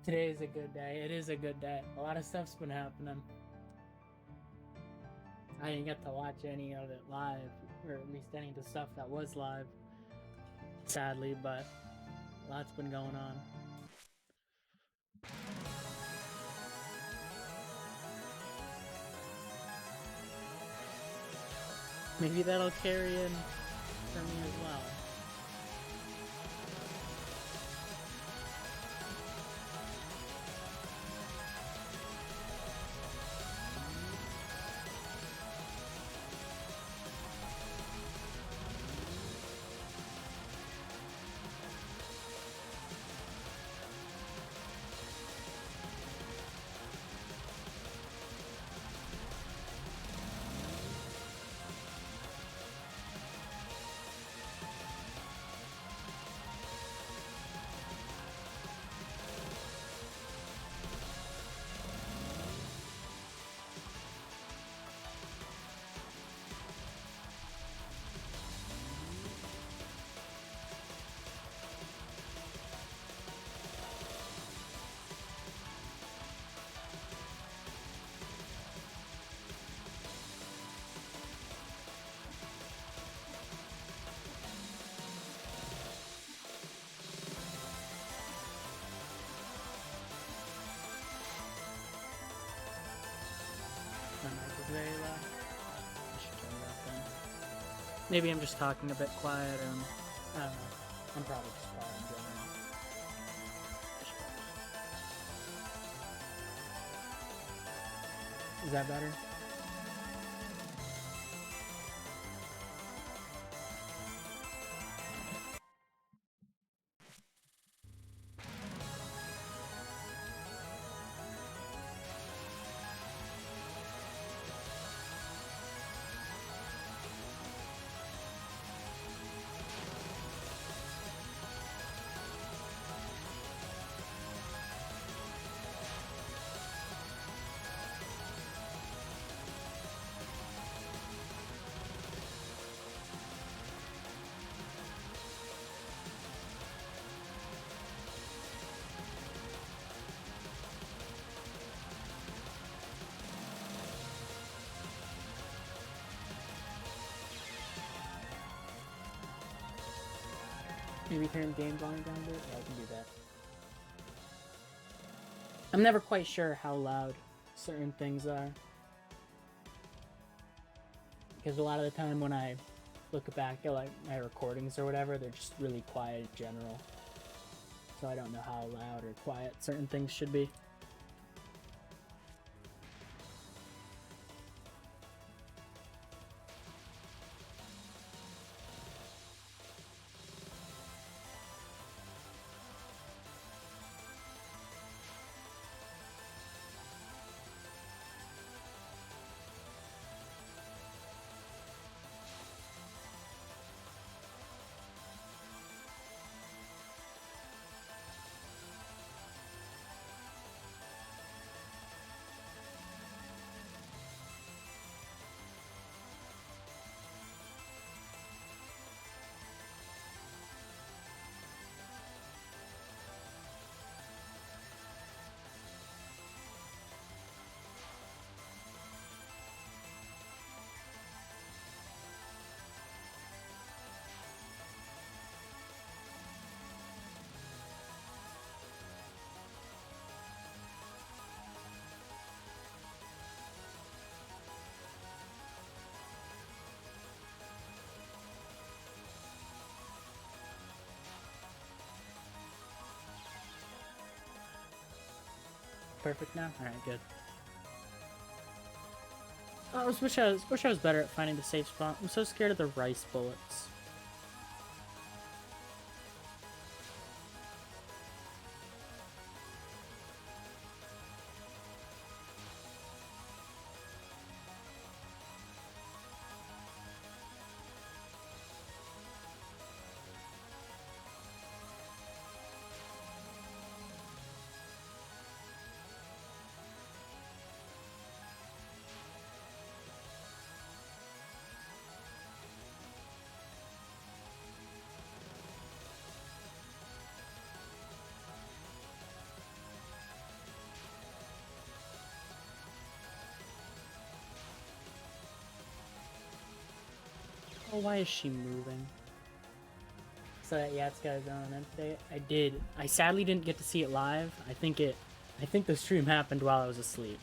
Today is a good day. It is a good day. A lot of stuff's been happening. I didn't get to watch any of it live, or at least any of the stuff that was live, sadly, but a lot's been going on. Maybe that'll carry in for me as well. Very loud. I should turn it up then. Maybe I'm just talking a bit quiet, I don't know. I'm probably just quiet in general. Is that better? Maybe turn game volume down a bit? Yeah, I can do that. I'm never quite sure how loud certain things are. Because a lot of the time when I look back at like my recordings or whatever, they're just really quiet in general. So I don't know how loud or quiet certain things should be. Perfect now? Alright, good. Oh, I wish I was better at finding the safe spot. I'm so scared of the rice bullets. Oh, why is she moving? So that Yatsuka's on NNN today. I sadly didn't get to see it live. I think the stream happened while I was asleep.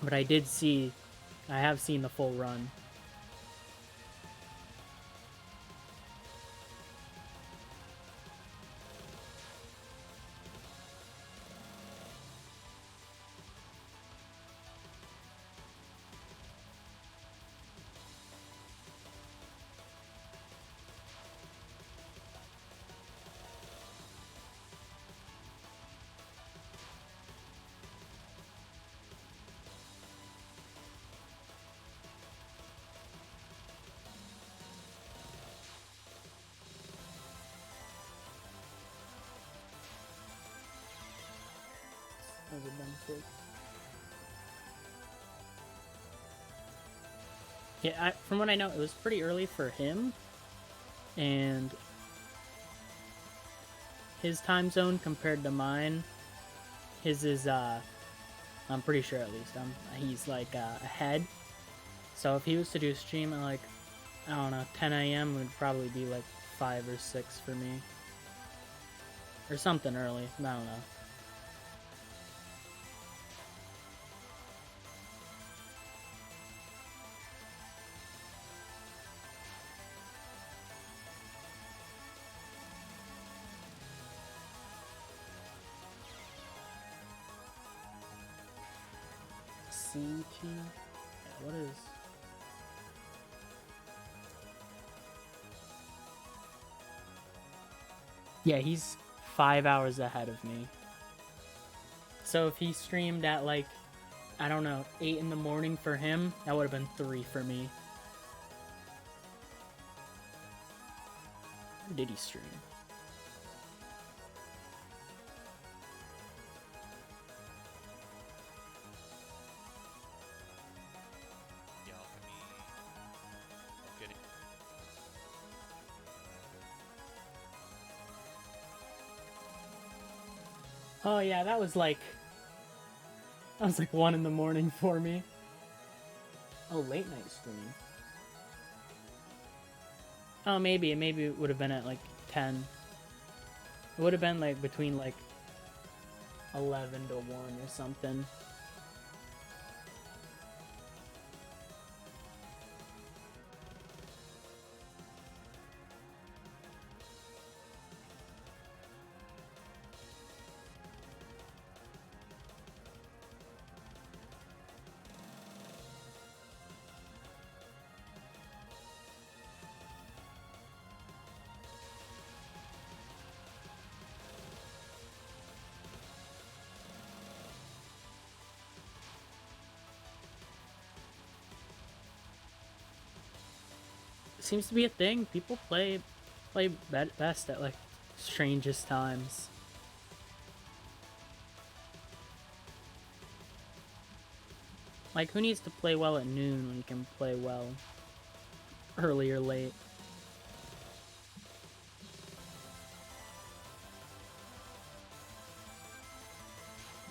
But I have seen the full run. Yeah, from what I know, it was pretty early for him, and his time zone compared to mine, his is I'm pretty sure at least he's like ahead. So if he was to do a stream at like, I don't know, 10 a.m. would probably be like 5 or 6 for me, or something early. I don't know. CT? Yeah, what is... Yeah, he's 5 hours ahead of me. So if he streamed at like, I don't know, 8 in the morning for him, that would have been 3 for me. When did he stream? Oh yeah, that was like 1 in the morning for me. Oh, late night stream. Oh, maybe it would have been at like 10. It would have been like between like 11 to 1 or something. Seems to be a thing. People play best at like strangest times. Like, who needs to play well at noon when you can play well early or late?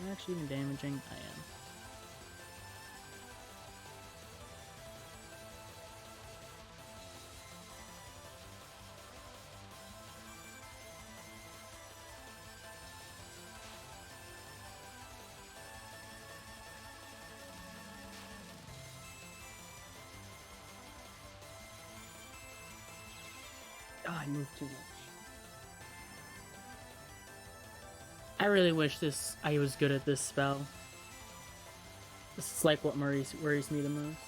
Am I actually even damaging? I am. Oh, I moved too much. I really wish I was good at this spell. This is like what worries me the most.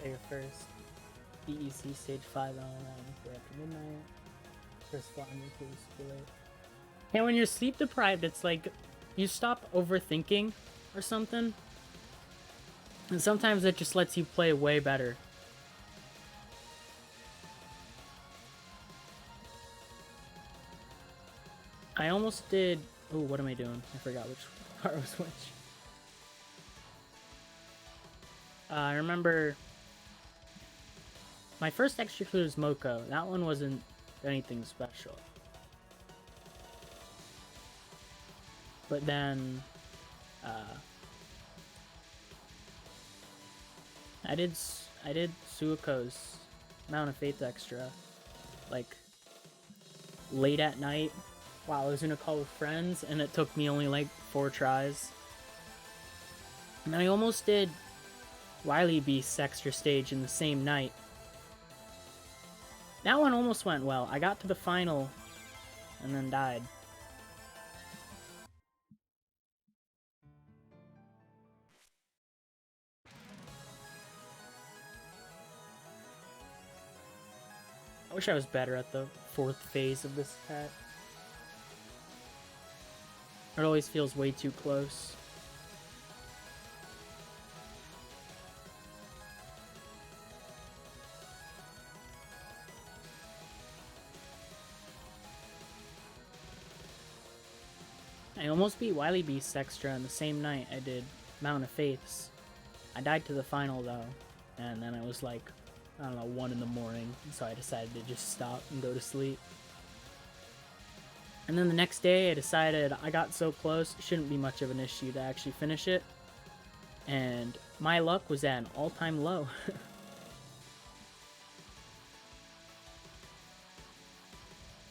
play your first DEC stage 5 on after midnight. First flying your case too late. And when you're sleep deprived, it's like you stop overthinking or something. And sometimes it just lets you play way better. I almost did... Oh, what am I doing? I forgot which part was which. I remember... My first extracurricular was Moko. That one wasn't anything special. But then... I did Suiko's Mountain of Faith extra. Like... late at night. While I was in a call with friends, and it took me only like 4 tries. And I almost did Wily Beast's extra stage in the same night. That one almost went well. I got to the final, and then died. I wish I was better at the 4th phase of this attack. It always feels way too close. I almost beat Wily Beast's extra on the same night I did Mountain of Faiths. I died to the final though, and then it was like, I don't know, 1 in the morning, so I decided to just stop and go to sleep. And then the next day I decided I got so close, it shouldn't be much of an issue to actually finish it. And my luck was at an all-time low.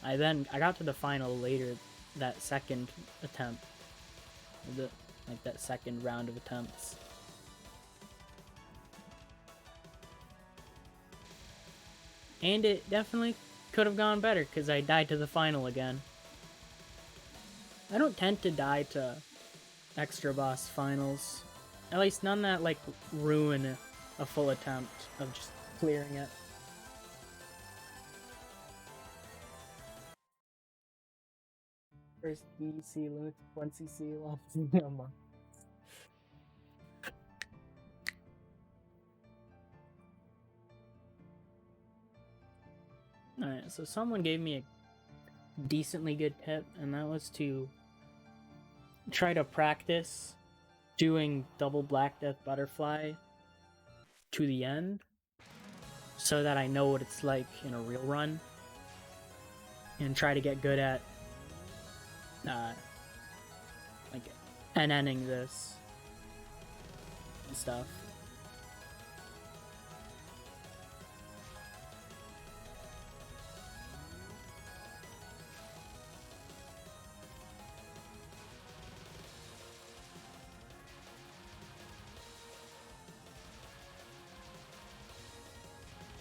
I got to the final later, that second attempt. Like that second round of attempts. And it definitely could have gone better, because I died to the final again. I don't tend to die to extra boss finals. At least none that, like, ruin a full attempt of just clearing it. First DEC limit 1cc left. Alright, so someone gave me a decently good tip, and that was to try to practice doing double Black Death Butterfly to the end so that I know what it's like in a real run, and try to get good at like NNning this and stuff.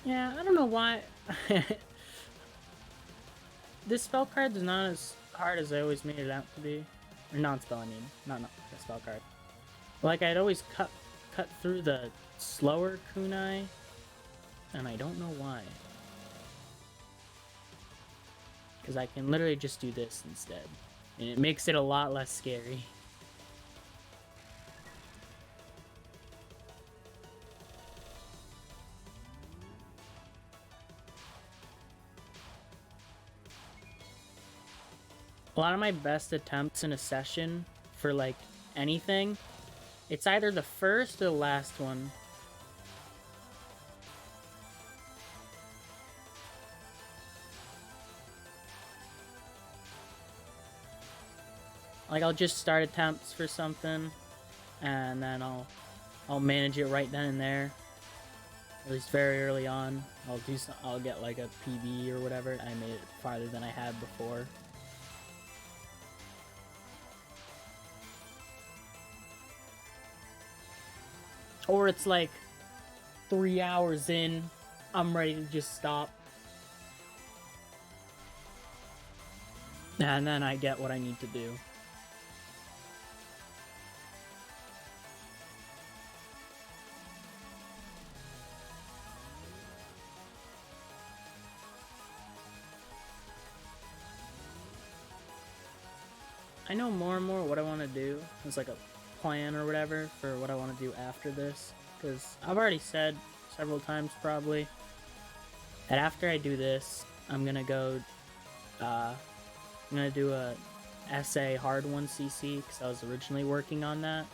Yeah, I don't know why. This spell card is not as hard as I always made it out to be. Or non-spell, I mean. Not the spell card. Like, I'd always cut through the slower kunai, and I don't know why. Because I can literally just do this instead. And it makes it a lot less scary. A lot of my best attempts in a session for, like, anything, it's either the first or the last one. Like, I'll just start attempts for something, and then I'll manage it right then and there. At least very early on. I'll get, like, a PB or whatever. I made it farther than I had before. Or it's like 3 hours in, I'm ready to just stop. And then I get what I need to do. know more and more what I want to do. It's like a plan or whatever for what I want to do after this. Because I've already said several times probably that after I do this, I'm gonna go. I'm gonna do a SA hard 1cc because I was originally working on that.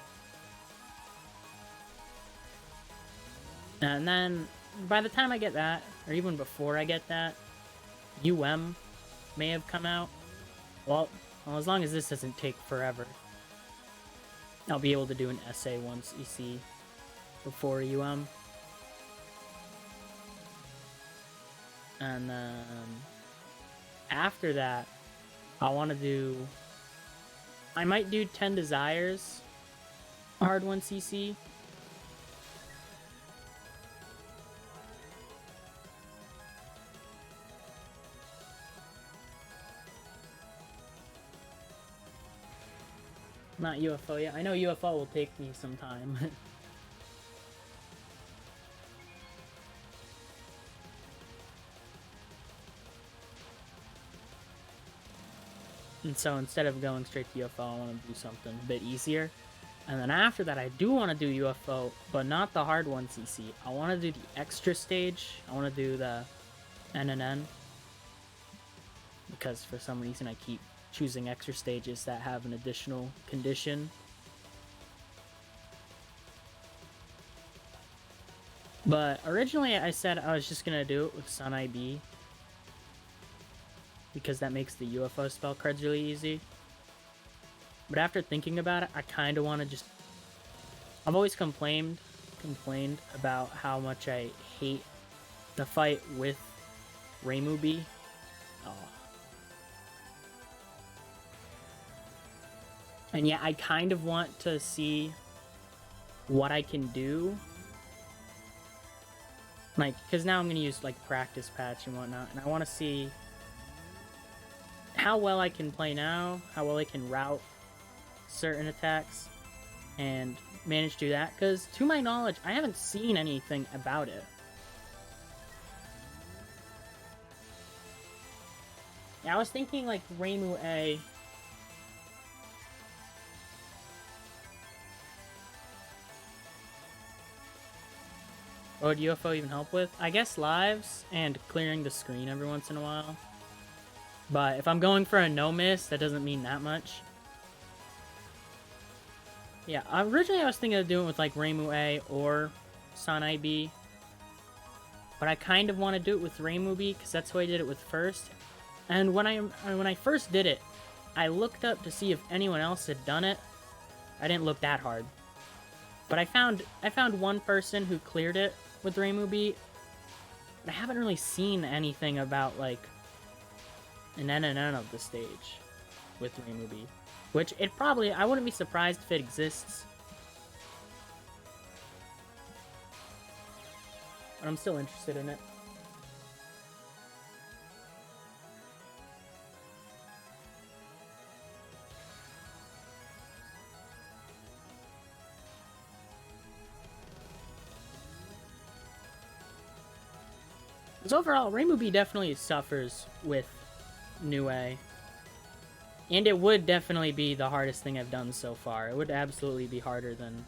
And then by the time I get that, or even before I get that, may have come out. Well, as long as this doesn't take forever, I'll be able to do an SA 1cc before And then after that, I might do 10 Desires hard 1cc. Not UFO yet. I know UFO will take me some time. And so instead of going straight to UFO, I want to do something a bit easier. And then after that, I do want to do UFO, but not the hard 1cc. I want to do the extra stage. I want to do the NNN. Because for some reason I keep choosing extra stages that have an additional condition. But originally I said I was just going to do it with Sun IB. Because that makes the UFO spell cards really easy. But after thinking about it, I kind of want to just... I've always complained about how much I hate the fight with Reimubi. Oh. And yeah, I kind of want to see what I can do. Like, because now I'm going to use, like, practice patch and whatnot. And I want to see how well I can play now, how well I can route certain attacks, and manage to do that. Because, to my knowledge, I haven't seen anything about it. Yeah, I was thinking, like, Reimu A... What would UFO even help with? I guess lives and clearing the screen every once in a while. But if I'm going for a no-miss, that doesn't mean that much. Yeah, originally I was thinking of doing it with like Reimu A or Sun IB. But I kind of want to do it with Reimu B because that's who I did it with first. And when I first did it, I looked up to see if anyone else had done it. I didn't look that hard. But I found one person who cleared it with Reimu B. But I haven't really seen anything about like an NNN of the stage with Reimu B. Which it probably, I wouldn't be surprised if it exists. But I'm still interested in it. Because overall, Reimu B definitely suffers with New A. And it would definitely be the hardest thing I've done so far. It would absolutely be harder than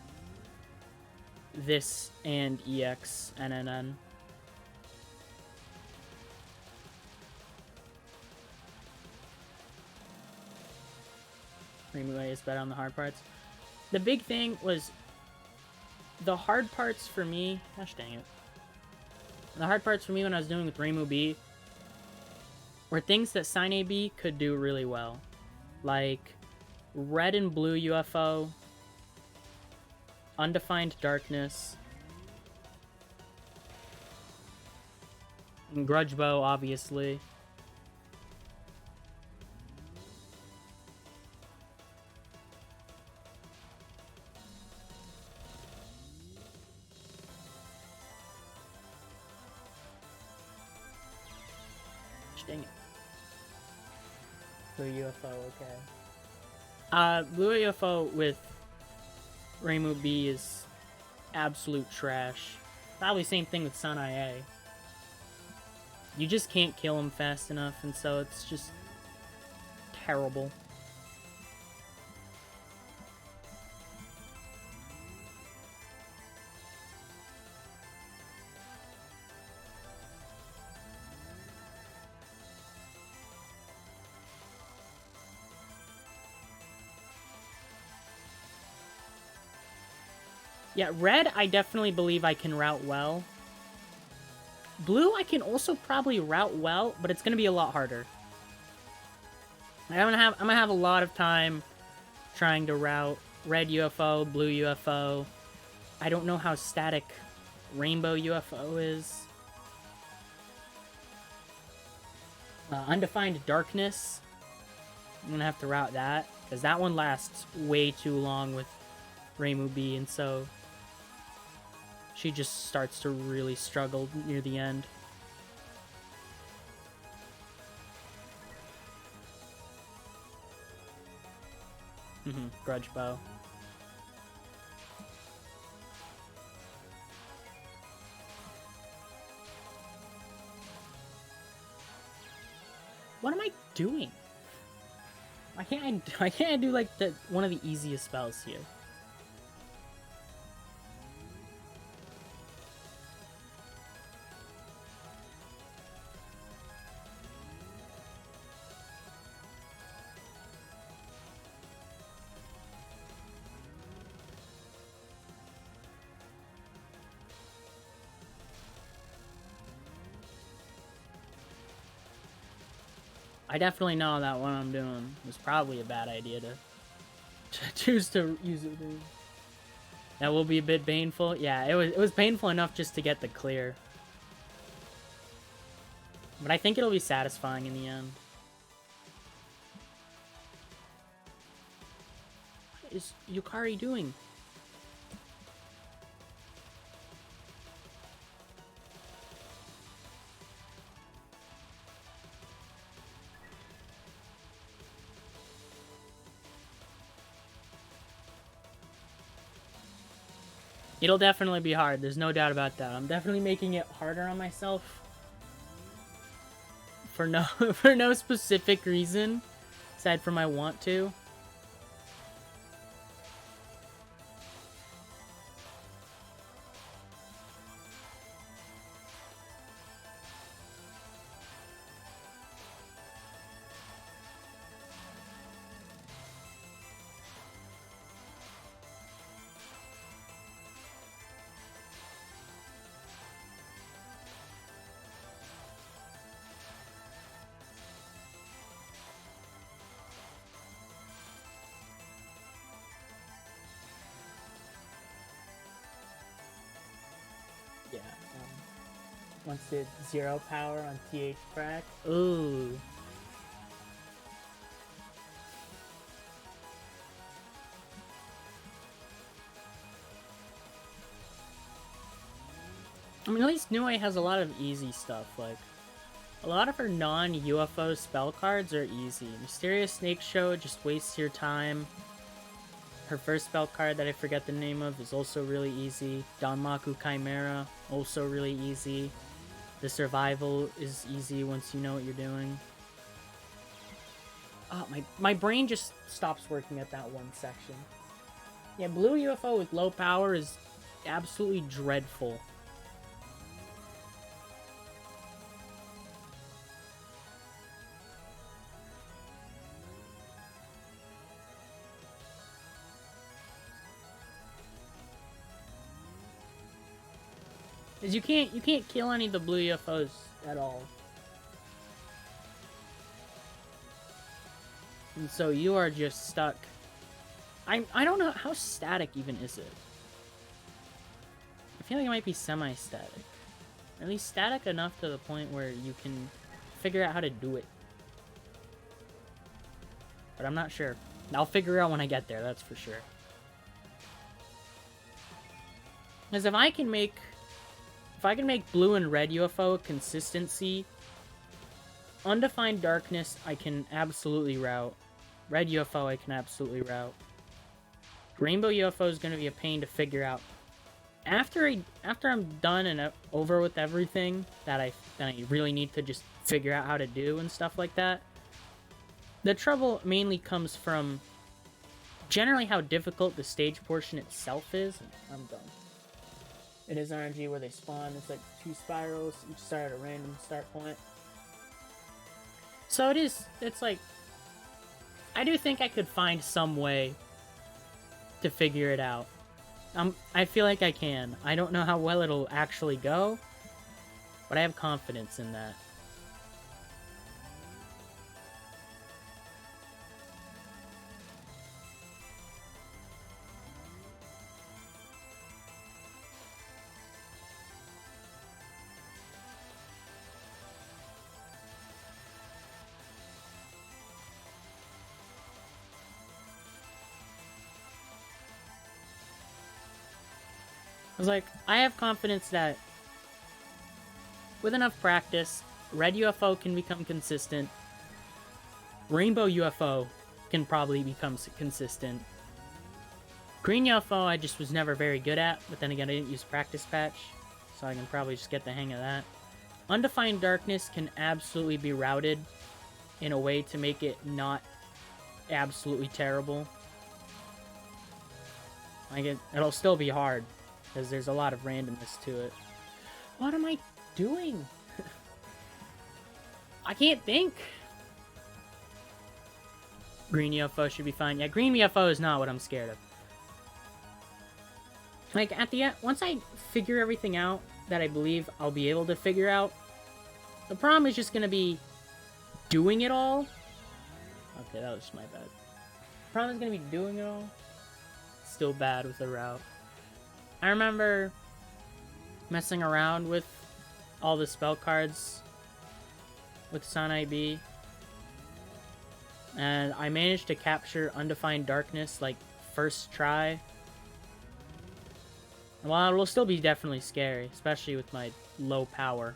this and EX NNN. Reimu A is better on the hard parts. The big thing was the hard parts for me. Gosh dang it. The hard parts for me when I was doing with Reimu B were things that Sign AB could do really well. Like red and blue UFO, undefined darkness, and grudge bow, obviously. Dang it. Blue UFO, okay. Blue UFO with Reimu B is absolute trash. Probably same thing with Sun IA. You just can't kill him fast enough, and so it's just terrible. Yeah, red, I definitely believe I can route well. Blue, I can also probably route well, but it's gonna be a lot harder. I'm gonna have a lot of time trying to route red UFO, blue UFO. I don't know how static rainbow UFO is. Undefined darkness. I'm gonna have to route that because that one lasts way too long with Reimu B, and so she just starts to really struggle near the end. Grudge bow. What am I doing? Why can't I do like one of the easiest spells here? I definitely know that what I'm doing was probably a bad idea to choose to use it. That will be a bit painful. Yeah, it was painful enough just to get the clear. But I think it'll be satisfying in the end. What is Yukari doing? It'll definitely be hard. There's no doubt about that. I'm definitely making it harder on myself. For no specific reason. Aside from I want to. Yeah. Once did 0 power on TH crack. Ooh. I mean, at least Nue has a lot of easy stuff. Like, a lot of her non-UFO spell cards are easy. Mysterious Snake Show just wastes your time. Her first spell card that I forget the name of is also really easy. Danmaku Chimera, also really easy. The Survival is easy once you know what you're doing. Oh, my brain just stops working at that one section. Yeah, blue UFO with low power is absolutely dreadful. Cause you can't kill any of the blue UFOs at all. And so you are just stuck. I don't know how static even is it. I feel like it might be semi-static. At least static enough to the point where you can figure out how to do it. But I'm not sure. I'll figure out when I get there, that's for sure. Because if I can make blue and red UFO consistency, Undefined Darkness I can absolutely route. Red UFO I can absolutely route. Rainbow UFO is going to be a pain to figure out. After I'm done and over with everything that I really need to just figure out how to do and stuff like that, the trouble mainly comes from generally how difficult the stage portion itself is. I'm done. It is RNG where they spawn. It's like 2 spirals. Each start at a random start point. So it's like, I do think I could find some way to figure it out. I feel like I can. I don't know how well it'll actually go, but I have confidence in that. I was like, I have confidence that with enough practice, red UFO can become consistent. Rainbow UFO can probably become consistent. Green UFO I just was never very good at, but then again I didn't use practice patch, so I can probably just get the hang of that. Undefined darkness can absolutely be routed in a way to make it not absolutely terrible. Like it'll still be hard, because there's a lot of randomness to it. What am I doing? I can't think. Green UFO should be fine. Yeah, green UFO is not what I'm scared of. Like, at the end, once I figure everything out that I believe I'll be able to figure out, the problem is just gonna be doing it all. Okay, that was just my bad. The problem is gonna be doing it all. Still bad with the route. I remember messing around with all the spell cards with Sanai B, and I managed to capture Undefined Darkness like first try. Well, it will still be definitely scary, especially with my low power.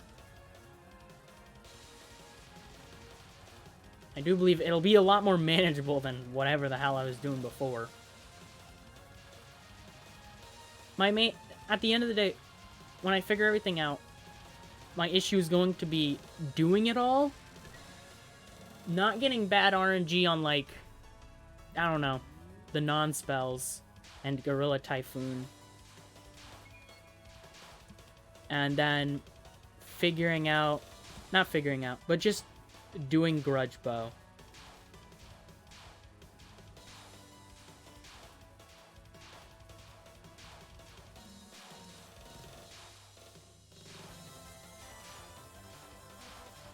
I do believe it'll be a lot more manageable than whatever the hell I was doing before. At the end of the day, when I figure everything out, my issue is going to be doing it all. Not getting bad RNG on, like, I don't know, the non-spells and Gorilla Typhoon. And then not figuring out, but just doing Grudge Bow.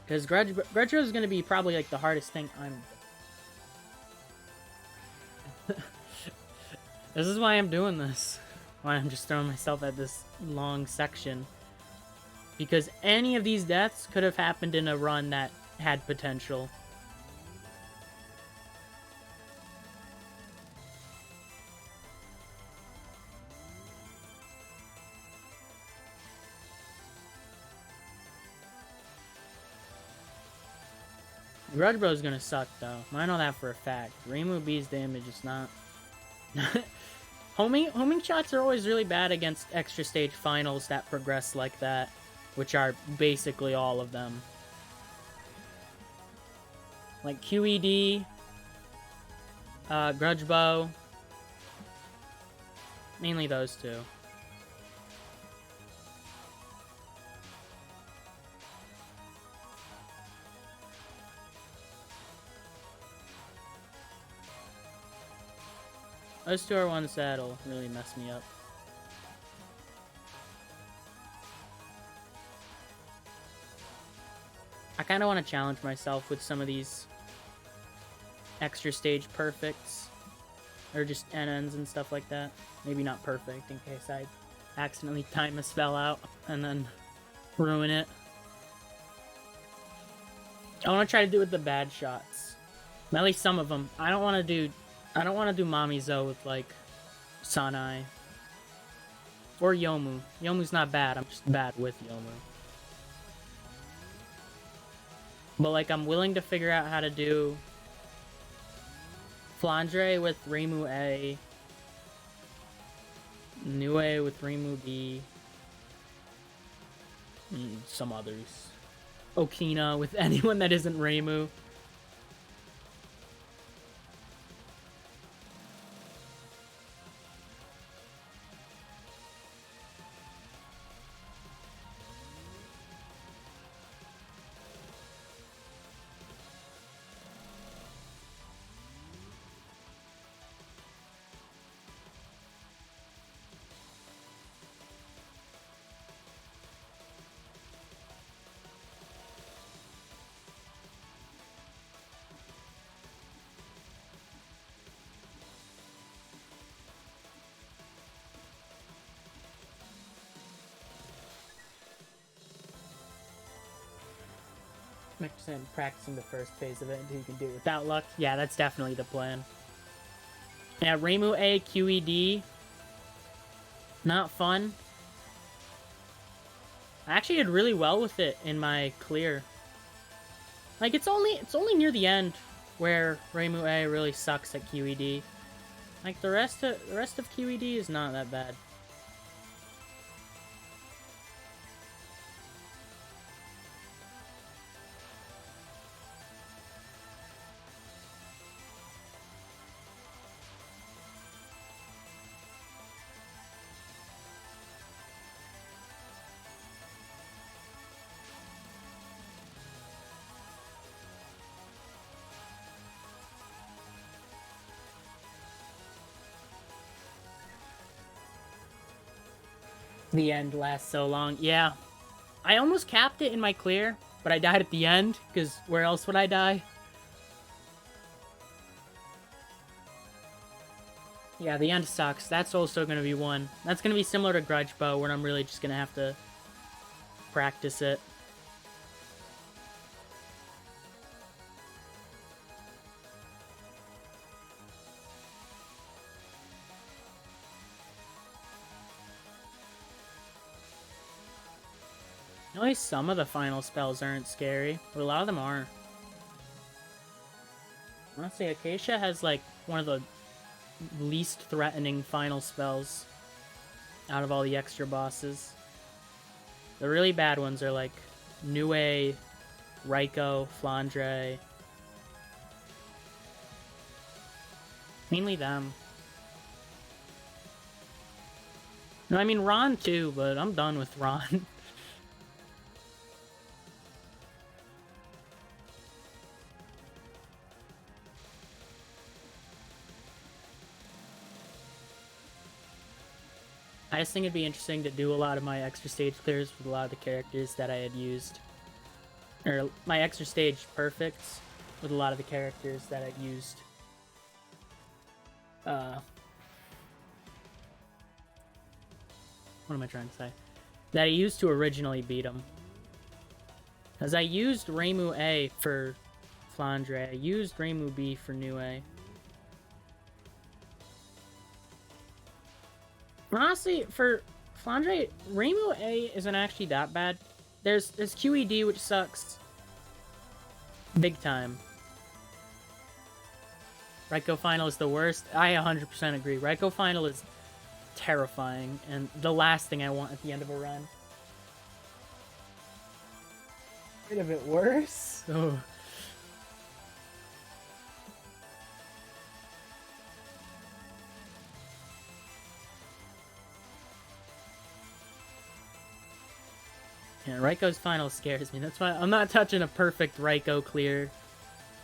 Because Grudge Bow is going to be probably like the hardest thing This is why I'm doing this. Why I'm just throwing myself at this long section. Because any of these deaths could have happened in a run that had potential. Grudge Bro is gonna suck though. I know that for a fact. Reimu B's damage is not. Homing shots are always really bad against extra stage finals that progress like that, which are basically all of them. Like QED, Grudge Bow, mainly those two. Those two are ones that'll really mess me up. I kind of want to challenge myself with some of these extra stage perfects. Or just NNs and stuff like that. Maybe not perfect, in case I accidentally time a spell out and then ruin it. I want to try to do it with the bad shots. At least some of them. I don't want to do Mami Zo with, like, Sanai. Or Yomu. Yomu's not bad, I'm just bad with Yomu. But, like, I'm willing to figure out how to do Flandre with Reimu A, Nue with Reimu B, and some others. Okina with anyone that isn't Reimu. practicing the first phase of it until you can do it without luck. Yeah, that's definitely the plan. Yeah, Reimu A, QED. Not fun. I actually did really well with it in my clear. Like, it's only near the end where Reimu A really sucks at QED. Like, the rest of QED is not that bad. The end lasts so long. Yeah. I almost capped it in my clear, but I died at the end, because where else would I die? Yeah, the end sucks. That's also going to be one. That's going to be similar to Grudge Bow, where I'm really just going to have to practice it. At least some of the final spells aren't scary, but a lot of them are. Honestly, Acacia has, like, one of the least threatening final spells out of all the extra bosses. The really bad ones are, like, Nue, Raikou, Flandre. Mainly them. No, I mean Ron too, but I'm done with Ron. I just think it'd be interesting to do a lot of my extra stage clears with a lot of the characters that I had used. Or my extra stage perfects with a lot of the characters that I used. What am I trying to say? That I used to originally beat him. Because I used Reimu A for Flandre. I used Reimu B for Nue. Honestly, for Flandre, Reimu A isn't actually that bad. There's QED, which sucks. Big time. Raikou Final is the worst. I 100% agree. Raikou Final is terrifying, and the last thing I want at the end of a run. Bit of it worse. Oh. Yeah, Raikou's Final scares me. That's why I'm not touching a perfect Raikou clear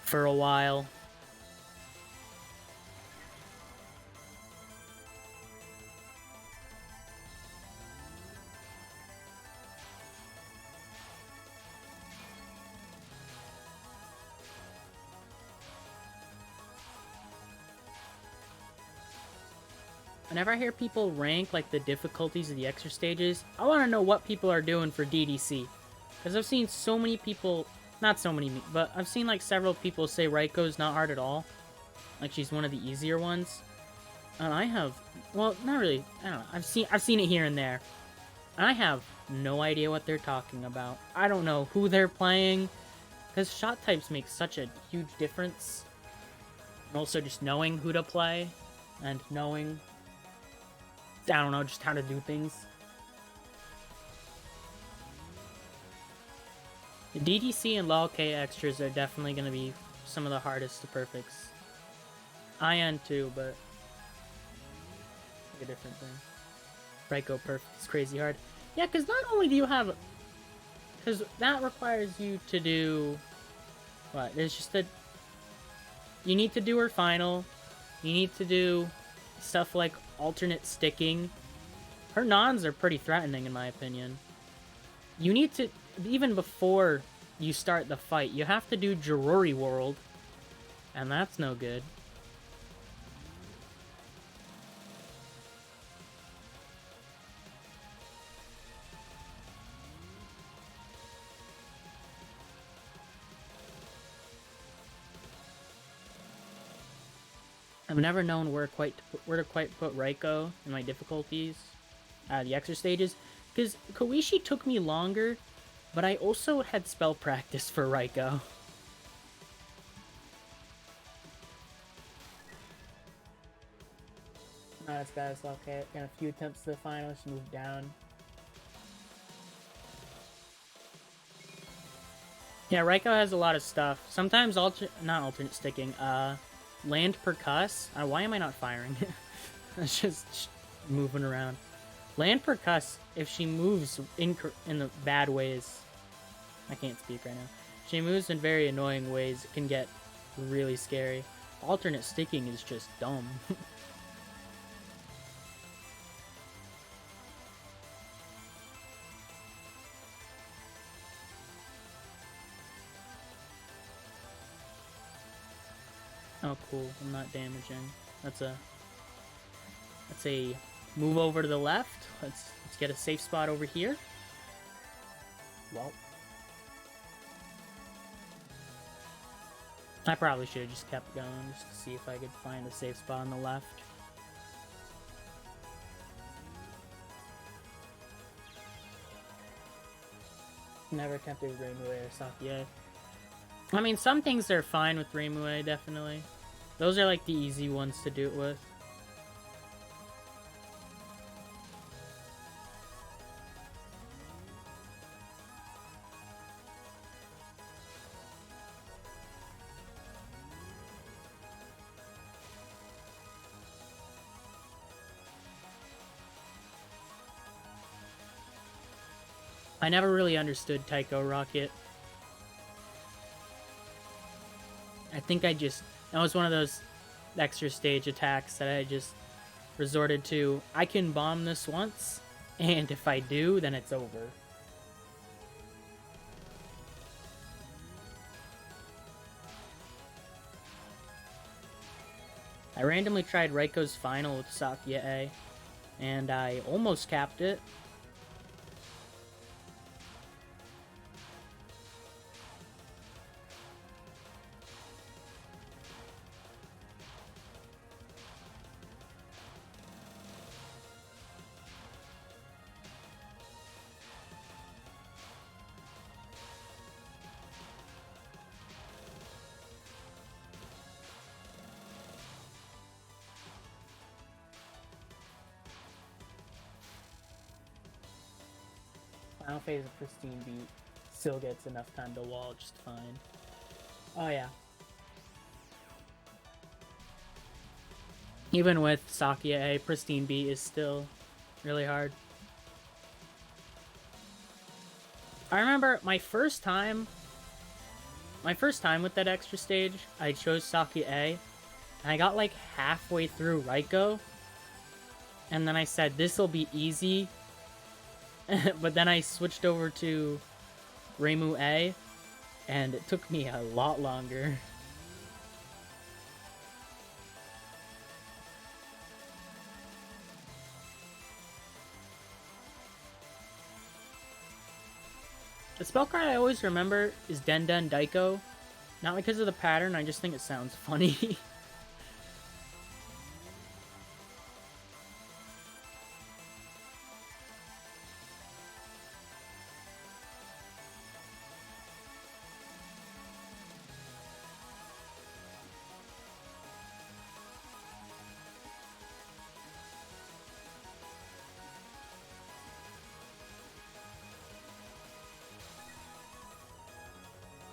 for a while. Whenever I hear people rank, like, the difficulties of the extra stages, I want to know what people are doing for DDC. Because I've seen so many people, not so many, but I've seen, like, several people say Raikou's not hard at all. Like, she's one of the easier ones. And I have, well, not really, I don't know, I've seen it here and there. And I have no idea what they're talking about. I don't know who they're playing. Because shot types make such a huge difference. And also just knowing who to play. And knowing, I don't know, just how to do things. The DDC and LOL-K extras are definitely going to be some of the hardest to perfects. IN too, but like a different thing. Raikou perfect is crazy hard. Yeah, because not only do you have, because that requires you to do, what, there's just a, you need to do her final, you need to do stuff like alternate sticking. Her nons are pretty threatening in my opinion. You need to, even before you start the fight, you have to do Jirori World, and that's no good. I've never known where to quite put Raiko in my difficulties, the extra stages, because Koishi took me longer, but I also had spell practice for Raiko. Not as bad as okay. In a few attempts to the final, she moved down. Yeah, Raiko has a lot of stuff. Sometimes not alternate sticking. Land percuss. Why am I not firing? It's just moving around. Land percuss. If she moves in the bad ways, I can't speak right now. If she moves in very annoying ways, it can get really scary. Alternate sticking is just dumb. Oh, cool. I'm not damaging. That's a move over to the left. Let's get a safe spot over here. Well, I probably should have just kept going just to see if I could find a safe spot on the left. Never attempted Raimue or Sakie. I mean, some things are fine with Raimue, definitely. Those are like the easy ones to do it with. I never really understood Taiko Rocket. I think that was one of those extra stage attacks that I just resorted to. I can bomb this once, and if I do, then it's over. I randomly tried Raiko's final with Sakie, and I almost capped it. Final phase of Pristine Beat still gets enough time to wall just fine. Oh yeah. Even with Sakie, Pristine Beat is still really hard. I remember my first time with that extra stage, I chose Sakie, and I got like halfway through Raiko, and then I said, this'll be easy. But then I switched over to Raimue, and it took me a lot longer. The spell card I always remember is Den Den Daiko. Not because of the pattern, I just think it sounds funny.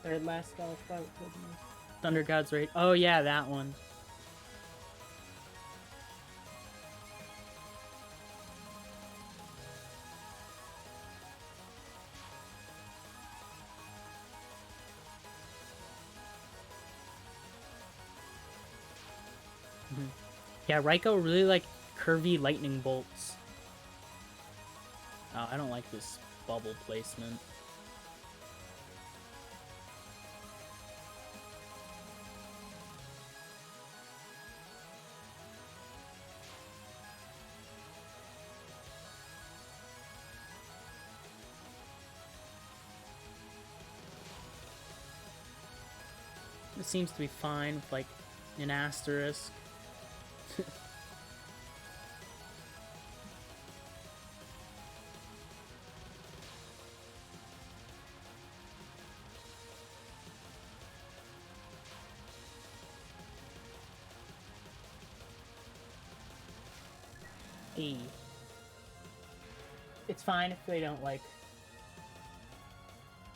Third last spell fight. Thunder God's Rage. Oh yeah, that one. Yeah, Raiko really like curvy lightning bolts. Oh, I don't like this bubble placement. It seems to be fine with like an asterisk. It's fine if they don't like.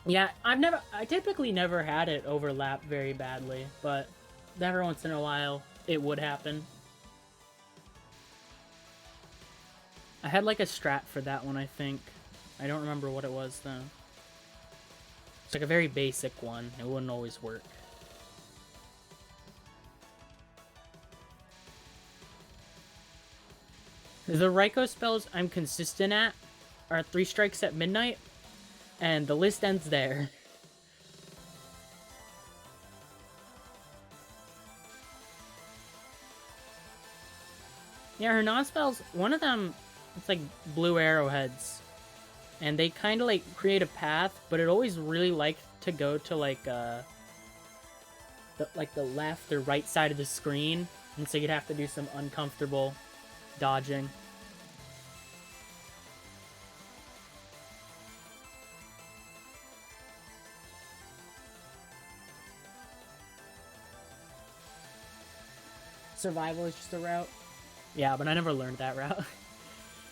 Yeah, I typically never had it overlap very badly, but every once in a while it would happen. I had like a strat for that one, I think. I don't remember what it was though. It's like a very basic one. It wouldn't always work. The Raikou spells I'm consistent at are 3 strikes at midnight, and the list ends there. Yeah, her non-spells, one of them, it's like blue arrowheads. And they kind of like create a path, but it always really liked to go to like the left or right side of the screen. And so you'd have to do some uncomfortable dodging. Survival is just a route. Yeah, but I never learned that route.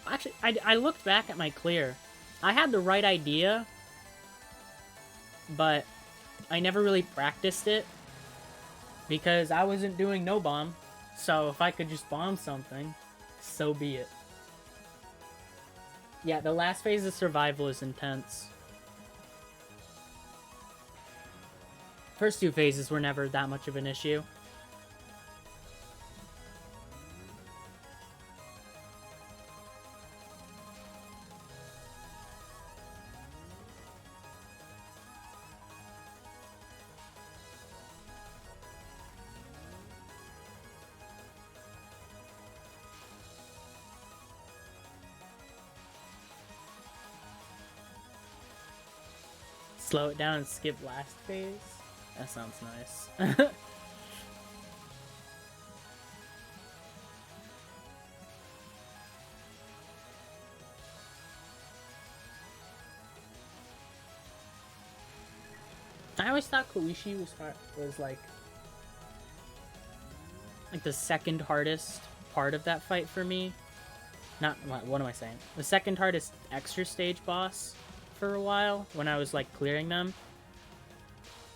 Actually, I looked back at my clear. I had the right idea, but I never really practiced it because I wasn't doing no bomb. So if I could just bomb something, so be it. Yeah, the last phase of survival is intense. First 2 phases were never that much of an issue. Slow it down and skip last phase? That sounds nice. I always thought Koishi was like the second hardest part of that fight for me. Not, what am I saying? The second hardest extra stage boss for a while when I was like clearing them.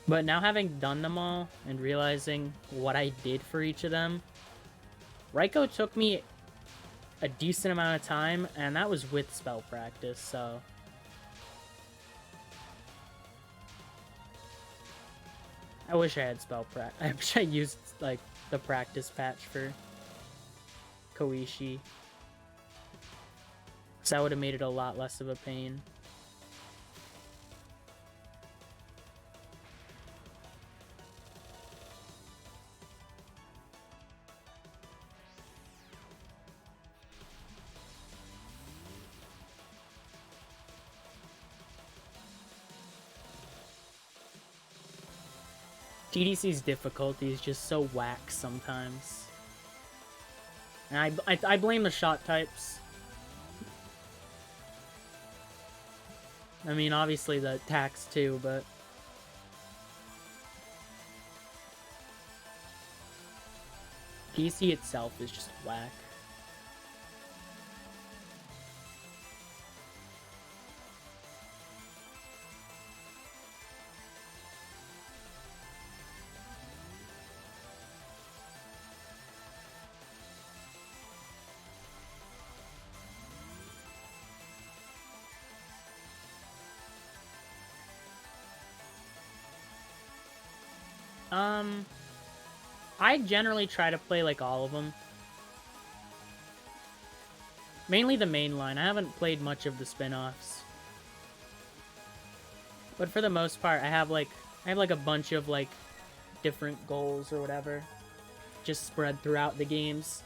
But now having done them all and realizing what I did for each of them, Raikou took me a decent amount of time, and that was with spell practice, so... I wish I had spell practice. I wish I used, like, the practice patch for Koishi. Because that would have made it a lot less of a pain. TDC's difficulty is just so whack sometimes. And I blame the shot types. I mean, obviously the attacks too, but... TDC itself is just whack. I generally try to play like all of them. Mainly the main line. I haven't played much of the spin-offs. But for the most part, I have like a bunch of like different goals or whatever, just spread throughout the games.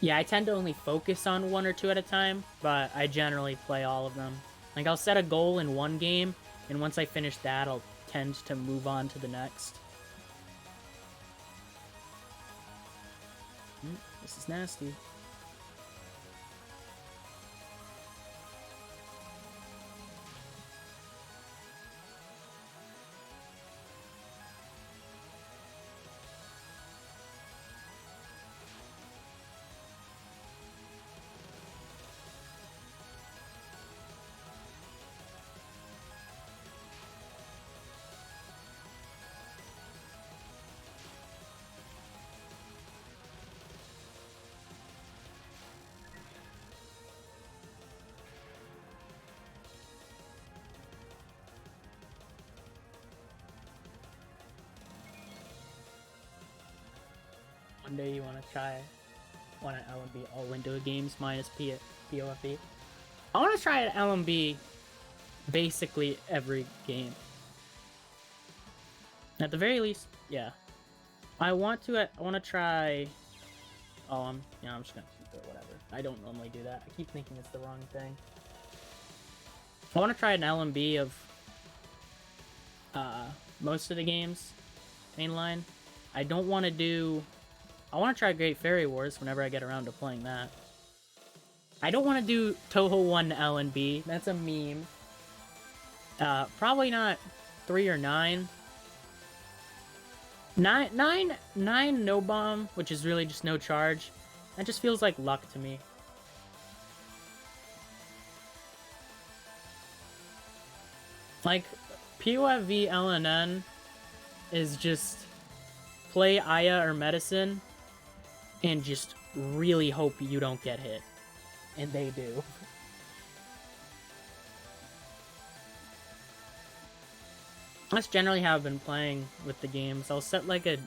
Yeah, I tend to only focus on 1 or 2 at a time, but I generally play all of them. Like, I'll set a goal in one game, and once I finish that, I'll tend to move on to the next. This is nasty. One day you want to try one at LMB all window games minus POFE. I want to try at LMB basically every game. At the very least, yeah. I want to try. Oh, I'm just gonna keep it. Whatever. I don't normally do that. I keep thinking it's the wrong thing. I want to try an LMB of most of the games mainline. I don't want to do. I want to try Great Fairy Wars whenever I get around to playing that. I don't want to do Toho 1 LNB. That's a meme. Probably not 3 or 9. 9 no bomb, which is really just no charge. That just feels like luck to me. Like, POFV LNN is just play Aya or Medicine and just really hope you don't get hit. And they do. That's generally how I've been playing with the games. I'll set like a...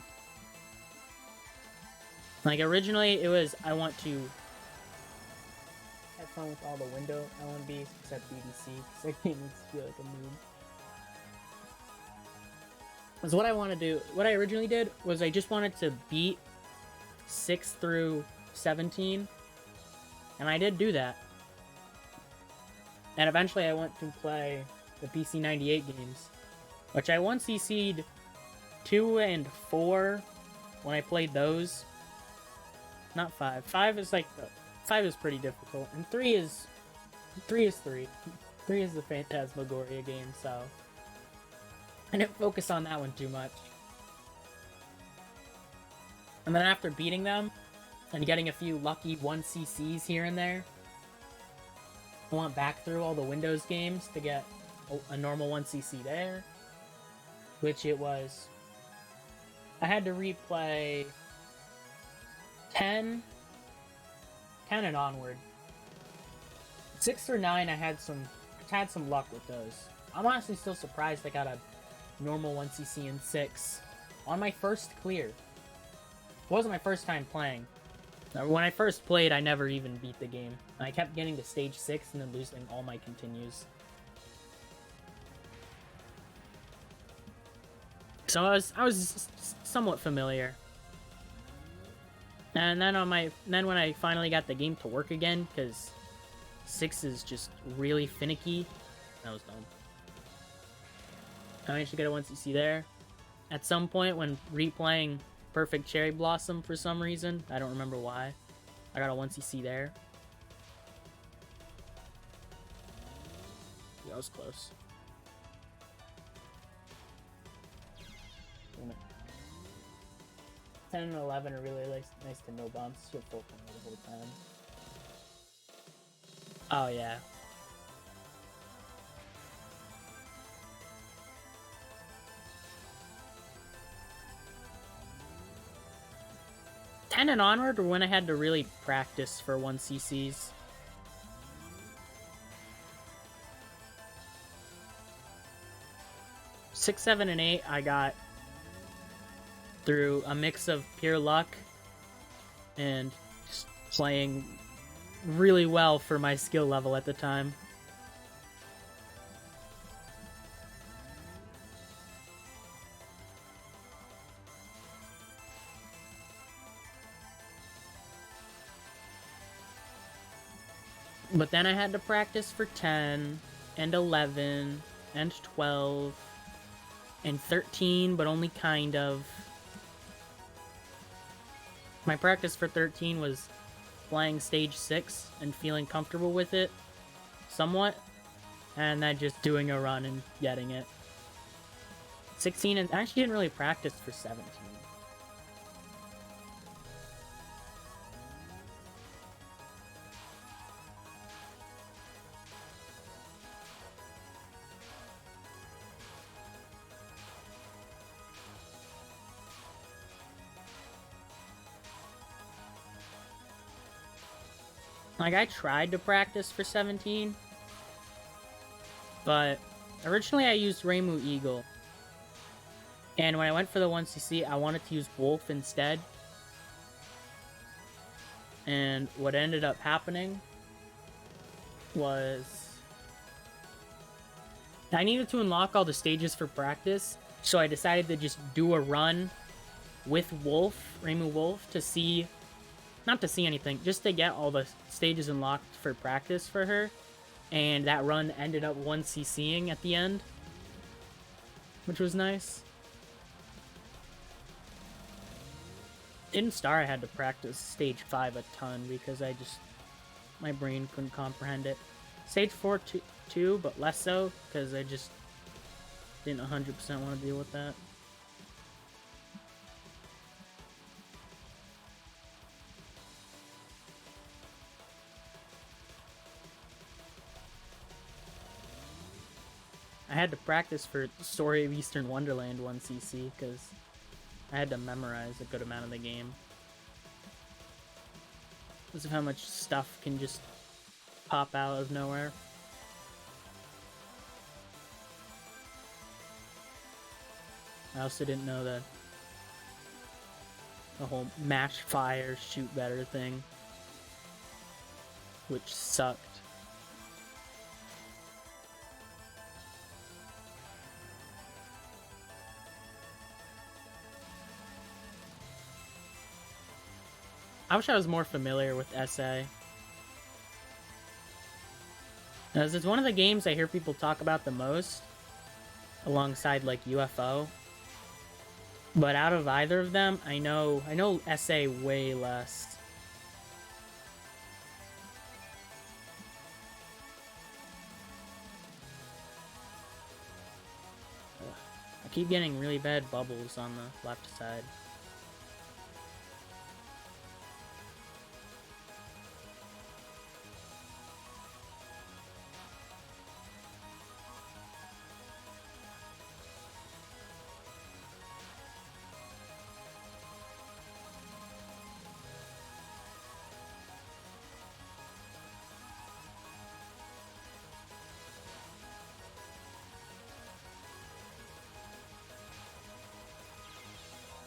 Like, originally it was, I want to have fun with all the window LMBs except BDC, because that game makes me feel like a noob. Because what I want to do, what I originally did was I just wanted to beat 6 through 17, and I did do that. And eventually I went to play the PC 98 games, which I once CC'd 2 and 4 when I played those. Not 5. 5 is like 5 is pretty difficult, and 3 is 3. 3 is the Phantasmagoria game, so I didn't focus on that one too much. And then after beating them and getting a few lucky 1CCs here and there, I went back through all the Windows games to get a normal 1CC there, which it was... I had to replay 10 and onward. 6 through 9, I had some luck with those. I'm honestly still surprised I got a normal 1CC in 6 on my first clear. It wasn't my first time playing. When I first played, I never even beat the game. I kept getting to stage 6 and then losing all my continues. So I was somewhat familiar. And then when I finally got the game to work again, because 6 is just really finicky, that was dumb. I managed to get a 1CC there. At some point when replaying Perfect Cherry Blossom for some reason, I don't remember why, I got a 1CC there. That was close. 10 and 11 are really nice to no bombs. You have full cover the whole time. Oh yeah. Ten and onward were when I had to really practice for 1CCs. Six, 7, and 8 I got through a mix of pure luck and just playing really well for my skill level at the time. But then I had to practice for 10 and 11 and 12, and 13, but only kind of. My practice for 13 was playing stage 6 and feeling comfortable with it, somewhat, and then just doing a run and getting it. 16, and I actually didn't really practice for 17. Like, I tried to practice for 17, but originally I used Reimu Eagle. And when I went for the 1cc, I wanted to use Wolf instead. And what ended up happening was I needed to unlock all the stages for practice, so I decided to just do a run with Wolf, Reimu Wolf, to see, not to see anything, just to get all the stages unlocked for practice for her. And that run ended up 1ccing at the end, which was nice. In Star, I had to practice stage 5 a ton because my brain couldn't comprehend it. Stage 4 too, but less so because I just didn't 100% want to deal with that. I had to practice for Story of Eastern Wonderland 1cc because I had to memorize a good amount of the game. Because of how much stuff can just pop out of nowhere. I also didn't know that the whole match fire, shoot better thing, which sucked. I wish I was more familiar with SA. As it's one of the games I hear people talk about the most, alongside like UFO. But out of either of them, I know SA way less. Ugh. I keep getting really bad bubbles on the left side.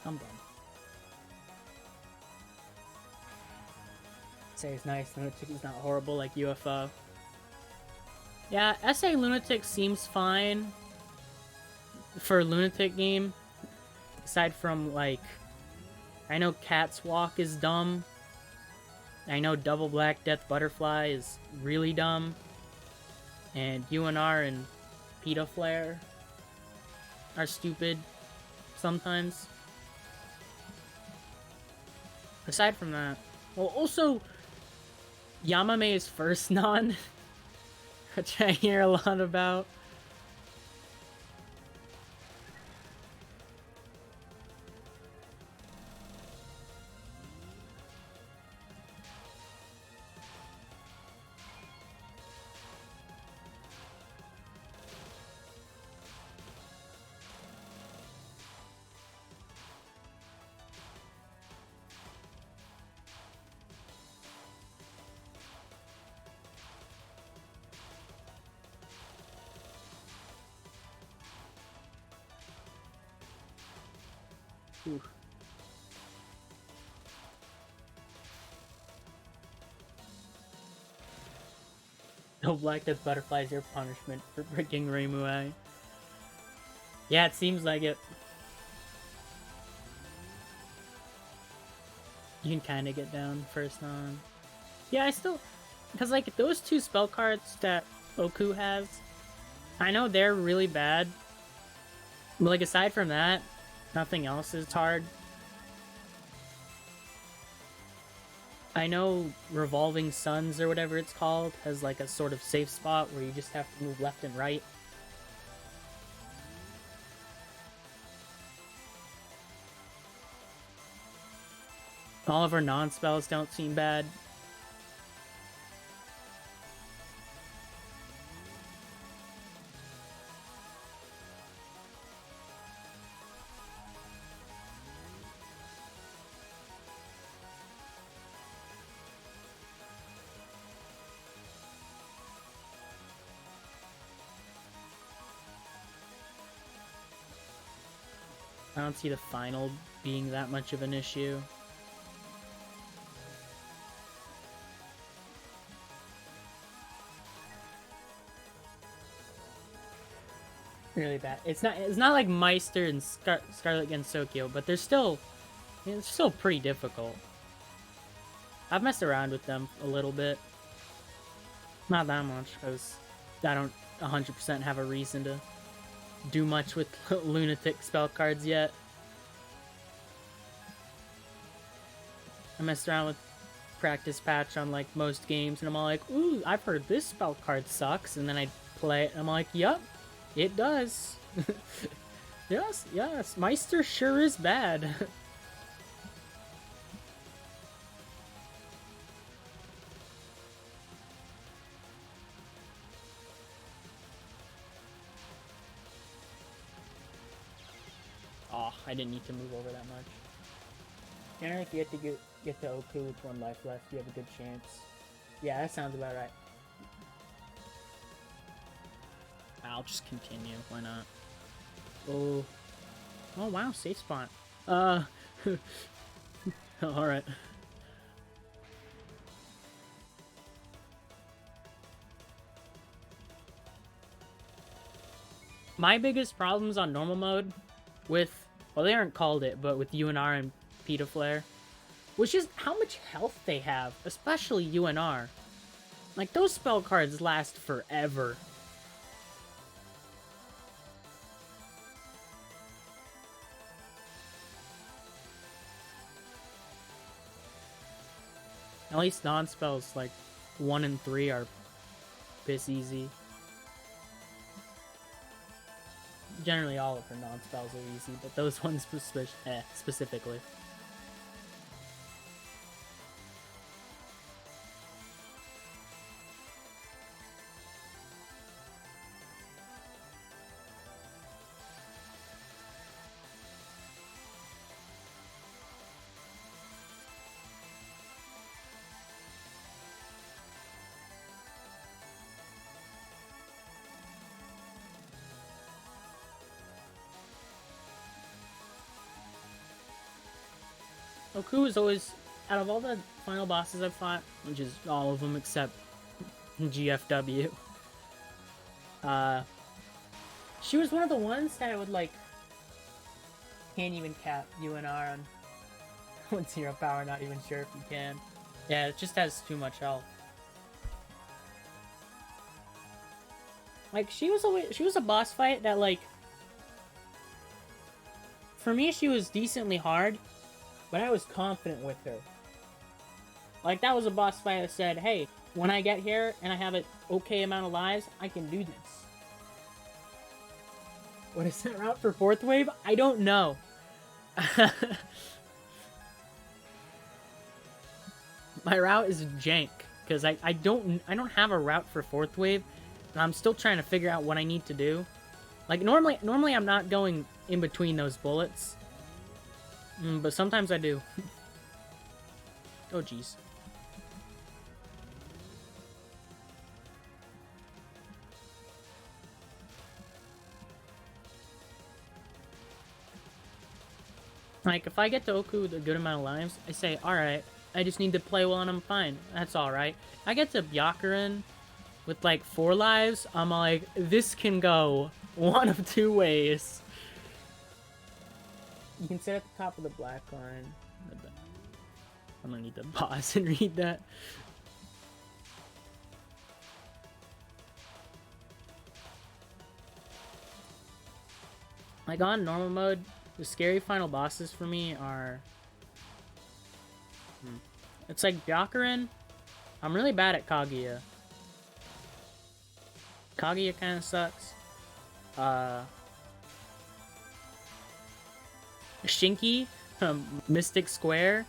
I'm done. Say it's nice, Lunatic is not horrible like UFO. Yeah, SA Lunatic seems fine for a Lunatic game. Aside from, like, I know Cat's Walk is dumb. I know Double Black Death Butterfly is really dumb. And UNR and Peta Flare are stupid sometimes. Aside from that, well, also Yamame's first non, which I hear a lot about. Oof. No Black Death Butterfly is your punishment for breaking Reimu. Yeah, it seems like it. You can kind of get down first on. Yeah, I still... Because, like, those two spell cards that Oku has, I know they're really bad, but like aside from that, nothing else is hard. I know Revolving Suns or whatever it's called has like a sort of safe spot where you just have to move left and right. All of our non-spells don't seem bad. I don't see the final being that much of an issue. Really bad. It's not like Meister and Scarlet Gensokyo, but it's still pretty difficult. I've messed around with them a little bit. Not that much, because I don't 100% have a reason to do much with lunatic spell cards yet. I messed around with practice patch on like most games, and I'm all like, ooh, I've heard this spell card sucks, and then I play it, and I'm like, yup, it does. Yes, Meister sure is bad. Oh, I didn't need to move over that much. Generally, if you have to get to Oku with 1 life left, you have a good chance. Yeah, that sounds about right. I'll just continue. Why not? Oh. Oh, wow. Safe spot. Alright. My biggest problems on normal mode with... Well, they aren't called it, but with UNR and Petaflare, which is how much health they have, especially UNR. Like, those spell cards last forever. At least non-spells like 1 and 3 are piss easy. Generally all of her non-spells are easy, but those ones specifically. Oku is always, out of all the final bosses I've fought, which is all of them except GFW, she was one of the ones that I would like, can't even cap UNR on 0 power, not even sure if you can. Yeah, it just has too much health. Like, she was a boss fight that, like, for me, she was decently hard, but I was confident with her. Like, that was a boss fight that said, hey, when I get here and I have an okay amount of lives, I can do this. What is that route for 4th wave? I don't know. My route is jank, because I don't have a route for 4th wave, and I'm still trying to figure out what I need to do. Like, normally I'm not going in between those bullets. But sometimes I do. Oh, jeez. Like, if I get to Oku with a good amount of lives, I say, alright, I just need to play well and I'm fine. That's alright. I get to Byakuren with, like, 4 lives, I'm like, this can go one of 2 ways. You can sit at the top of the black line. I'm gonna need to pause and read that. Like on normal mode, the scary final bosses for me are... It's like Byakuren. I'm really bad at Kaguya. Kaguya kind of sucks. Shinki from Mystic Square.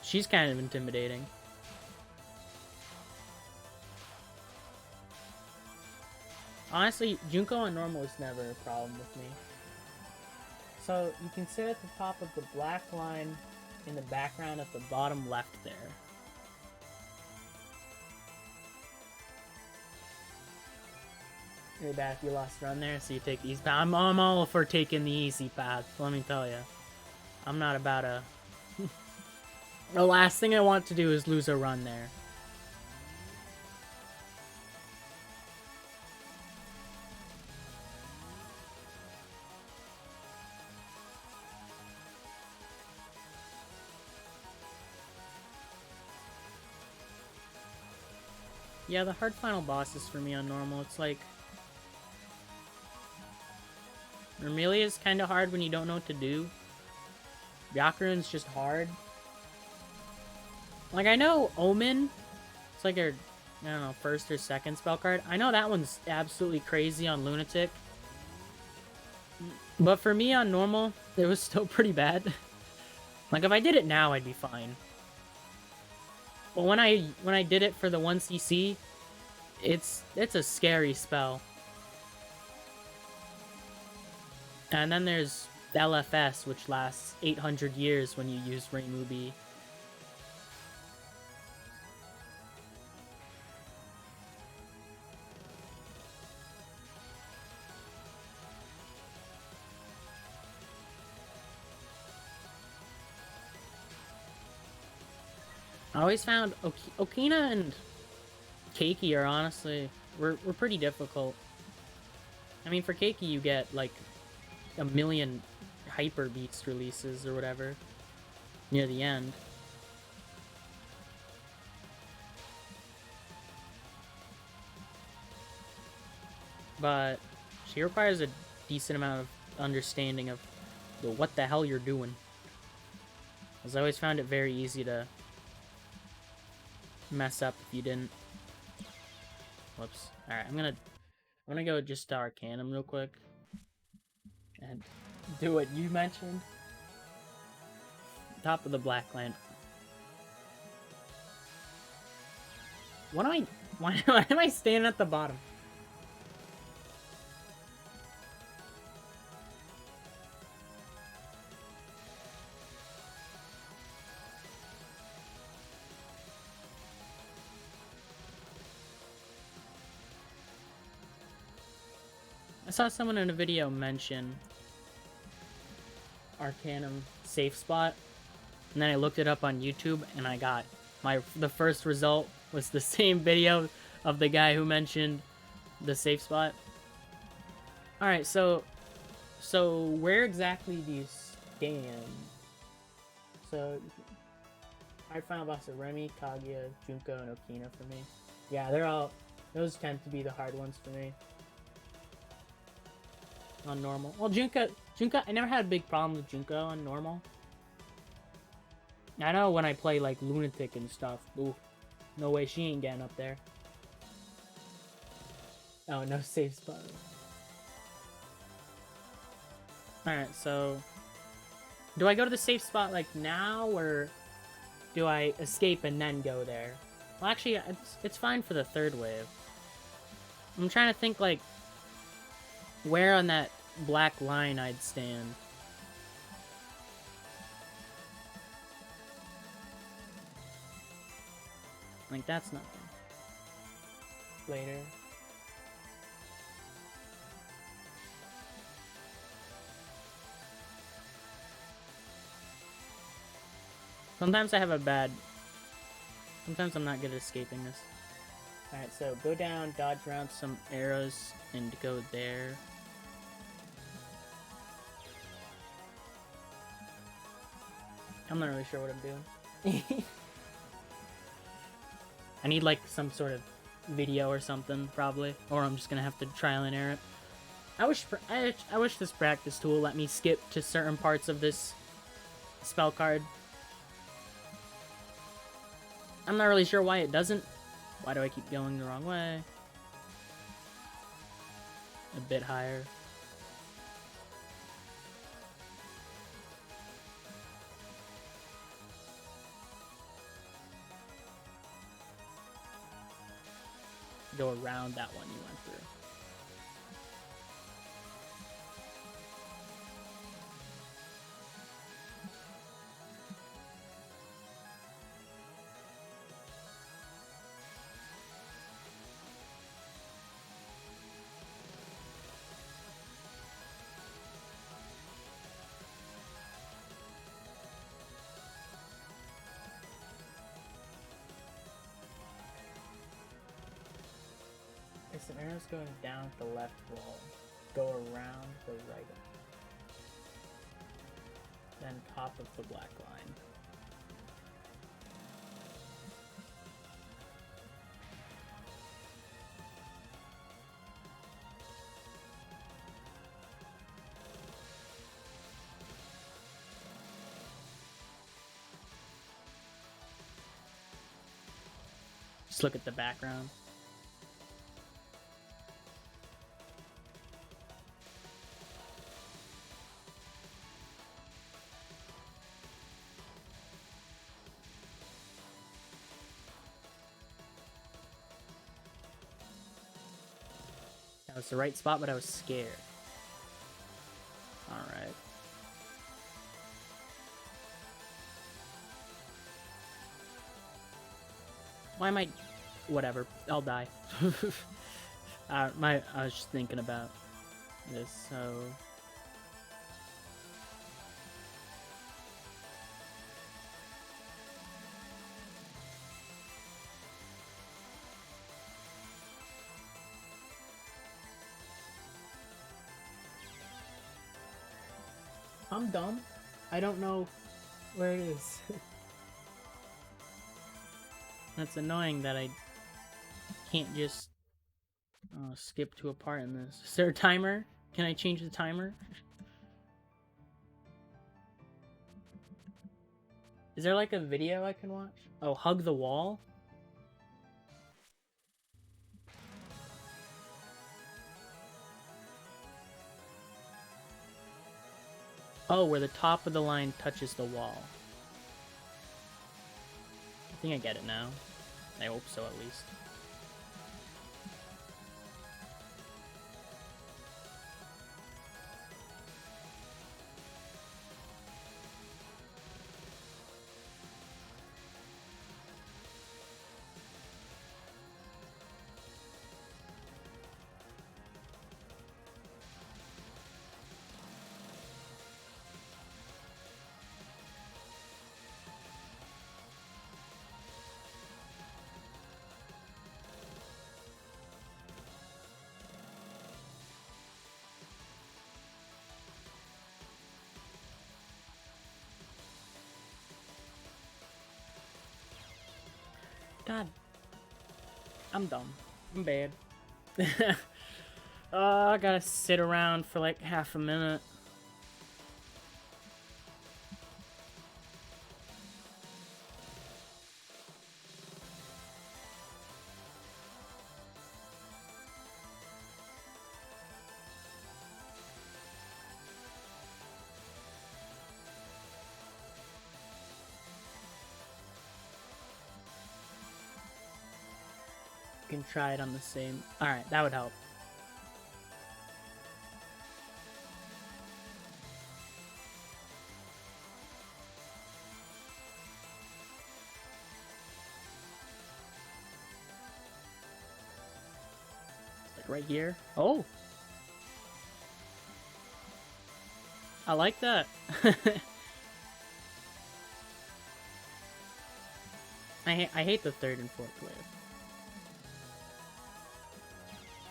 She's kind of intimidating. Honestly, Junko on normal is never a problem with me. So you can sit at the top of the black line in the background at the bottom left there. Really bad if you lost run there, so you take the easy path. I'm all for taking the easy path, let me tell you. I'm not about to... The last thing I want to do is lose a run there. Yeah, the hard final bosses for me on normal, it's like... Vermilia is kind of hard when you don't know what to do. Byakuren's just hard. Like, I know Omen, it's like her, I don't know, first or second spell card. I know that one's absolutely crazy on Lunatic. But for me on normal, it was still pretty bad. Like, if I did it now, I'd be fine. But when I did it for the 1cc, it's a scary spell. And then there's LFS, which lasts 800 years when you use Reimubi. I always found Okina and Keiki are honestly we're pretty difficult. I mean, for Keiki you get like a million Hyper Beast releases or whatever near the end. But she requires a decent amount of understanding of what the hell you're doing. Because I always found it very easy to mess up if you didn't. Whoops. Alright, I'm gonna go just to Arcanum real quick. And do what you mentioned. Top of the Black Land. Why am I standing at the bottom? I saw someone in a video mention Arcanum safe spot, and then I looked it up on YouTube, and I got the first result was the same video of the guy who mentioned the safe spot. All right, so where exactly do you stand? So, hard final boss are Remy, Kaguya, Junko, and Okina for me. Yeah, those tend to be the hard ones for me. On normal. Well, Junko, I never had a big problem with Junko on normal. I know when I play, like, Lunatic and stuff, ooh, no way she ain't getting up there. Oh, no safe spot. Alright, so... Do I go to the safe spot, like, now, or do I escape and then go there? Well, actually, it's fine for the third wave. I'm trying to think, like, where on that black line I'd stand. Like, that's nothing. Later. Sometimes I have a bad... Sometimes I'm not good at escaping this. Alright, so go down, dodge around some arrows, and go there. I'm not really sure what I'm doing. I need like some sort of video or something, probably. Or I'm just gonna have to trial and error it. I wish this practice tool let me skip to certain parts of this spell card. I'm not really sure why it doesn't. Why do I keep going the wrong way? A bit higher. Go around that one you went through. If the arrow's going down the left wall, go around the right one. Then top of the black line. Just look at the background. That was the right spot, but I was scared. Alright. Why am I... Whatever. I'll die. I was just thinking about this, so... I'm dumb. I don't know where it is. That's annoying that I can't just skip to a part in this. Is there a timer? Can I change the timer? Is there like a video I can watch? Oh, hug the wall? Oh, where the top of the line touches the wall. I think I get it now. I hope so, at least. God. I'm dumb. I'm bad. I gotta sit around for like half a minute. Can try it on the same. Alright, that would help. Like right here. Oh! I like that. I hate the third and fourth wave.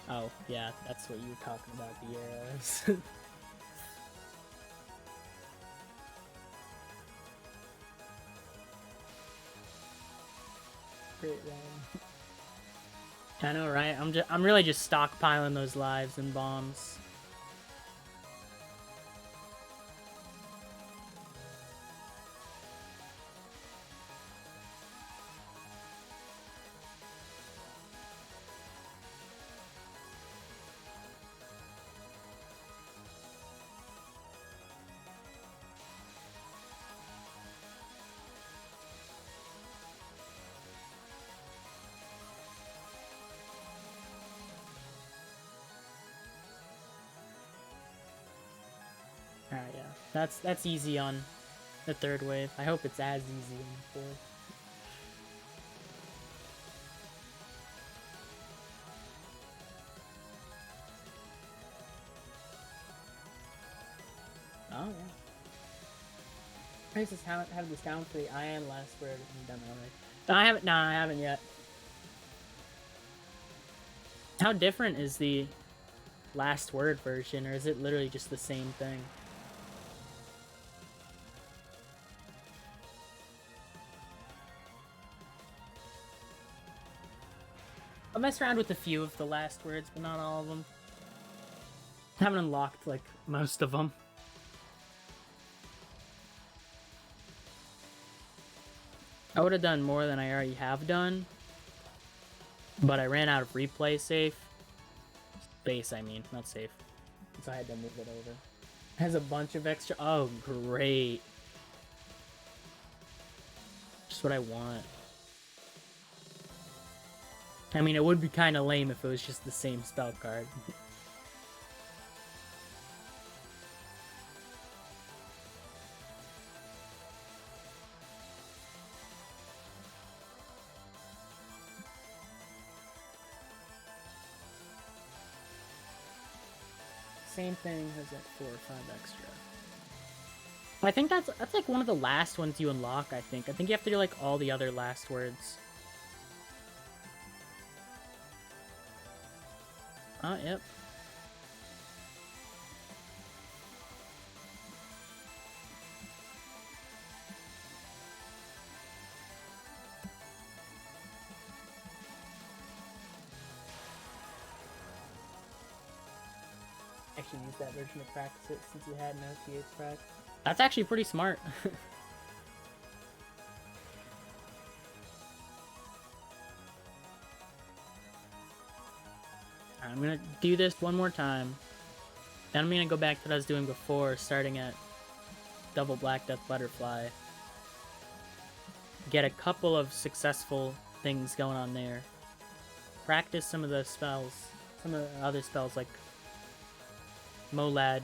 Oh, yeah, that's what you were talking about, the arrows. Great run. I know, right? I'm really just stockpiling those lives and bombs. Alright, yeah. That's easy on the third wave. I hope it's as easy on the fourth. Oh, yeah. I just have this down for the IN last word and done already. No, I haven't yet. How different is the last word version, or is it literally just the same thing? I'll mess around with a few of the last words, but not all of them. I haven't unlocked, like, most of them. I would have done more than I already have done, but I ran out of replay space, I mean, not safe. So I had to move it over. It has a bunch of extra... Oh, great. Just what I want. I mean, it would be kind of lame if it was just the same spell card. Same thing has like 4 or 5 extra. I think that's like one of the last ones you unlock, I think. I think you have to do like all the other last words. Yep. Actually use that version to practice it since you had no TH practice. That's actually pretty smart. I'm gonna do this one more time. Then I'm gonna go back to what I was doing before, starting at double Black Death Butterfly. Get a couple of successful things going on there. Practice some of the spells, some of the other spells like MoLaD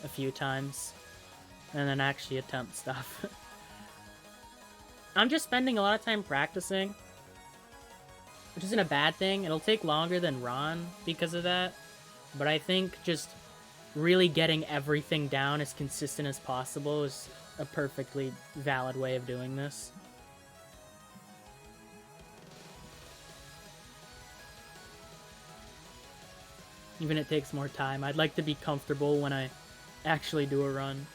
a few times, and then actually attempt stuff. I'm just spending a lot of time practicing, which isn't a bad thing. It'll take longer than Ron because of that, but I think just really getting everything down as consistent as possible is a perfectly valid way of doing this. Even if it takes more time. I'd like to be comfortable when I actually do a run.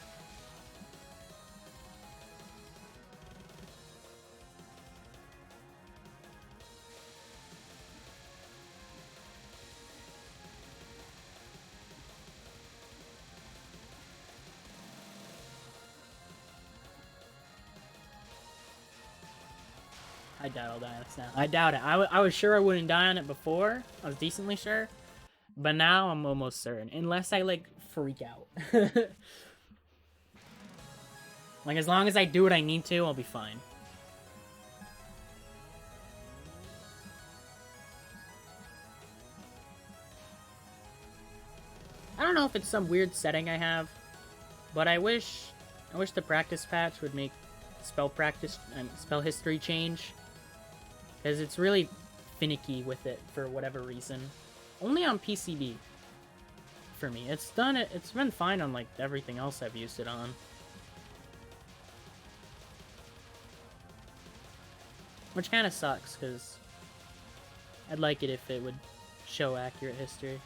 I doubt I'll die on this now. I doubt it. I was sure I wouldn't die on it before. I was decently sure. But now I'm almost certain. Unless I, like, freak out. Like, as long as I do what I need to, I'll be fine. I don't know if it's some weird setting I have, but I wish the practice patch would make spell practice and spell history change. Because it's really finicky with it for whatever reason. Only on PCB for me. It's been fine on like everything else I've used it on. Which kind of sucks because I'd like it if it would show accurate history.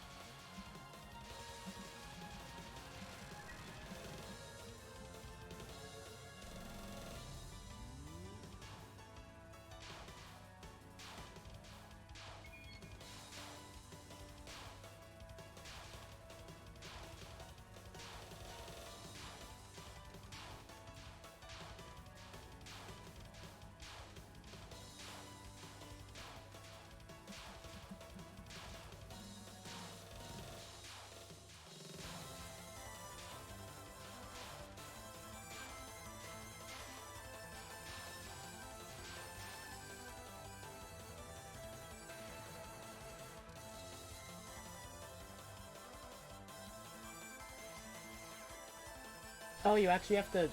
Oh, you actually have to...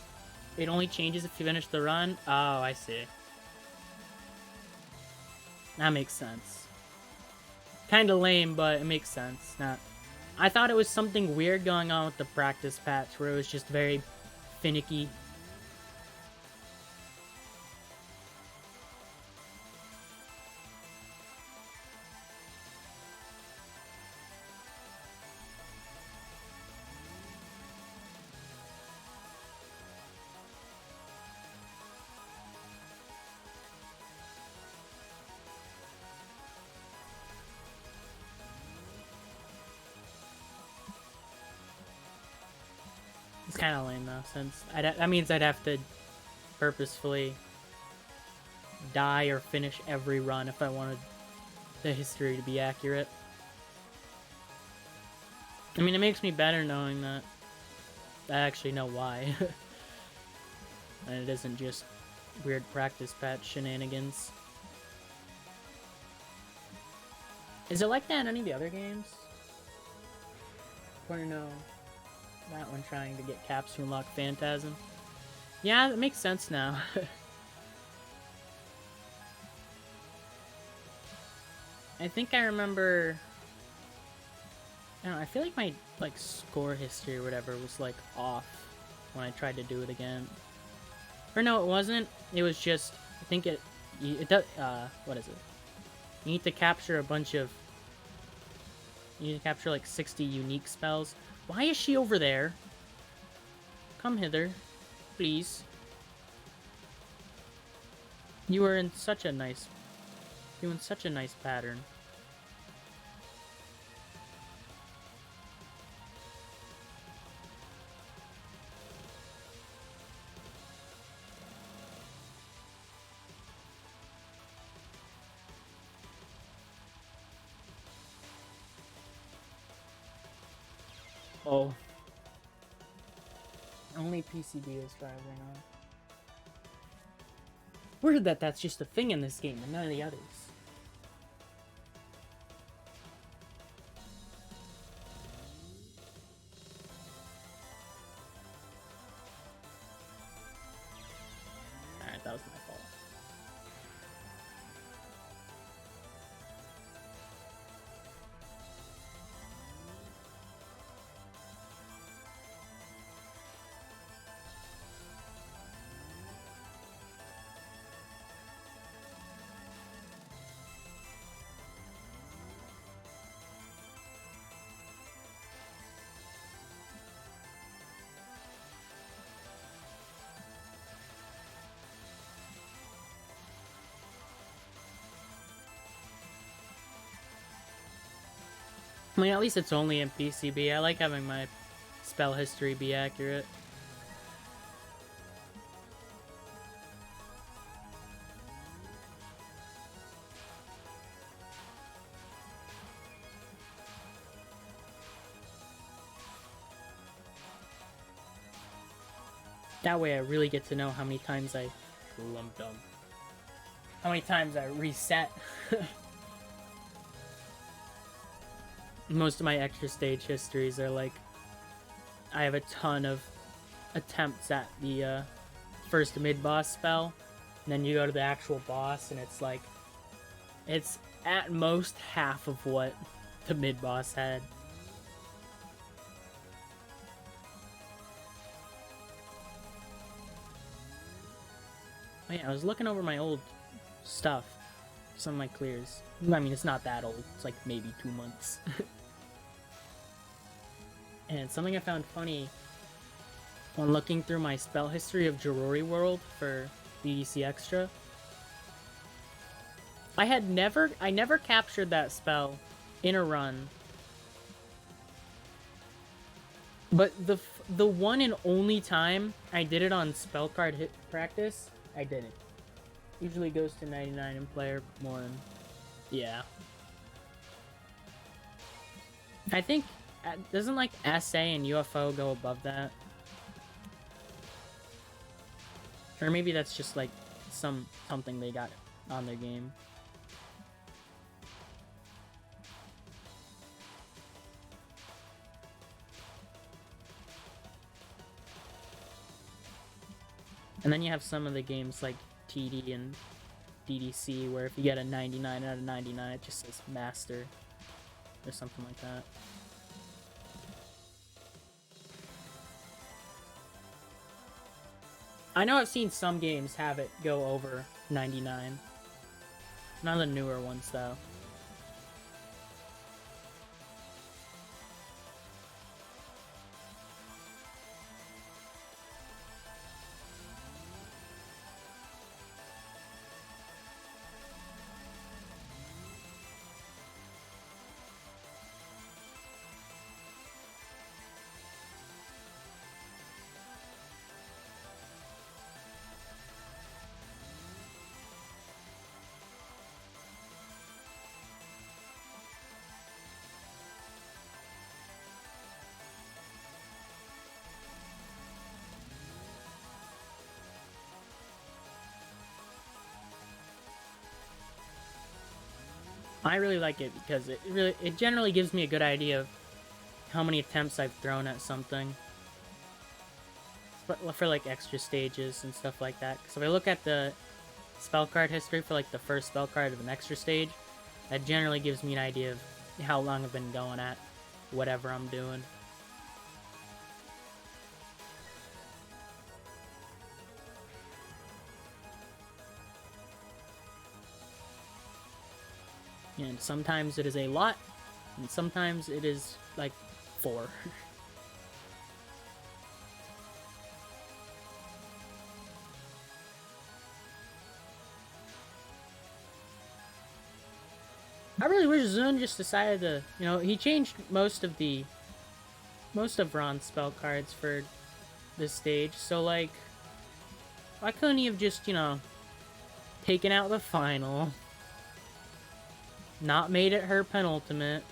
It only changes if you finish the run? Oh, I see. That makes sense. Kinda lame, but it makes sense. Not... I thought it was something weird going on with the practice patch, where it was just very finicky. It's kind of lame though, since that means I'd have to purposefully die or finish every run if I wanted the history to be accurate. I mean, it makes me better knowing that I actually know why. And it isn't just weird practice patch shenanigans. Is it like that in any of the other games? I want to know that one trying to get caps to unlock Phantasm. Yeah, that makes sense now. I think I remember... I don't know, I feel like my score history or whatever was off when I tried to do it again. Or no, it wasn't. It was just, I think it does, what is it? You need to capture a bunch of, you need to capture 60 unique spells. Why is she over there? Come hither, please. You were in such a nice, doing such a nice pattern. Oh. Only PCB is driving on. Weird that that's just a thing in this game and none of the others. Alright, that was my fault. I mean, at least it's only in PCB. I like having my spell history be accurate. That way I really get to know how many times I... Ooh, I'm dumb. How many times I reset. Most of my extra stage histories are I have a ton of attempts at the first mid-boss spell, and then you go to the actual boss, and it's at most half of what the mid-boss had. Oh yeah, I was looking over my old stuff, some of my clears. I mean, it's not that old, it's maybe 2 months. And something I found funny when looking through my spell history of Jirori World for BDC Extra, I never captured that spell in a run. But the one and only time I did it on spell card hit practice, I didn't. Usually goes to 99 in player more than... Yeah. I think... Doesn't SA and UFO go above that? Or maybe that's just something they got on their game. And then you have some of the games like TD and DDC where if you get a 99 out of 99, it just says master or something like that. I know I've seen some games have it go over 99. None of the newer ones, though. I really like it because it generally gives me a good idea of how many attempts I've thrown at something. But for like extra stages and stuff like that. So if I look at the spell card history for like the first spell card of an extra stage, that generally gives me an idea of how long I've been going at whatever I'm doing. And sometimes it is a lot, and sometimes it is like 4. I really wish Zun just decided to, you know, he changed most of Ron's spell cards for this stage, so like, why couldn't he have just, you know, taken out the final, not made it her penultimate?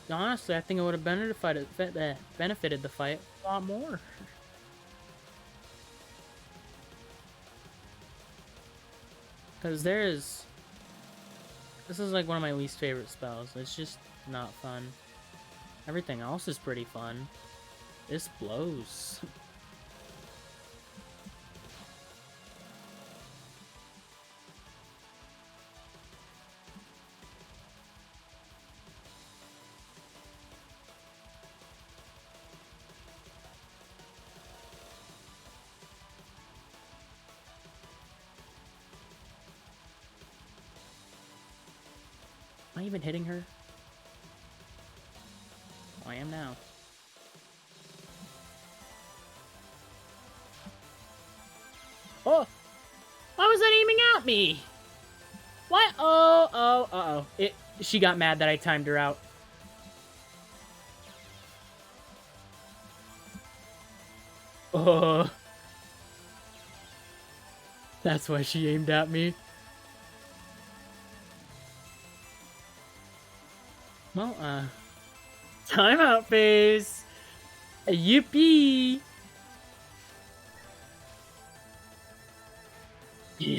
Honestly, I think it would have benefited the fight a lot more. Because this is like one of my least favorite spells. It's just not fun. Everything else is pretty fun. This blows. Am I even hitting her? Oh, I am now. Oh! Why was that aiming at me? What? Oh, uh-oh. She got mad that I timed her out. Oh. That's why she aimed at me. Well, timeout phase! Yippee!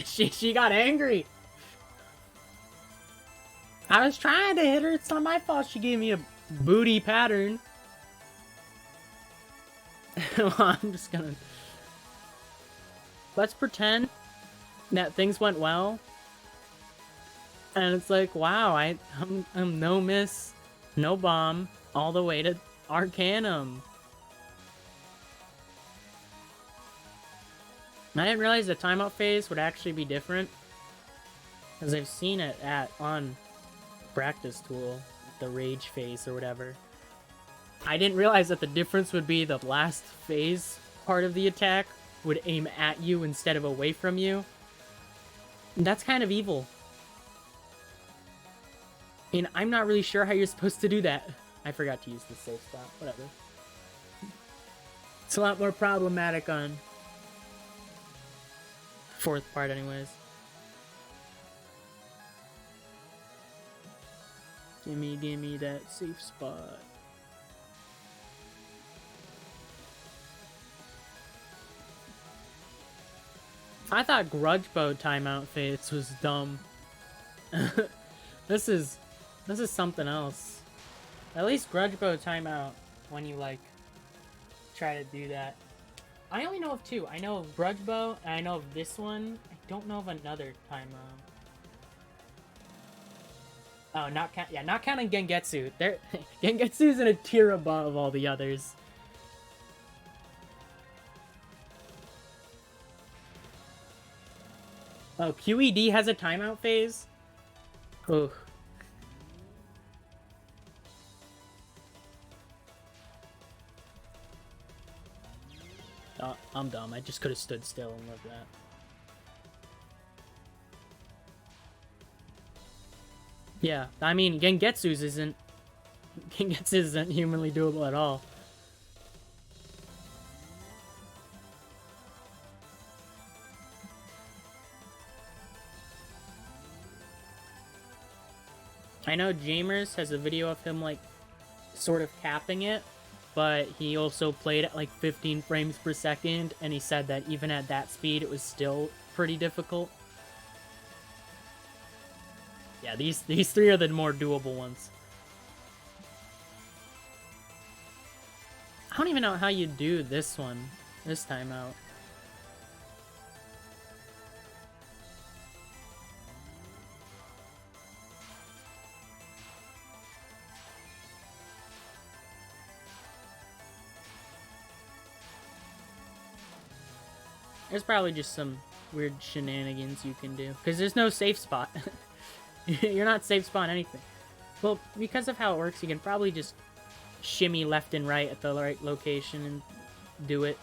She got angry! I was trying to hit her, it's not my fault she gave me a booty pattern. Well, I'm just gonna... Let's pretend that things went well. And it's like, wow, I'm no miss, no bomb, all the way to Arcanum. I didn't realize the timeout phase would actually be different, because I've seen it on Practice Tool, the Rage phase or whatever. I didn't realize that the difference would be the last phase part of the attack would aim at you instead of away from you. And that's kind of evil. And I'm not really sure how you're supposed to do that. I forgot to use the safe spot. Whatever. It's a lot more problematic on fourth part anyways. Gimme that safe spot. I thought Grudge Bow timeout phase was dumb. This is something else. At least Grudge Bow timeout when you like try to do that. I only know of two. I know of Grudge Bow, and I know of this one. I don't know of another timeout. Oh, not counting Gengetsu. Gengetsu's in a tier above all the others. Oh, QED has a timeout phase? Ugh. Oh, I'm dumb. I just could have stood still and lived that. Yeah, I mean, Gengetsu's isn't humanly doable at all. I know Jamers has a video of him, like, sort of capping it, but he also played at, like, 15 frames per second, and he said that even at that speed, it was still pretty difficult. Yeah, these three are the more doable ones. I don't even know how you do this one, this timeout. There's probably just some weird shenanigans you can do, because there's no safe spot. You're not safe spawn anything. Well, because of how it works, you can probably just shimmy left and right at the right location and do it.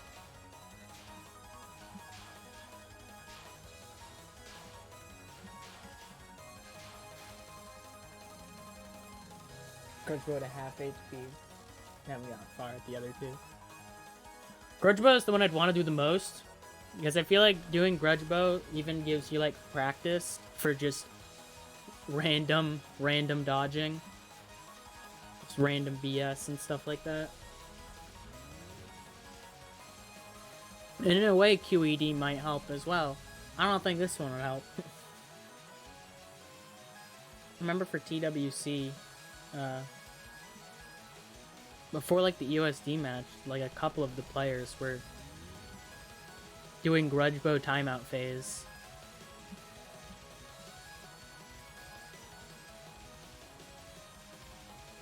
Grudge Bow to half HP. Haven't got far at the other two. Grudge Bow is the one I'd want to do the most, because I feel like doing Grudge Bow even gives you, like, practice for just random dodging. Just random BS and stuff like that. And in a way, QED might help as well. I don't think this one would help. Remember for TWC, before, like, the USD match, like, a couple of the players were doing Grudge Bow timeout phase.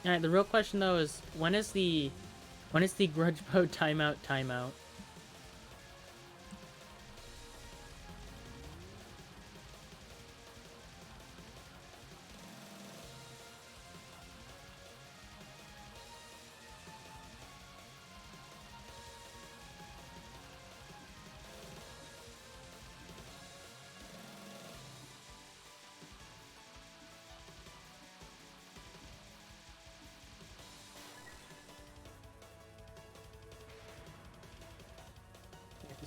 Alright, the real question though is when is the Grudge Bow timeout?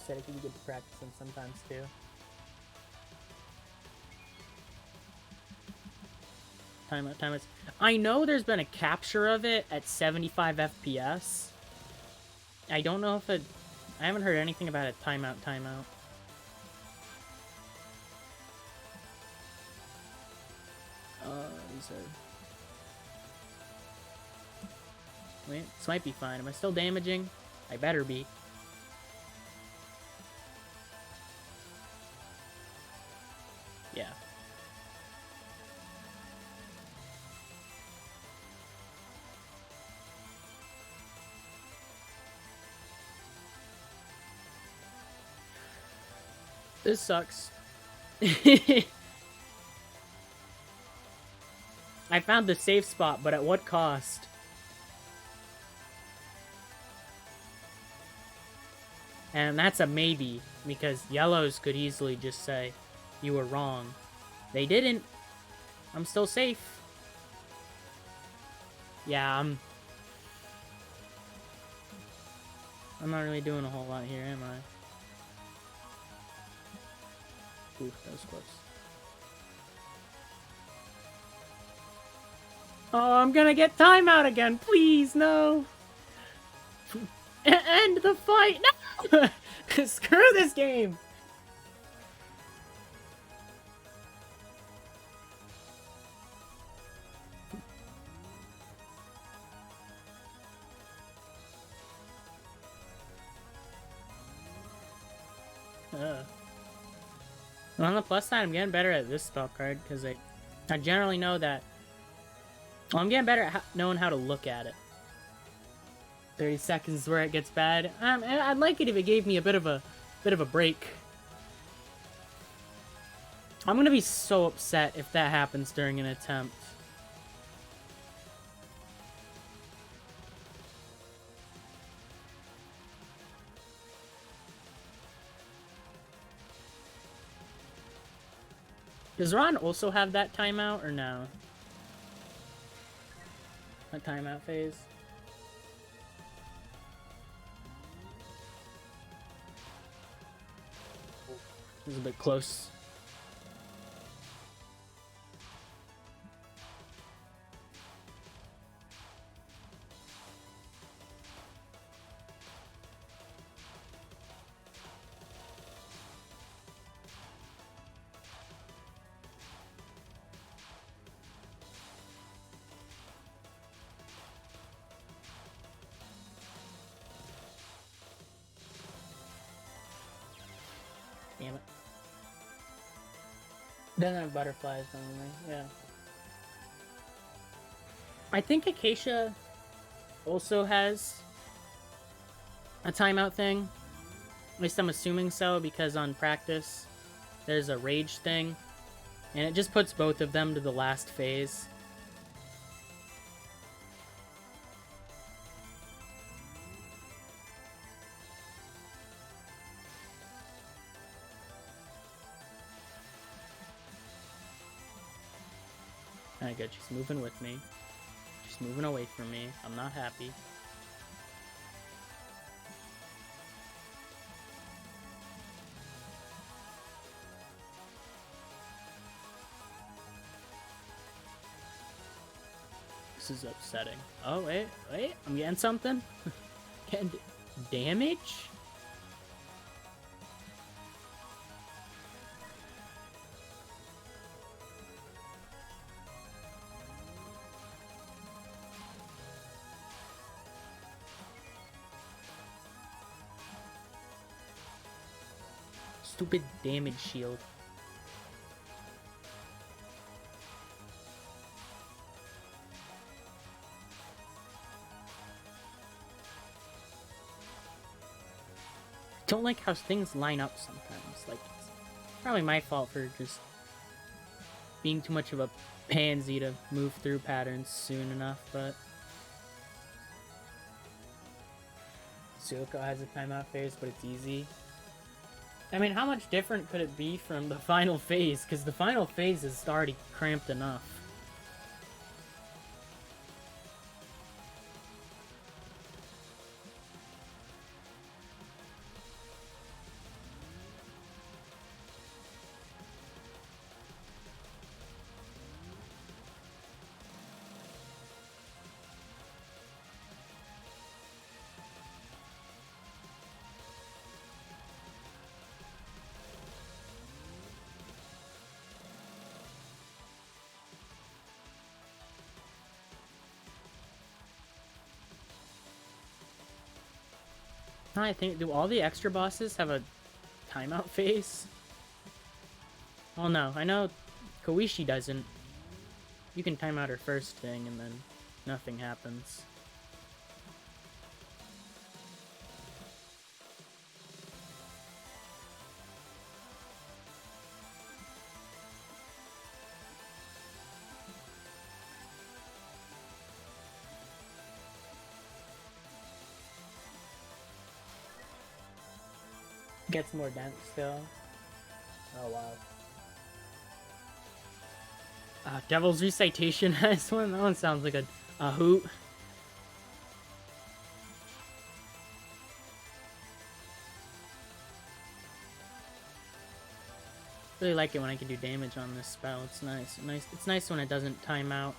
Said it could be good to practice them sometimes too. Timeouts. I know there's been a capture of it at 75 FPS. I don't know if it... I haven't heard anything about a timeout. These are... Wait, this might be fine. Am I still damaging? I better be. Yeah. This sucks. I found the safe spot, but at what cost? And that's a maybe, because yellows could easily just say, you were wrong. They didn't. I'm still safe. Yeah, I'm not really doing a whole lot here, am I? Ooh, that was close. Oh, I'm gonna get timeout again. Please, no. End the fight. No! Screw this game. On the plus side, I'm getting better at this spell card because I generally know that. Well, I'm getting better at knowing how to look at it. 30 seconds is where it gets bad. I'd like it if it gave me a bit of a break. I'm gonna be so upset if that happens during an attempt. Does Ron also have that timeout or no? A timeout phase? This is a bit close. Damn it. Doesn't have butterflies only, yeah. I think Acacia also has a timeout thing. At least I'm assuming so, because on practice there's a rage thing. And it just puts both of them to the last phase. Alright, good. She's moving with me. She's moving away from me. I'm not happy. This is upsetting. Oh, wait. I'm getting something? Getting damage? Stupid damage shield. Don't like how things line up sometimes. Like, it's probably my fault for just being too much of a pansy to move through patterns soon enough, but Suiko has a timeout phase, but it's easy. I mean, how much different could it be from the final phase? Because the final phase is already cramped enough. I think, do all the extra bosses have a timeout phase? Well, no, I know Koishi doesn't. You can time out her first thing and then nothing happens. Gets more dense still. Oh wow. Devil's Recitation has one. That one sounds like a hoot. Really like it when I can do damage on this spell. It's nice. It's nice when it doesn't time out.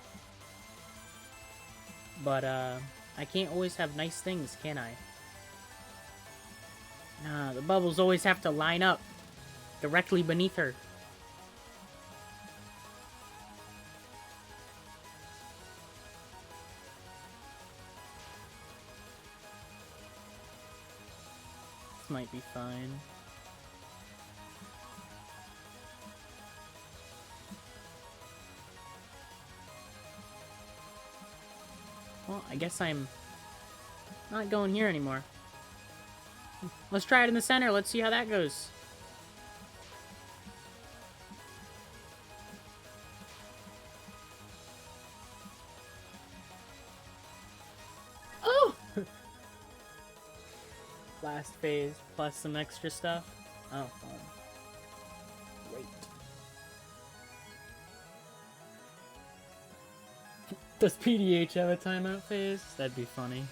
But I can't always have nice things, can I? Nah, the bubbles always have to line up directly beneath her. This might be fine. Well, I guess I'm not going here anymore. Let's try it in the center. Let's see how that goes. Oh! Last phase plus some extra stuff. Oh, fun. Great. Does PDH have a timeout phase? That'd be funny.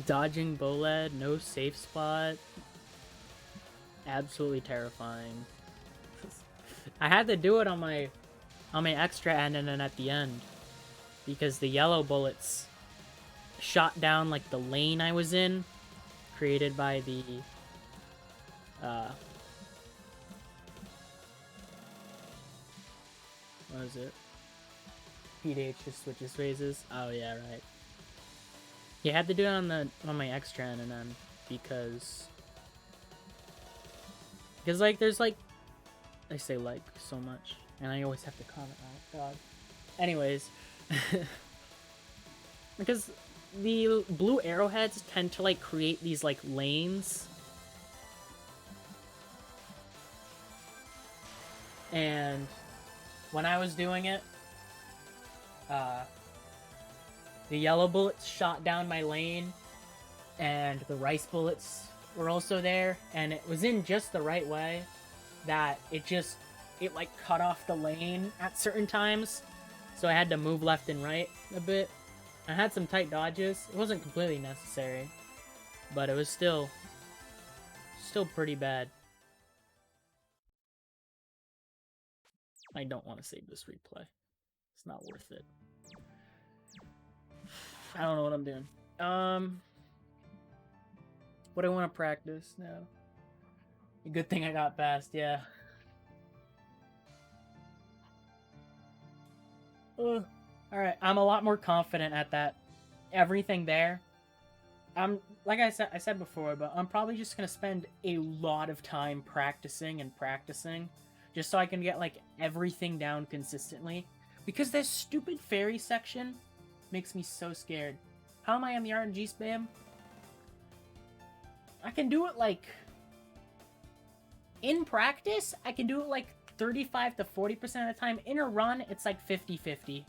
Dodging BoLaD, no safe spot. Absolutely terrifying. I had to do it on my extra NNN at the end because the yellow bullets shot down like the lane I was in, created by the what is it? PDH just switches phases. Oh yeah, right. You had to do it on my extra NNN because like there's like I say like so much and I always have to comment on it. God. Anyways, because the blue arrowheads tend to like create these like lanes, and when I was doing it, the yellow bullets shot down my lane, and the rice bullets were also there, and it was in just the right way that it like cut off the lane at certain times, so I had to move left and right a bit. I had some tight dodges. It wasn't completely necessary, but it was still pretty bad. I don't want to save this replay. It's not worth it. I don't know what I'm doing. What do I want to practice now? A good thing I got past, yeah. Alright, I'm a lot more confident at that. Everything there. Like I said before, but I'm probably just gonna spend a lot of time practicing and practicing, just so I can get like everything down consistently. Because this stupid fairy section makes me so scared. How am I on the RNG spam? I can do it like in practice, I can do it like 35 to 40% of the time. In a run, it's like 50-50.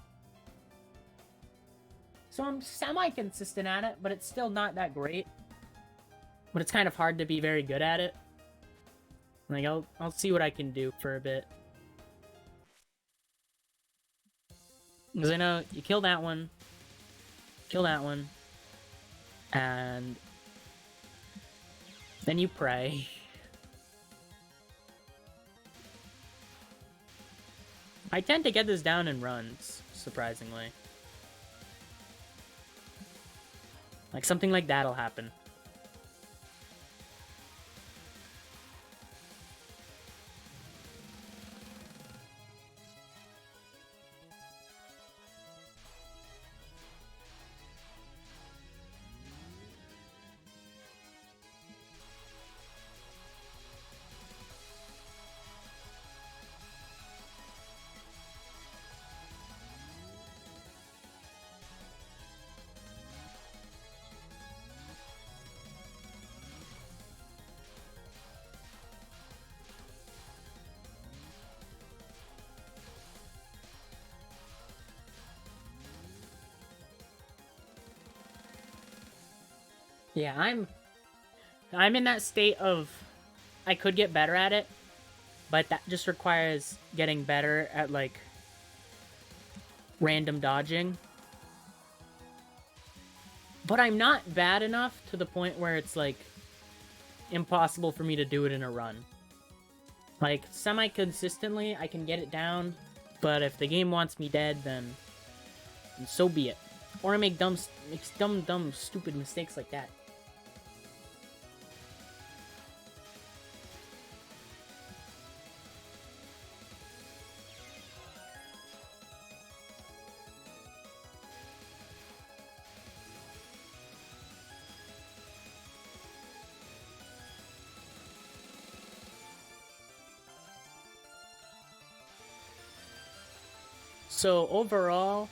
So I'm semi-consistent at it, but it's still not that great. But it's kind of hard to be very good at it. Like, I'll see what I can do for a bit. Because I know you kill that one, and then you pray. I tend to get this down in runs, surprisingly. Like, something like that'll happen. Yeah, I'm in that state of I could get better at it, but that just requires getting better at like random dodging. But I'm not bad enough to the point where it's like impossible for me to do it in a run. Like semi-consistently I can get it down, but if the game wants me dead, then so be it. Or I make dumb stupid mistakes like that. So overall,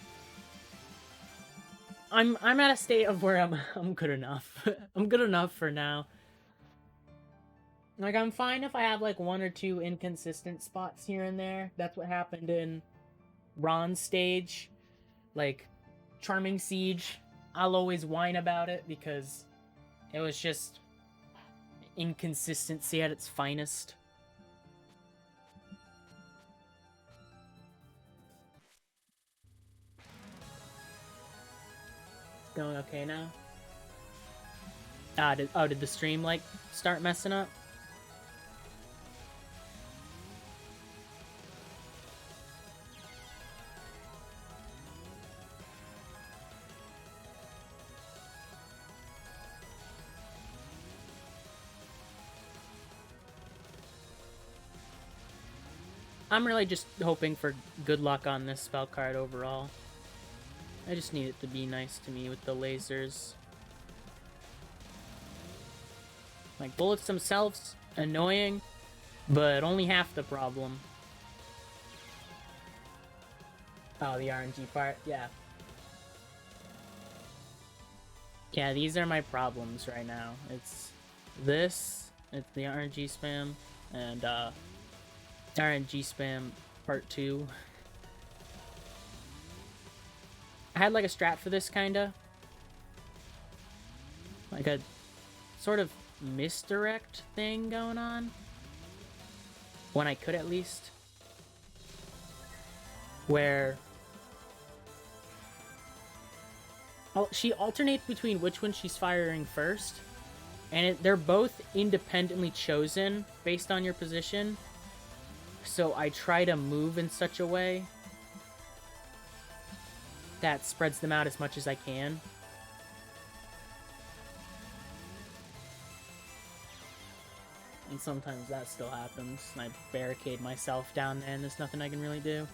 I'm at a state of where I'm good enough. I'm good enough for now. Like, I'm fine if I have like 1 or 2 inconsistent spots here and there. That's what happened in Ron's stage. Like, Charming Siege, I'll always whine about it because it was just inconsistency at its finest. Going okay now? Did the stream, like, start messing up? I'm really just hoping for good luck on this spell card overall. I just need it to be nice to me with the lasers. Like, bullets themselves, annoying, but only half the problem. Oh, the RNG part? Yeah. Yeah, these are my problems right now. It's this, it's the RNG spam, and RNG spam part 2. I had like a strat for this, kinda. Like a sort of misdirect thing going on. When I could, at least. Where she alternates between which one she's firing first. And they're both independently chosen based on your position. So I try to move in such a way that spreads them out as much as I can. And sometimes that still happens, and I barricade myself down there, and there's nothing I can really do.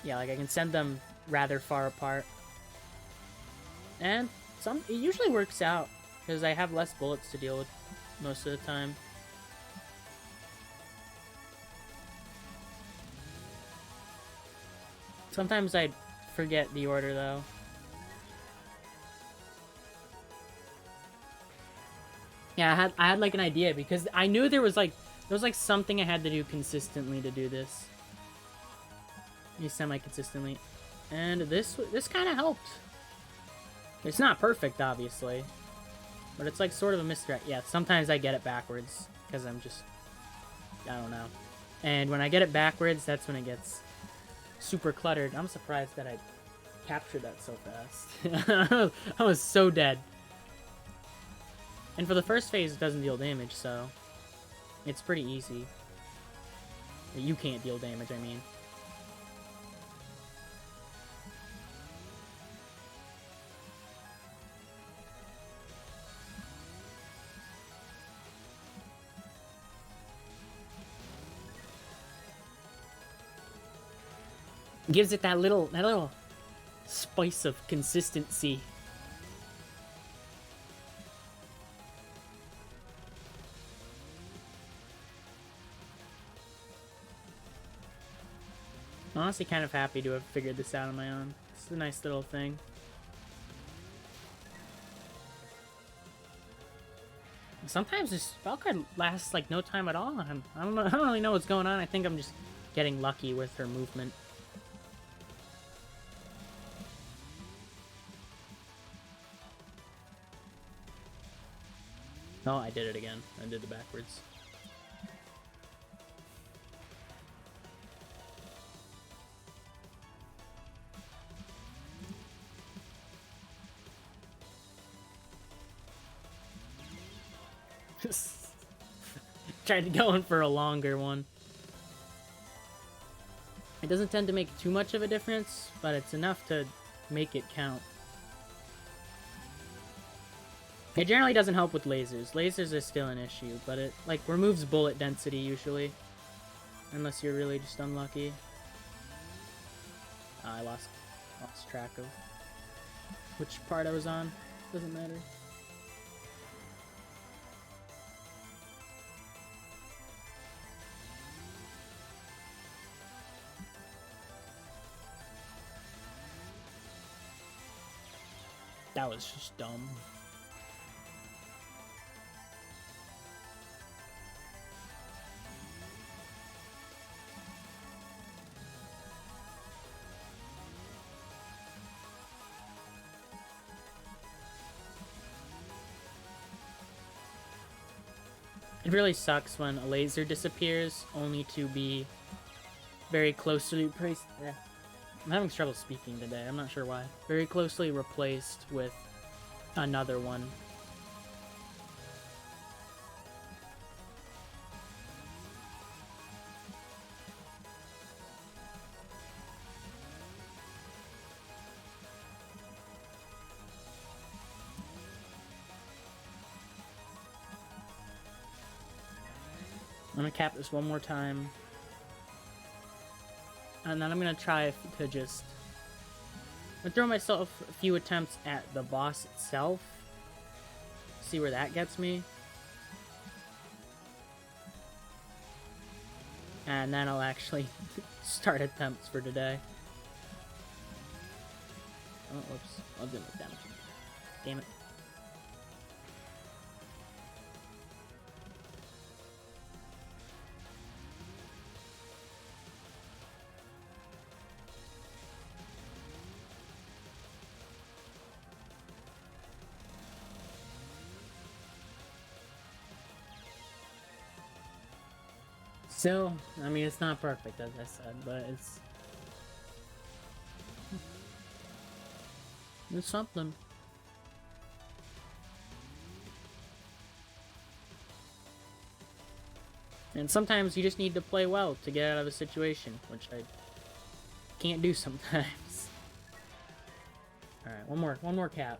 Yeah, like I can send them rather far apart. And it usually works out, because I have less bullets to deal with most of the time. Sometimes I forget the order, though. Yeah, I had like an idea, because I knew there was like something I had to do consistently to do this. Semi-consistently. And this kind of helped. It's not perfect, obviously. But it's like sort of a misdirect. Yeah, sometimes I get it backwards, because I'm just... I don't know. And when I get it backwards, that's when it gets super cluttered. I'm surprised that I captured that so fast. I was so dead. And for the first phase, it doesn't deal damage, so it's pretty easy. You can't deal damage, I mean. Gives it that little spice of consistency. I'm honestly kind of happy to have figured this out on my own. It's a nice little thing. Sometimes this spell card lasts like no time at all. I don't really know what's going on. I think I'm just getting lucky with her movement. No, I did it again. I did it backwards. Tried to go in for a longer one. It doesn't tend to make too much of a difference, but it's enough to make it count. It generally doesn't help with lasers. Lasers are still an issue, but it like removes bullet density usually. Unless you're really just unlucky. I lost track of which part I was on. Doesn't matter. That was just dumb. It really sucks when a laser disappears, only to be very closely replaced. I'm having trouble speaking today, I'm not sure why. Very closely replaced with another one. I'm gonna cap this one more time. And then I'm gonna try to just... I'm gonna throw myself a few attempts at the boss itself. See where that gets me. And then I'll actually start attempts for today. Oh, whoops. I was gonna make damage. Damn it. Still, I mean, it's not perfect, as I said, but it's something. And sometimes you just need to play well to get out of a situation, which I can't do sometimes. Alright, one more cap.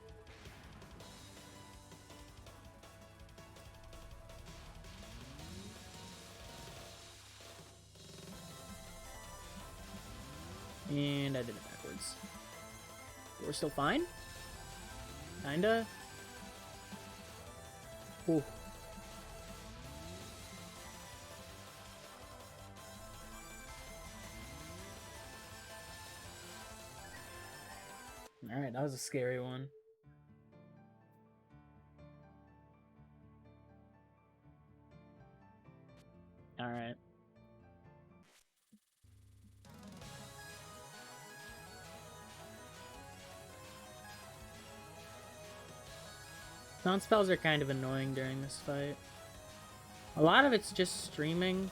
And I did it backwards. We're still fine? Kinda? Ooh. Alright, that was a scary one. Alright. Non-spells are kind of annoying during this fight. A lot of it's just streaming,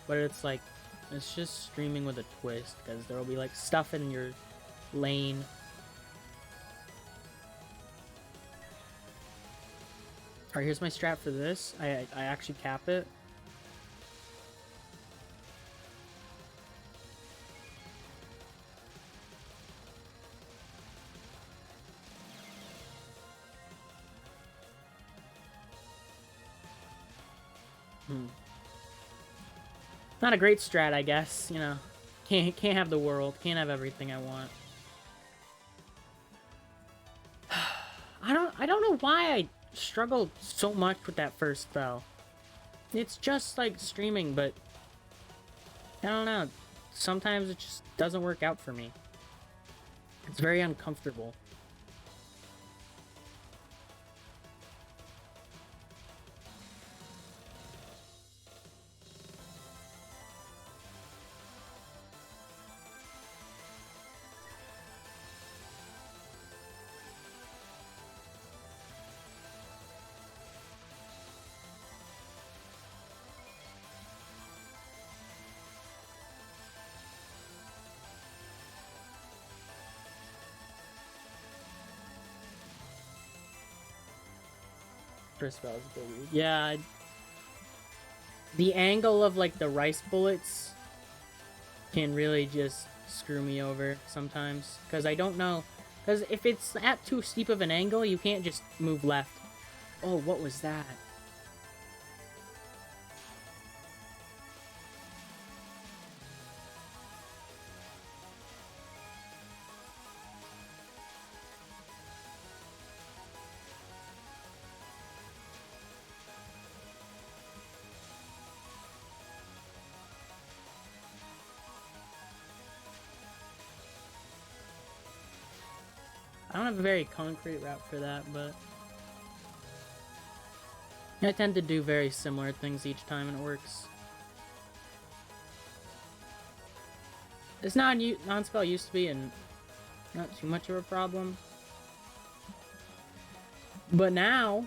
but it's like, it's just streaming with a twist, because there will be like stuff in your lane. Alright, here's my strat for this. I actually cap it. Not a great strat, I guess. You know, can't have the world, can't have everything I want. I don't know why I struggled so much with that first spell. It's just like streaming, but I don't know. Sometimes it just doesn't work out for me. It's very uncomfortable. First spell is a bit weird. Yeah, the angle of like the rice bullets can really just screw me over sometimes, because I don't know, because if it's at too steep of an angle, you can't just move left. Oh, what was that? I don't have a very concrete route for that, but I tend to do very similar things each time and it works. This non-spell used to be not too much of a problem. But now,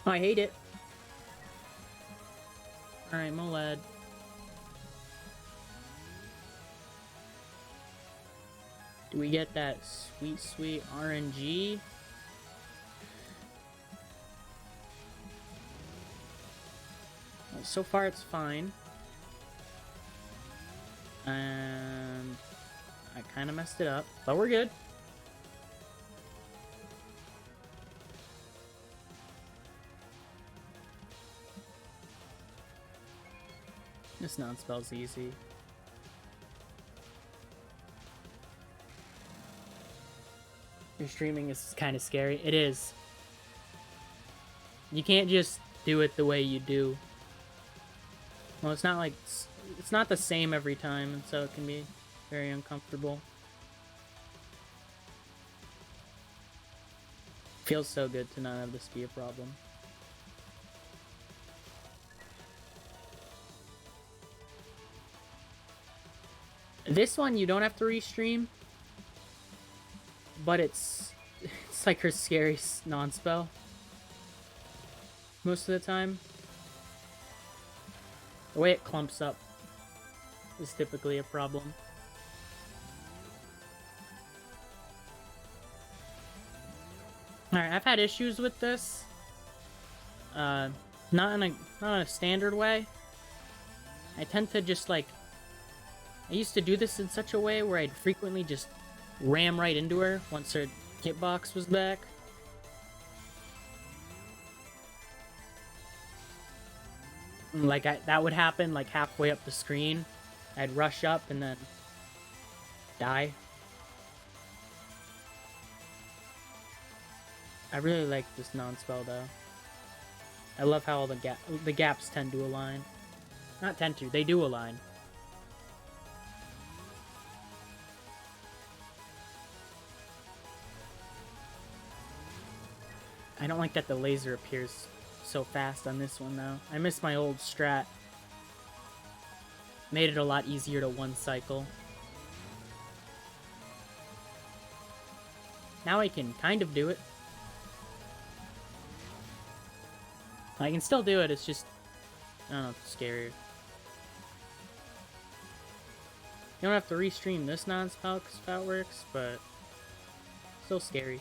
I hate it. Alright, MoLaD. Do we get that sweet, sweet RNG? Well, so far it's fine. And I kind of messed it up, but we're good. This non-spell's easy. Your streaming is kind of scary. It is. You can't just do it the way you do. Well, it's not like... It's not the same every time, and so it can be very uncomfortable. Feels so good to not have this be a problem. This one you don't have to restream, but it's like her scariest non-spell most of the time. The way it clumps up is typically a problem. Alright, I've had issues with this. Not in a standard way. I tend to just like... I used to do this in such a way where I'd frequently just ram right into her once her hitbox was back. Like, that would happen like halfway up the screen. I'd rush up and then die. I really like this non-spell though. I love how all the gaps tend to align. Not tend to, they do align. I don't like that the laser appears so fast on this one though. I miss my old strat. Made it a lot easier to one cycle. Now I can kind of do it. I can still do it, it's just, I don't know, it's scarier. You don't have to restream this non-spell because how it works, but still scary.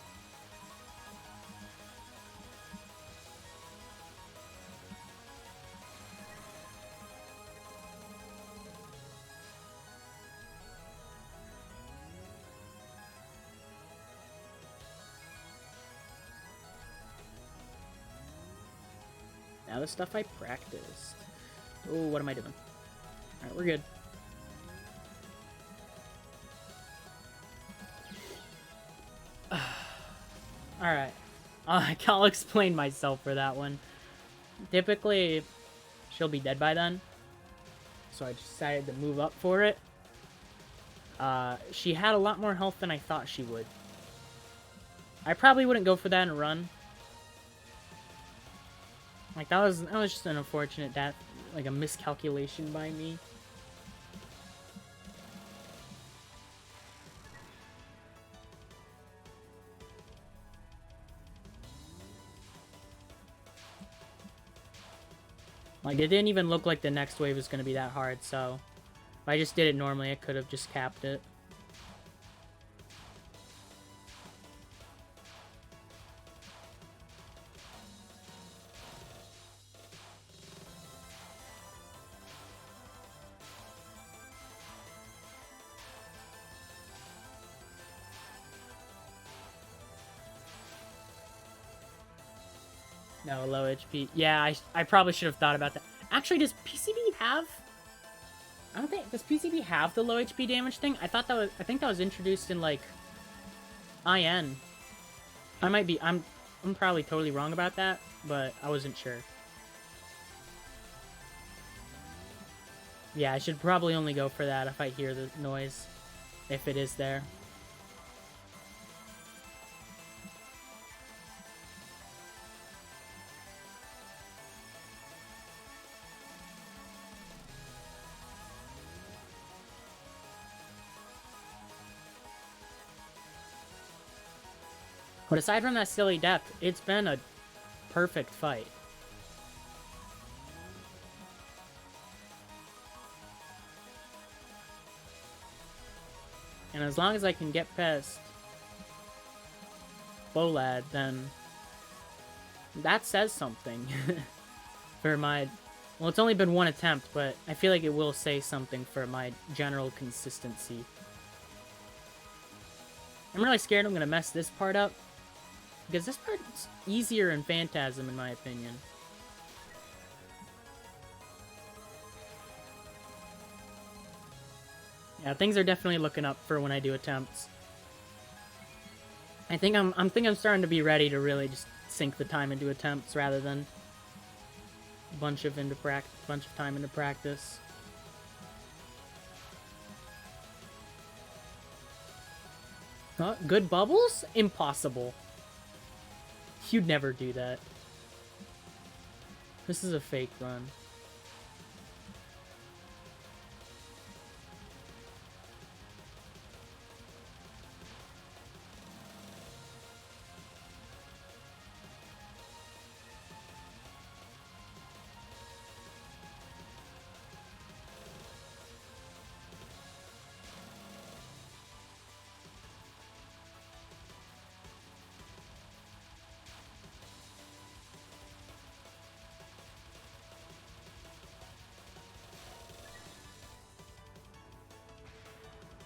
Now the stuff I practiced. Oh, what am I doing? Alright, we're good. Alright. I'll explain myself for that one. Typically, she'll be dead by then. So I decided to move up for it. She had a lot more health than I thought she would. I probably wouldn't go for that and run. Like, that was just an unfortunate death, like a miscalculation by me. Like, it didn't even look like the next wave was going to be that hard, so if I just did it normally, I could have just capped it. No, low HP. Yeah, I probably should have thought about that. Actually, does PCB have... I don't think... Does PCB have the low HP damage thing? I think that was introduced in, like, IN. I might be... I'm probably totally wrong about that, but I wasn't sure. Yeah, I should probably only go for that if I hear the noise. if it is there. But aside from that silly death, it's been a perfect fight. And as long as I can get past BoLaD, then that says something for my... Well, it's only been one attempt, but I feel like it will say something for my general consistency. I'm really scared I'm going to mess this part up, because this part's easier in Phantasm, in my opinion. Yeah, things are definitely looking up for when I do attempts. I think I'm starting to be ready to really just sink the time into attempts rather than a bunch of time into practice. Good bubbles? Impossible. You'd never do that. This is a fake run.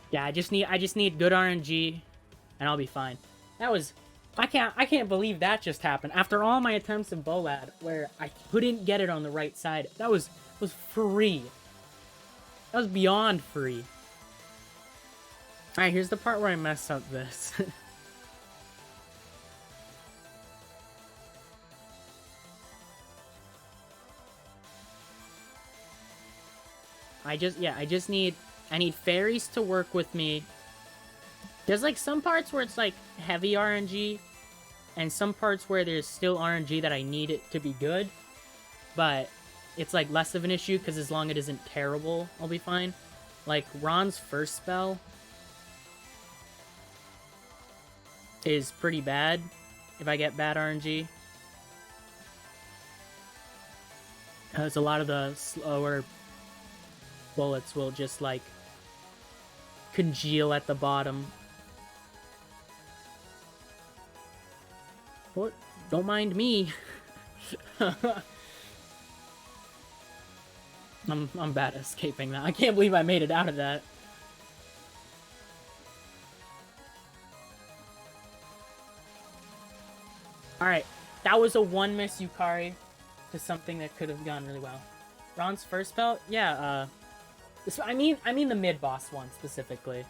Yeah, I just need good RNG, and I'll be fine. That was... I can't believe that just happened. After all my attempts in BoLaD, where I couldn't get it on the right side, that was free. That was beyond free. Alright, here's the part where I mess up this. I need fairies to work with me. There's like some parts where it's like heavy RNG, and some parts where there's still RNG that I need it to be good, but it's like less of an issue because as long as it isn't terrible, I'll be fine. Like Ron's first spell is pretty bad if I get bad RNG. Because a lot of the slower bullets will just like congeal at the bottom. What? Don't mind me. I'm bad at escaping that. I can't believe I made it out of that. Alright, that was a one miss Yukari to something that could have gone really well. Ron's first spell? Yeah, I mean the mid-boss one, specifically.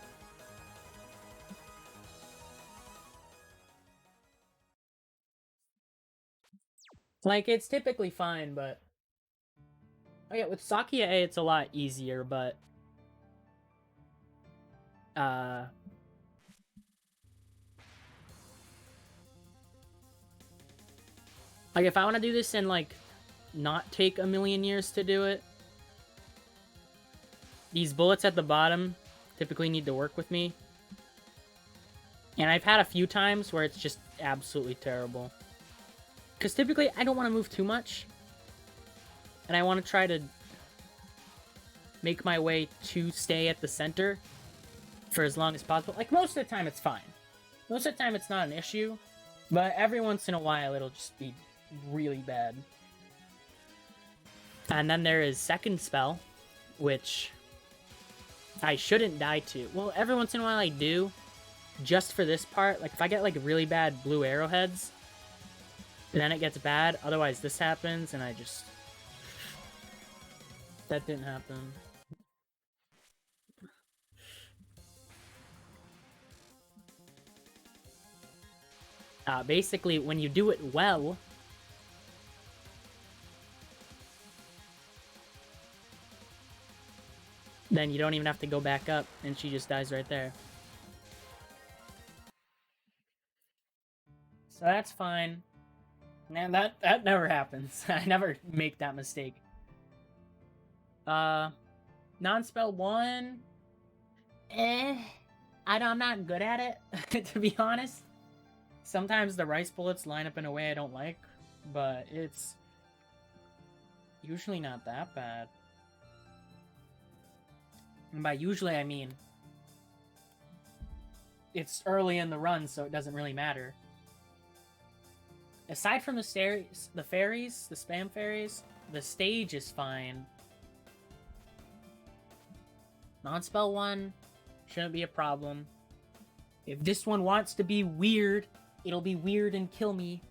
Like, it's typically fine, but... Oh yeah, with Sakia A, it's a lot easier, but... Like, if I want to do this and, like, not take a million years to do it, these bullets at the bottom typically need to work with me. And I've had a few times where it's just absolutely terrible. Because typically, I don't want to move too much. And I want to try to make my way to stay at the center for as long as possible. Like, most of the time, it's fine. Most of the time, it's not an issue. But every once in a while, it'll just be really bad. And then there is second spell, which I shouldn't die to. Well, every once in a while I do, just for this part. Like, if I get, like, really bad blue arrowheads, then it gets bad. Otherwise, this happens, and I just... That didn't happen. Basically, when you do it well... then you don't even have to go back up, and she just dies right there. So that's fine. Man, that never happens. I never make that mistake. Non-spell 1. I'm not good at it, to be honest. Sometimes the rice bullets line up in a way I don't like, but it's usually not that bad. And by usually, I mean it's early in the run, so it doesn't really matter. Aside from the fairies, the spam fairies, the stage is fine. Non-spell 1 shouldn't be a problem. If this one wants to be weird, it'll be weird and kill me.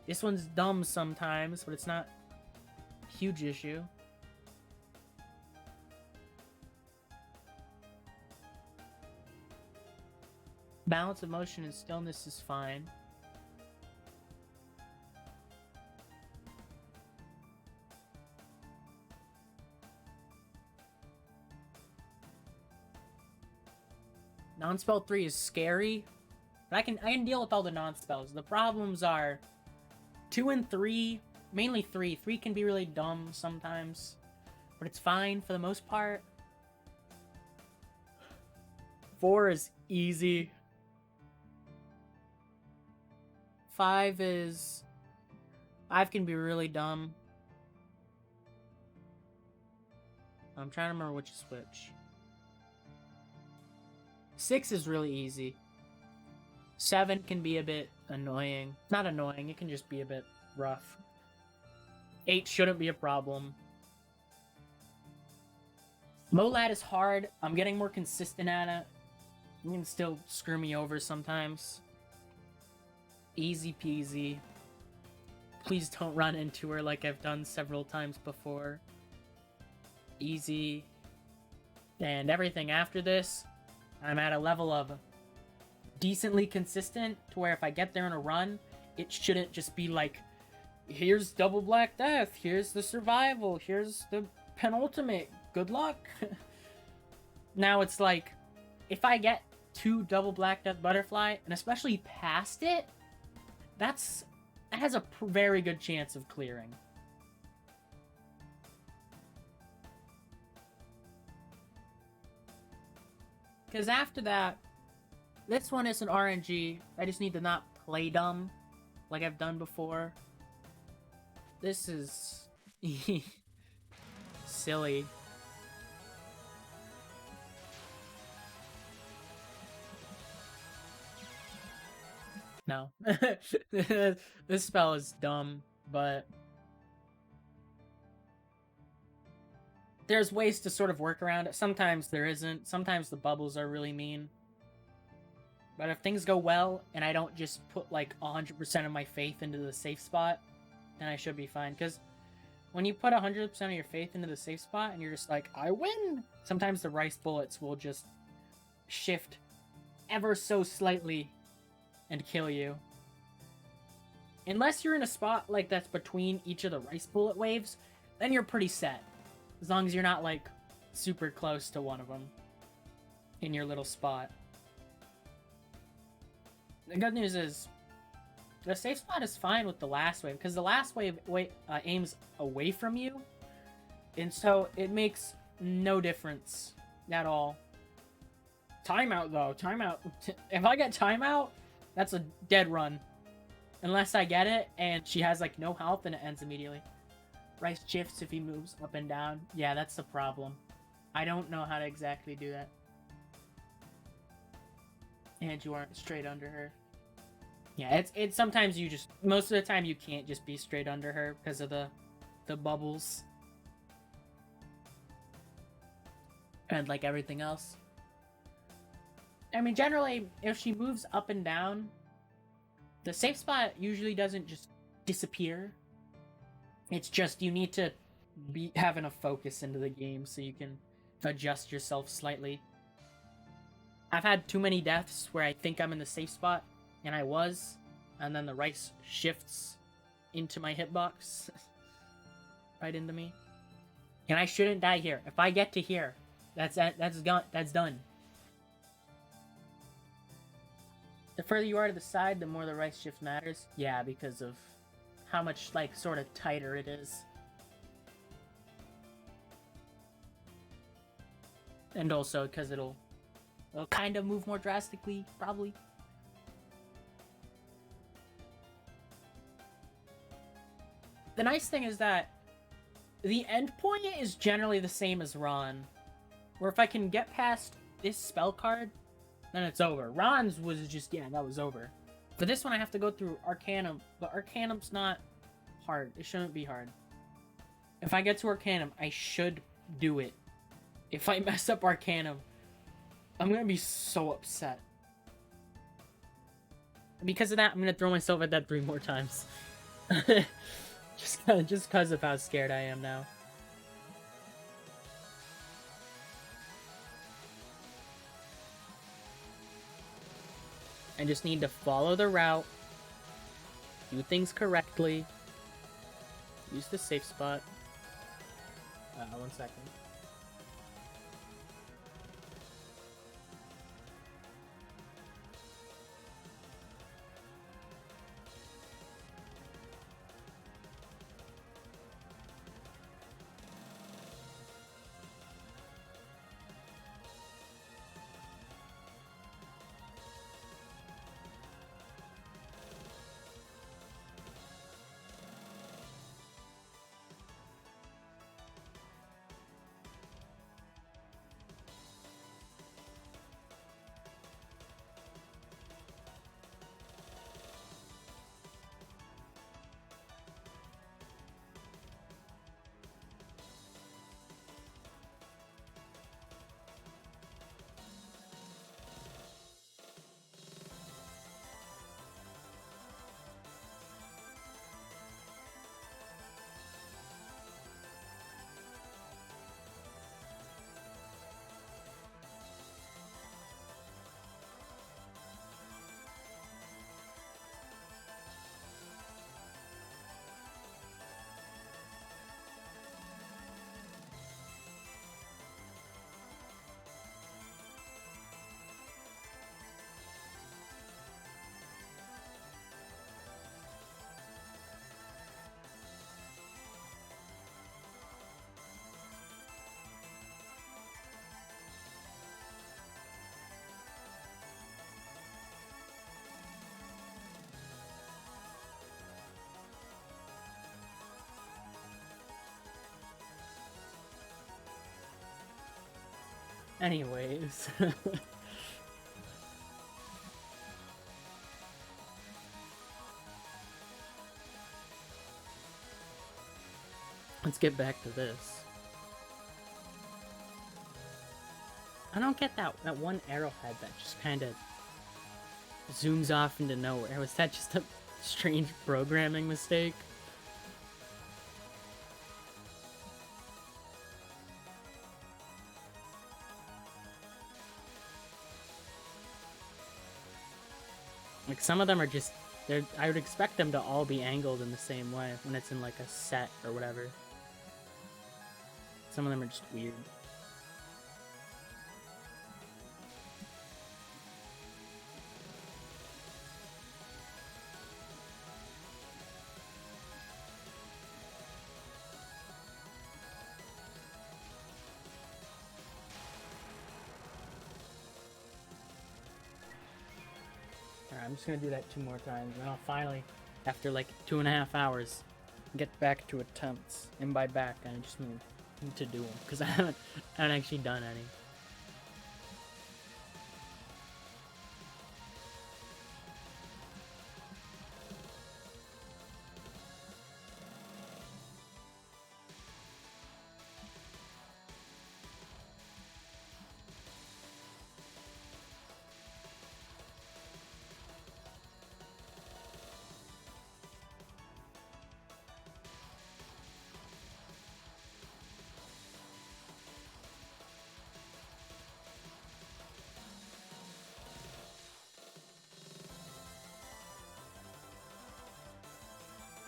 This one's dumb sometimes, but it's not a huge issue. Balance of motion and stillness is fine. Non-spell 3 is scary, but I can deal with all the non-spells. The problems are 2 and 3, mainly 3. 3 can be really dumb sometimes, but it's fine for the most part. 4 is easy. 5 can be really dumb. I'm trying to remember which is which. 6 is really easy. 7 can be a bit annoying. Not annoying, it can just be a bit rough. 8 shouldn't be a problem. MoLaD is hard. I'm getting more consistent at it. You can still screw me over sometimes. Easy peasy. Please don't run into her like I've done several times before. Easy. And everything after this, I'm at a level of decently consistent to where if I get there in a run, it shouldn't just be like, here's double black death, here's the survival, here's the penultimate, good luck. Now it's like, if I get 2 double black death butterfly, and especially past it, that has a very good chance of clearing. Because after that, this one isn't RNG. I just need to not play dumb like I've done before. This is silly. No. This spell is dumb, but there's ways to sort of work around it. Sometimes there isn't. Sometimes the bubbles are really mean. But if things go well, and I don't just put like 100% of my faith into the safe spot, then I should be fine. Because when you put 100% of your faith into the safe spot, and you're just like, I win! Sometimes the rice bullets will just shift ever so slightly and kill you. Unless you're in a spot like that's between each of the rice bullet waves, then you're pretty set. As long as you're not, like, super close to one of them in your little spot. The good news is, the safe spot is fine with the last wave, because the last wave aims away from you, and so it makes no difference at all. Timeout, though. Timeout. If I get timeout, that's a dead run. Unless I get it, and she has, like, no health, and it ends immediately. Rice shifts if he moves up and down. Yeah, that's the problem. I don't know how to exactly do that. And you aren't straight under her. Yeah, it's sometimes you just... Most of the time you can't just be straight under her because of the bubbles. And, like, everything else. I mean, generally, if she moves up and down, the safe spot usually doesn't just disappear. It's just you need to be have enough focus into the game so you can adjust yourself slightly. I've had too many deaths where I think I'm in the safe spot, and I was, and then the rice shifts into my hitbox. Right into me. And I shouldn't die here. If I get to here, That's done. The further you are to the side, the more the right shift matters. Yeah, because of how much, like, sort of tighter it is. And also because it'll kind of move more drastically, probably. The nice thing is that the endpoint is generally the same as Ron. Where if I can get past this spell card, then it's over. Ron's was just, yeah, that was over. For this one, I have to go through Arcanum, but Arcanum's not hard. It shouldn't be hard. If I get to Arcanum, I should do it. If I mess up Arcanum, I'm gonna be so upset. Because of that, I'm gonna throw myself at that 3 more times. just because of how scared I am now. I just need to follow the route, do things correctly, use the safe spot. 1 second. Anyways. Let's get back to this. I don't get that one arrowhead that just kind of zooms off into nowhere. Was that just a strange programming mistake? Like, some of them are just... I would expect them to all be angled in the same way when it's in, like, a set or whatever. Some of them are just weird. I'm just gonna do that 2 more times, and I'll finally, after like 2.5 hours, get back to attempts. And by back, I just mean to do them, because I haven't actually done any.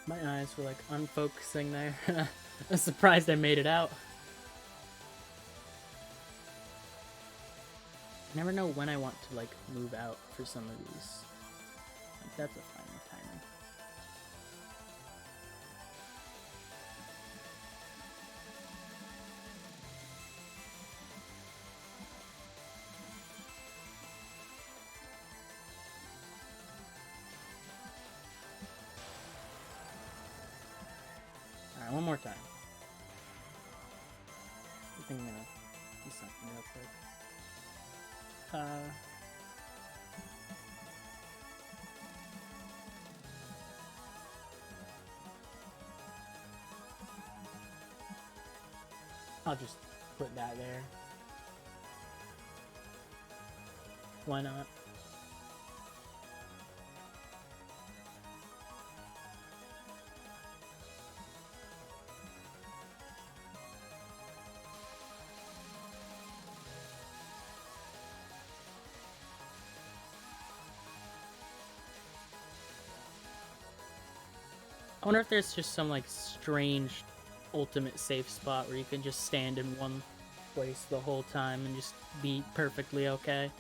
My eyes were like unfocusing there. I'm surprised I made it out. I never know when I want to like move out for some of these. Like, that's a fine timing. Alright, one more time. I think I'm gonna do something real quick. I'll just put that there. Why not? I wonder if there's just some like strange ultimate safe spot where you can just stand in one place the whole time and just be perfectly okay.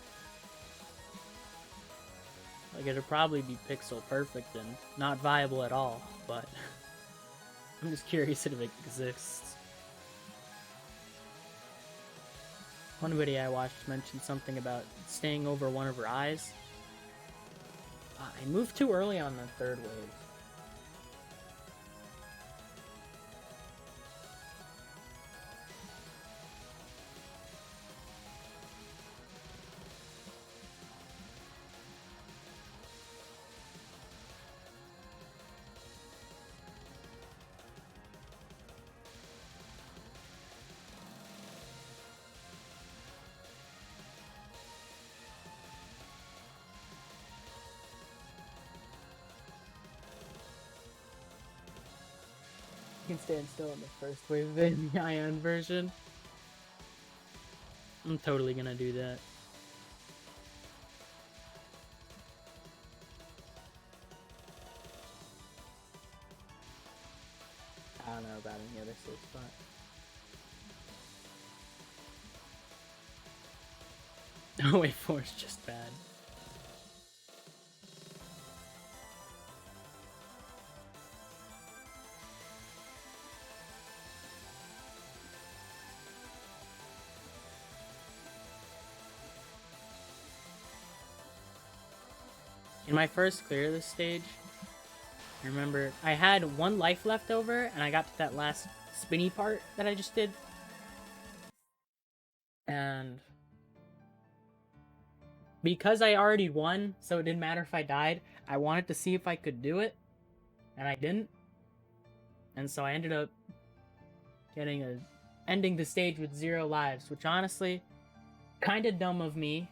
Like, it'd probably be pixel perfect and not viable at all, but I'm just curious if it exists. One video I watched mentioned something about staying over one of her eyes. I moved too early on the third wave. Can stand still in the first wave in the Ion version. I'm totally gonna do that. I don't know about any other safe spot. Oh, wave 4 is just bad. In my first clear of this stage, I remember I had one life left over, and I got to that last spinny part that I just did. And because I already won, so it didn't matter if I died, I wanted to see if I could do it, and I didn't. And so I ended up ending the stage with 0 lives, which honestly, kind of dumb of me.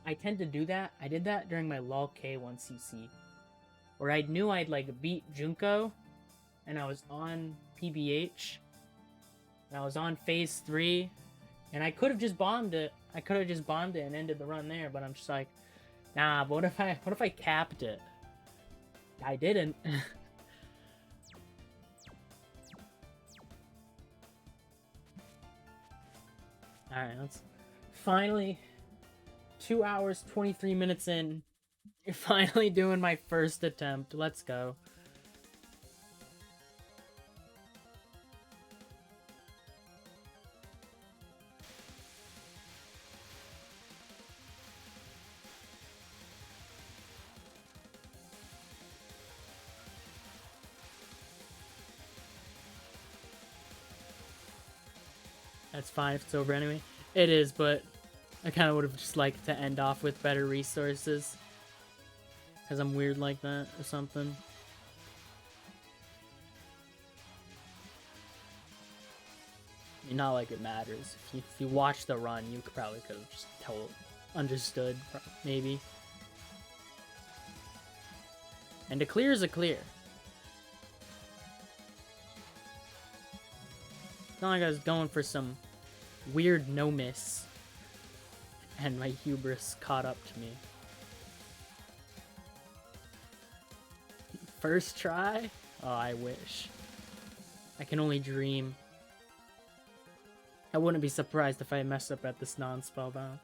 I tend to do that. I did that during my LOL K1CC, where I knew I'd like beat Junko, and I was on PBH, and I was on phase 3, and I could have just bombed it. I could have just bombed it and ended the run there, but I'm just like, nah. But what if I capped it? I didn't. All right, let's finally. 2 hours, 23 minutes in. You're finally doing my first attempt. Let's go. That's fine if it's over anyway. It is, but I kind of would have just liked to end off with better resources. Because I'm weird like that or something. I mean, not like it matters. If you watch the run, you probably could have just understood, maybe. And a clear is a clear. It's not like I was going for some weird no-miss. And my hubris caught up to me. First try? Oh, I wish. I can only dream. I wouldn't be surprised if I mess up at this non-spellbound.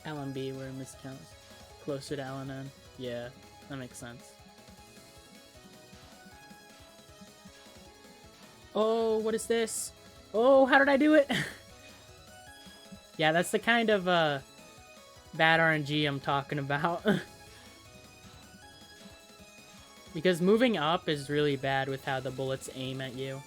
LMB where miscounts closer to NNN. Yeah, that makes sense. Oh, what is this? Oh, how did I do it? Yeah, that's the kind of bad RNG I'm talking about. Because moving up is really bad with how the bullets aim at you.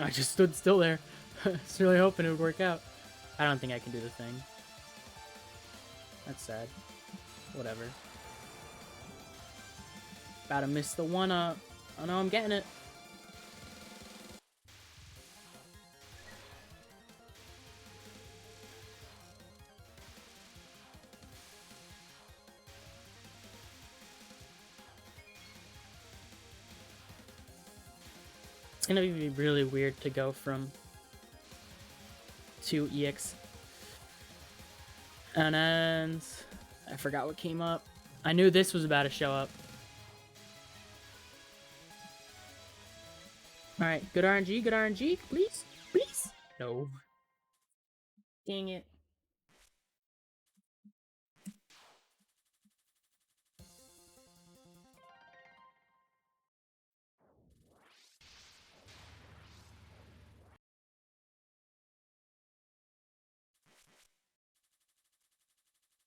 I just stood still there. I was really hoping it would work out. I don't think I can do the thing. That's sad. Whatever. About to miss the one-up. Oh no, I'm getting it. It's gonna be really weird to go from 2 EX NNs. I forgot what came up. I knew this was about to show up. Alright, good RNG, please, please. No. Dang it.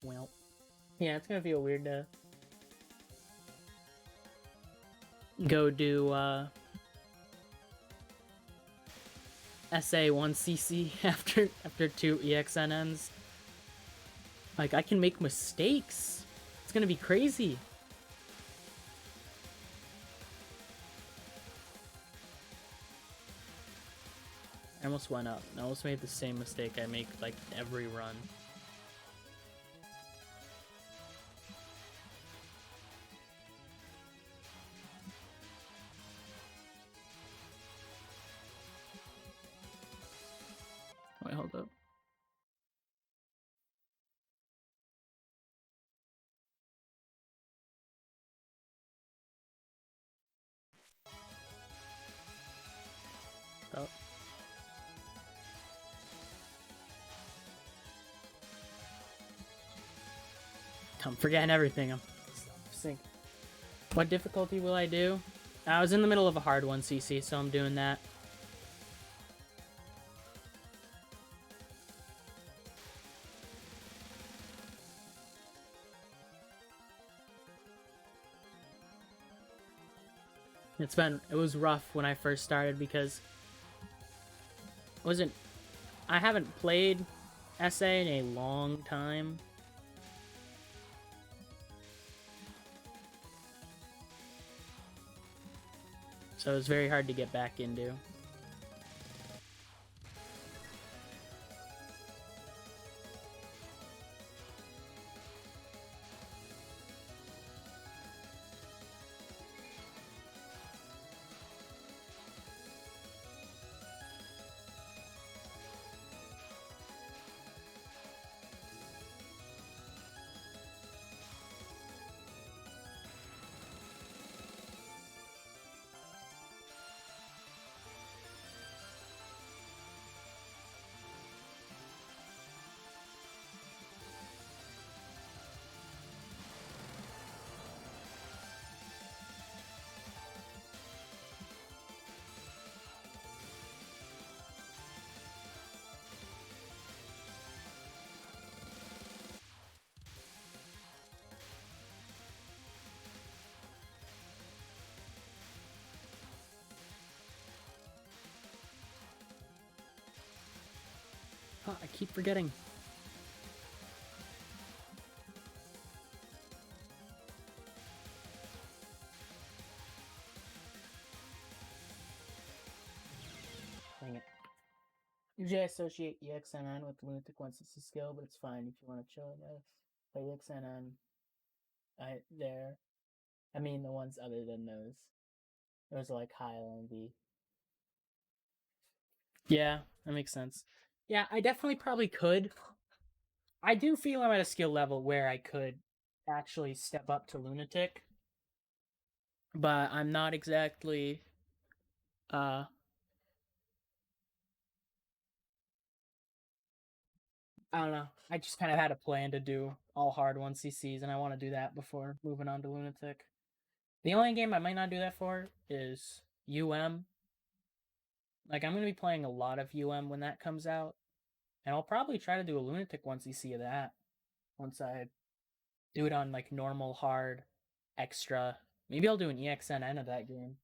Well, yeah, it's gonna feel weird to go do SA 1cc after 2 EXNNs. Like, I can make mistakes. It's gonna be crazy. I almost went up. I almost made the same mistake I make like every run. Wait, hold up. Oh. I'm forgetting everything. I'm sync. What difficulty will I do? I was in the middle of a hard 1cc, so I'm doing that. It was rough when I first started because I haven't played SA in a long time. So it was very hard to get back into. Oh, I keep forgetting. Dang it. Usually I associate EXNN with Lunatic once it's a skill, but it's fine if you want to chill, I guess. Play EXNN. I mean the ones other than those. Those are like high LMB. Yeah, that makes sense. Yeah, I definitely probably could. I do feel I'm at a skill level where I could actually step up to Lunatic. but I'm not exactly I don't know. I just kind of had a plan to do all hard 1cc's, and I want to do that before moving on to Lunatic. The only game I might not do that for is UM. Like, I'm going to be playing a lot of UM when that comes out, and I'll probably try to do a Lunatic 1cc of that once I do it on, like, normal, hard, extra. Maybe I'll do an EXNN of that game.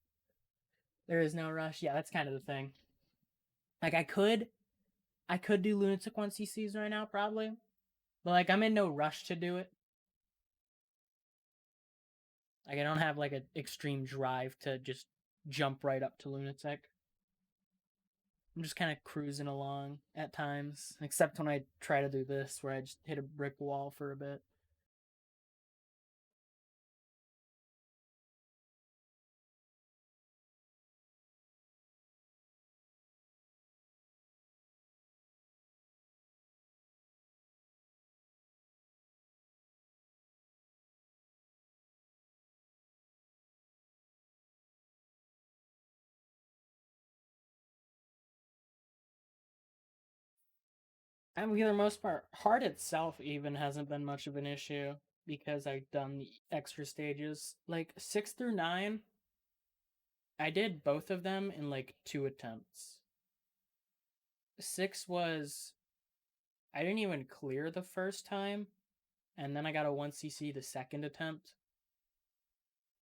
There is no rush. Yeah, that's kind of the thing. Like, I could do Lunatic 1cc's right now, probably. But, like, I'm in no rush to do it. Like, I don't have, like, an extreme drive to just jump right up to Lunatic. I'm just kind of cruising along at times, except when I try to do this, where I just hit a brick wall for a bit. And for the most part, hard itself even hasn't been much of an issue because I've done the extra stages. Like 6 through 9, I did both of them in like 2 attempts. 6 was, I didn't even clear the first time, and then I got a 1cc the second attempt.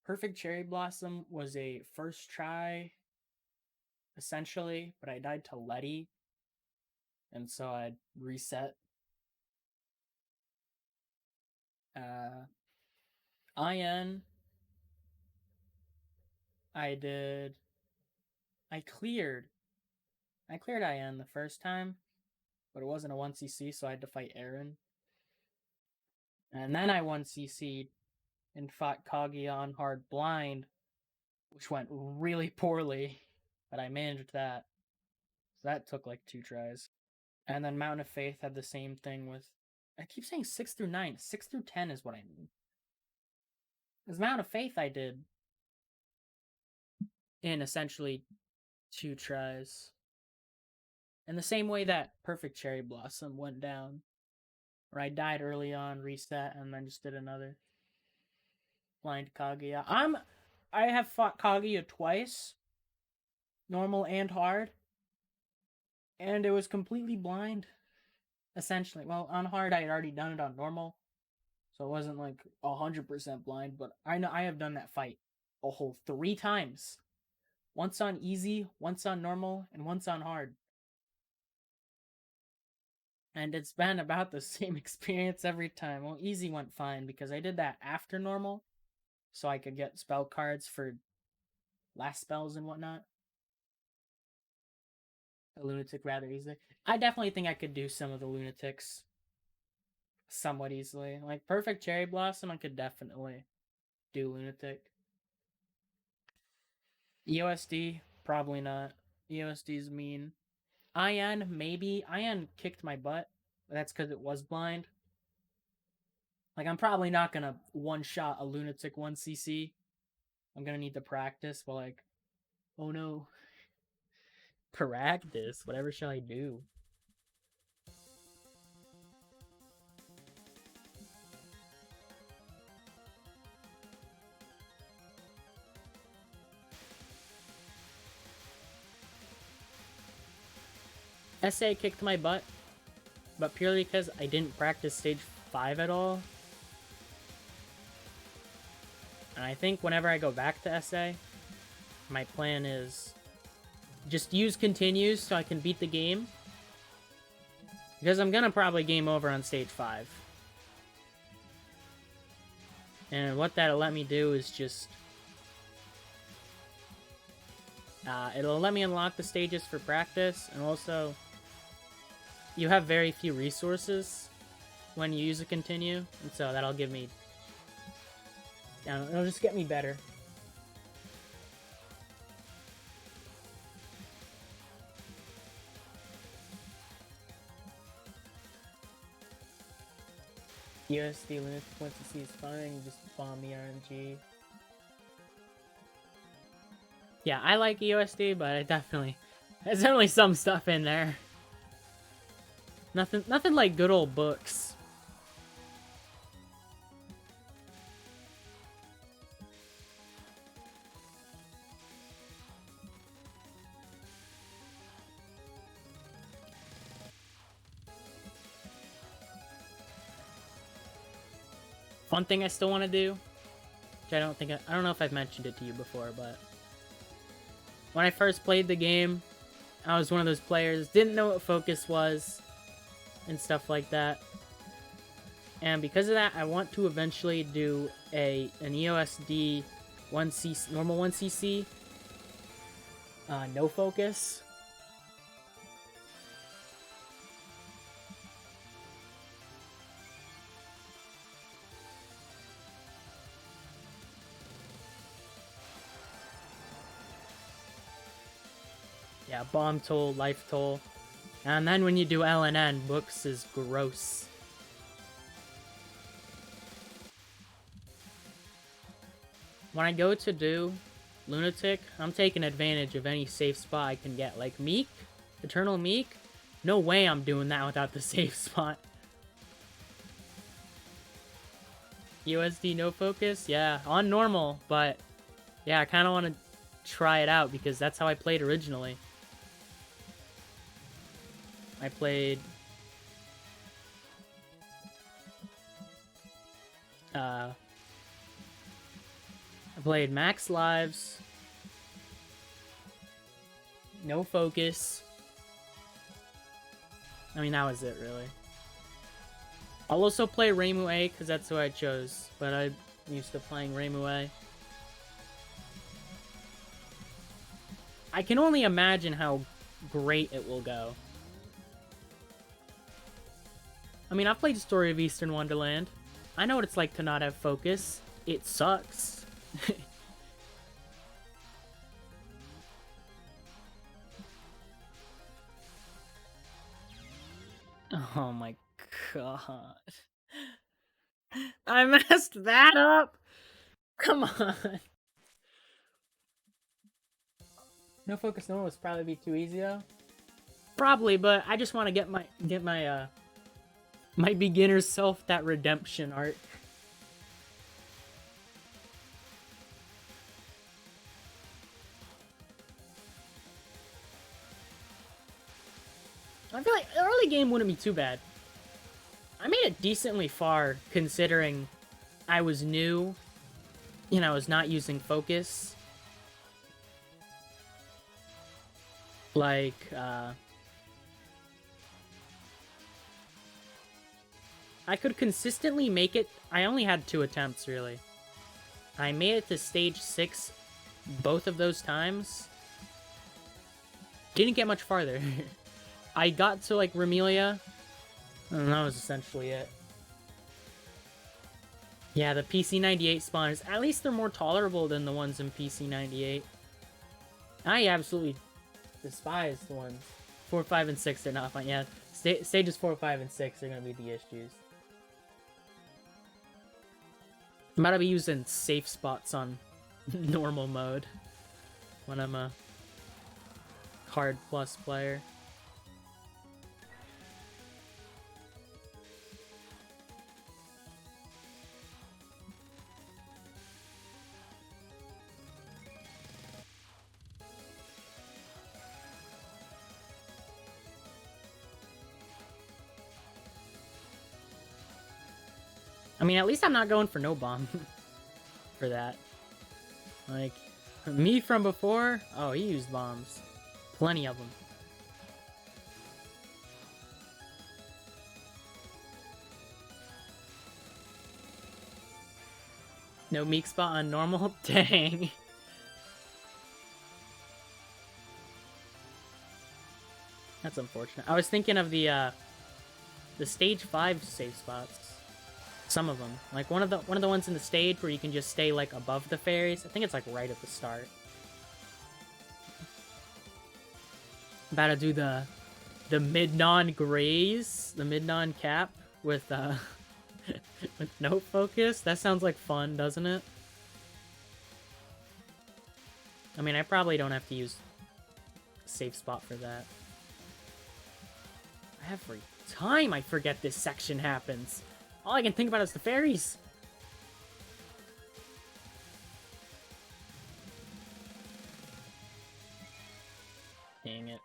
Perfect Cherry Blossom was a first try, essentially, but I died to Letty, and so I reset. IN, I did. I cleared. I cleared IN the first time, but it wasn't a 1cc, so I had to fight Aaron. And then I 1cc'd and fought Kaguya on hard blind, which went really poorly, but I managed that. So that took like 2 tries. And then Mountain of Faith had the same thing with. I keep saying 6 through 9. 6 through 10 is what I mean. Because Mountain of Faith I did in essentially 2 tries. In the same way that Perfect Cherry Blossom went down, where I died early on, reset, and then just did another blind Kaguya. I have fought Kaguya twice, normal and hard, and it was completely blind. Essentially, well, on hard I had already done it on normal, so it wasn't like 100% blind. But I know I have done that fight a whole 3 times. Once on easy, once on normal, and once on hard. And it's been about the same experience every time. Well, easy went fine because I did that after normal, so I could get spell cards for last spells and whatnot. A lunatic rather easily. I definitely think I could do some of the lunatics somewhat easily. Like Perfect Cherry Blossom, I could definitely do lunatic. EOSD, probably not. EOSD's mean. IN, maybe. IN kicked my butt. But that's because it was blind. Like, I'm probably not gonna one-shot a lunatic 1cc. I'm gonna need to practice, but like, oh no. Practice? Whatever shall I do? SA kicked my butt, but purely because I didn't practice stage 5 at all. And I think whenever I go back to SA, my plan is just use continues so I can beat the game. Because I'm gonna probably game over on stage 5. And what that'll let me do is just... it'll let me unlock the stages for practice, and also... You have very few resources when you use a continue, and so that'll give me... it'll just get me better. USD limit 20C is fine, just bomb the RNG. Yeah, I like EOSD, but there's definitely some stuff in there. Nothing like good old books. One thing I still want to do, which I don't know if I've mentioned it to you before, but when I first played the game, I was one of those players, didn't know what focus was, and stuff like that. And because of that, I want to eventually do an EOSD 1cc, normal 1cc, no focus. Yeah, bomb toll, life toll. And then when you do LNN, books is gross. When I go to do Lunatic, I'm taking advantage of any safe spot I can get. Like Meek, Eternal Meek, no way I'm doing that without the safe spot. USD no focus? Yeah, on normal, but yeah, I kind of want to try it out because that's how I played originally. I played max lives, no focus. I mean, that was it, really. I'll also play Reimu A, because that's who I chose, but I'm used to playing Reimu A. I can only imagine how great it will go. I mean, I've played Story of Eastern Wonderland. I know what it's like to not have focus. It sucks. Oh my god. I messed that up! Come on. No focus no would probably be too easy though. Probably, but I just want to get my my beginner self that redemption arc. I feel like the early game wouldn't be too bad. I made it decently far considering I was new. You know, I was not using focus. Like, I could consistently make it. I only had 2 attempts, really. I made it to stage 6 both of those times. Didn't get much farther. I got to, like, Remelia, and that was essentially it. Yeah, the PC98 spawners, at least they're more tolerable than the ones in PC98. I absolutely despise the ones. 4, 5, and 6 are not fine. Yeah, stages 4, 5, and 6 are going to be the issues. I'm about to be using safe spots on normal mode when I'm a hard plus player. I mean, at least I'm not going for no bomb for that. Like, me from before, oh, he used bombs. Plenty of them. No Meek spot on normal? Dang. That's unfortunate. I was thinking of the stage 5 save spots. Some of them, like one of the ones in the stage where you can just stay like above the fairies. I think it's like right at the start. About to do the mid-non graze, the mid-non cap with with no focus. That sounds like fun, doesn't it? I mean, I probably don't have to use a safe spot for that. Every time I forget this section happens. All I can think about is the fairies. Dang it.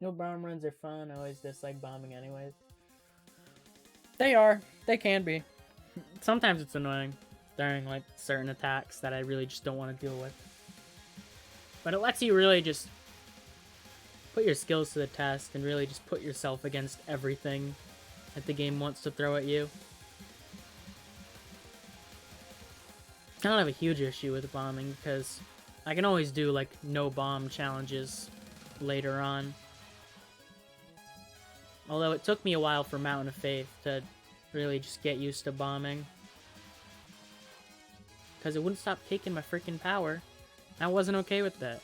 No bomb runs are fun. I always dislike bombing anyways. They are. They can be. Sometimes it's annoying during like certain attacks that I really just don't want to deal with. But it lets you really just put your skills to the test and really just put yourself against everything that the game wants to throw at you. I don't have a huge issue with bombing because I can always do like no bomb challenges later on. Although it took me a while for Mountain of Faith to really just get used to bombing. Because it wouldn't stop taking my freaking power. I wasn't okay with that.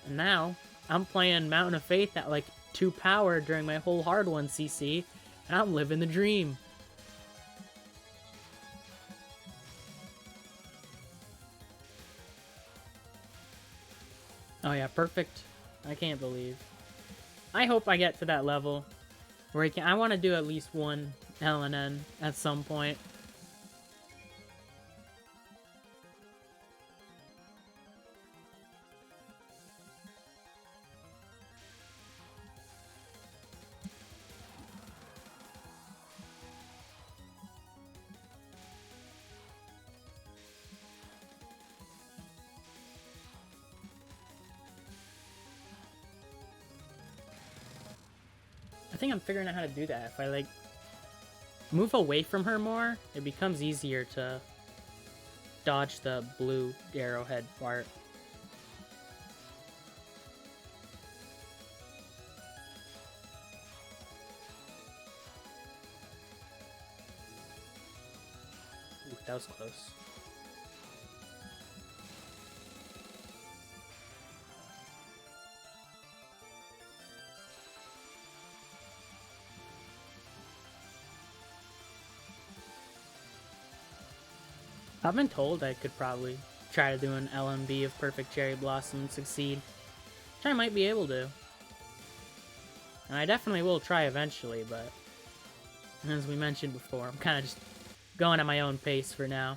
And now, I'm playing Mountain of Faith at like 2 power during my whole hard 1cc, and I'm living the dream. Oh yeah, perfect. I can't believe. I hope I get to that level where I want to do at least one NNN at some point. I think I'm figuring out how to do that. If I like move away from her more, it becomes easier to dodge the blue arrowhead part. Ooh, that was close. I've been told I could probably try to do an LMB of Perfect Cherry Blossom and succeed, which I might be able to. And I definitely will try eventually, but as we mentioned before, I'm kind of just going at my own pace for now.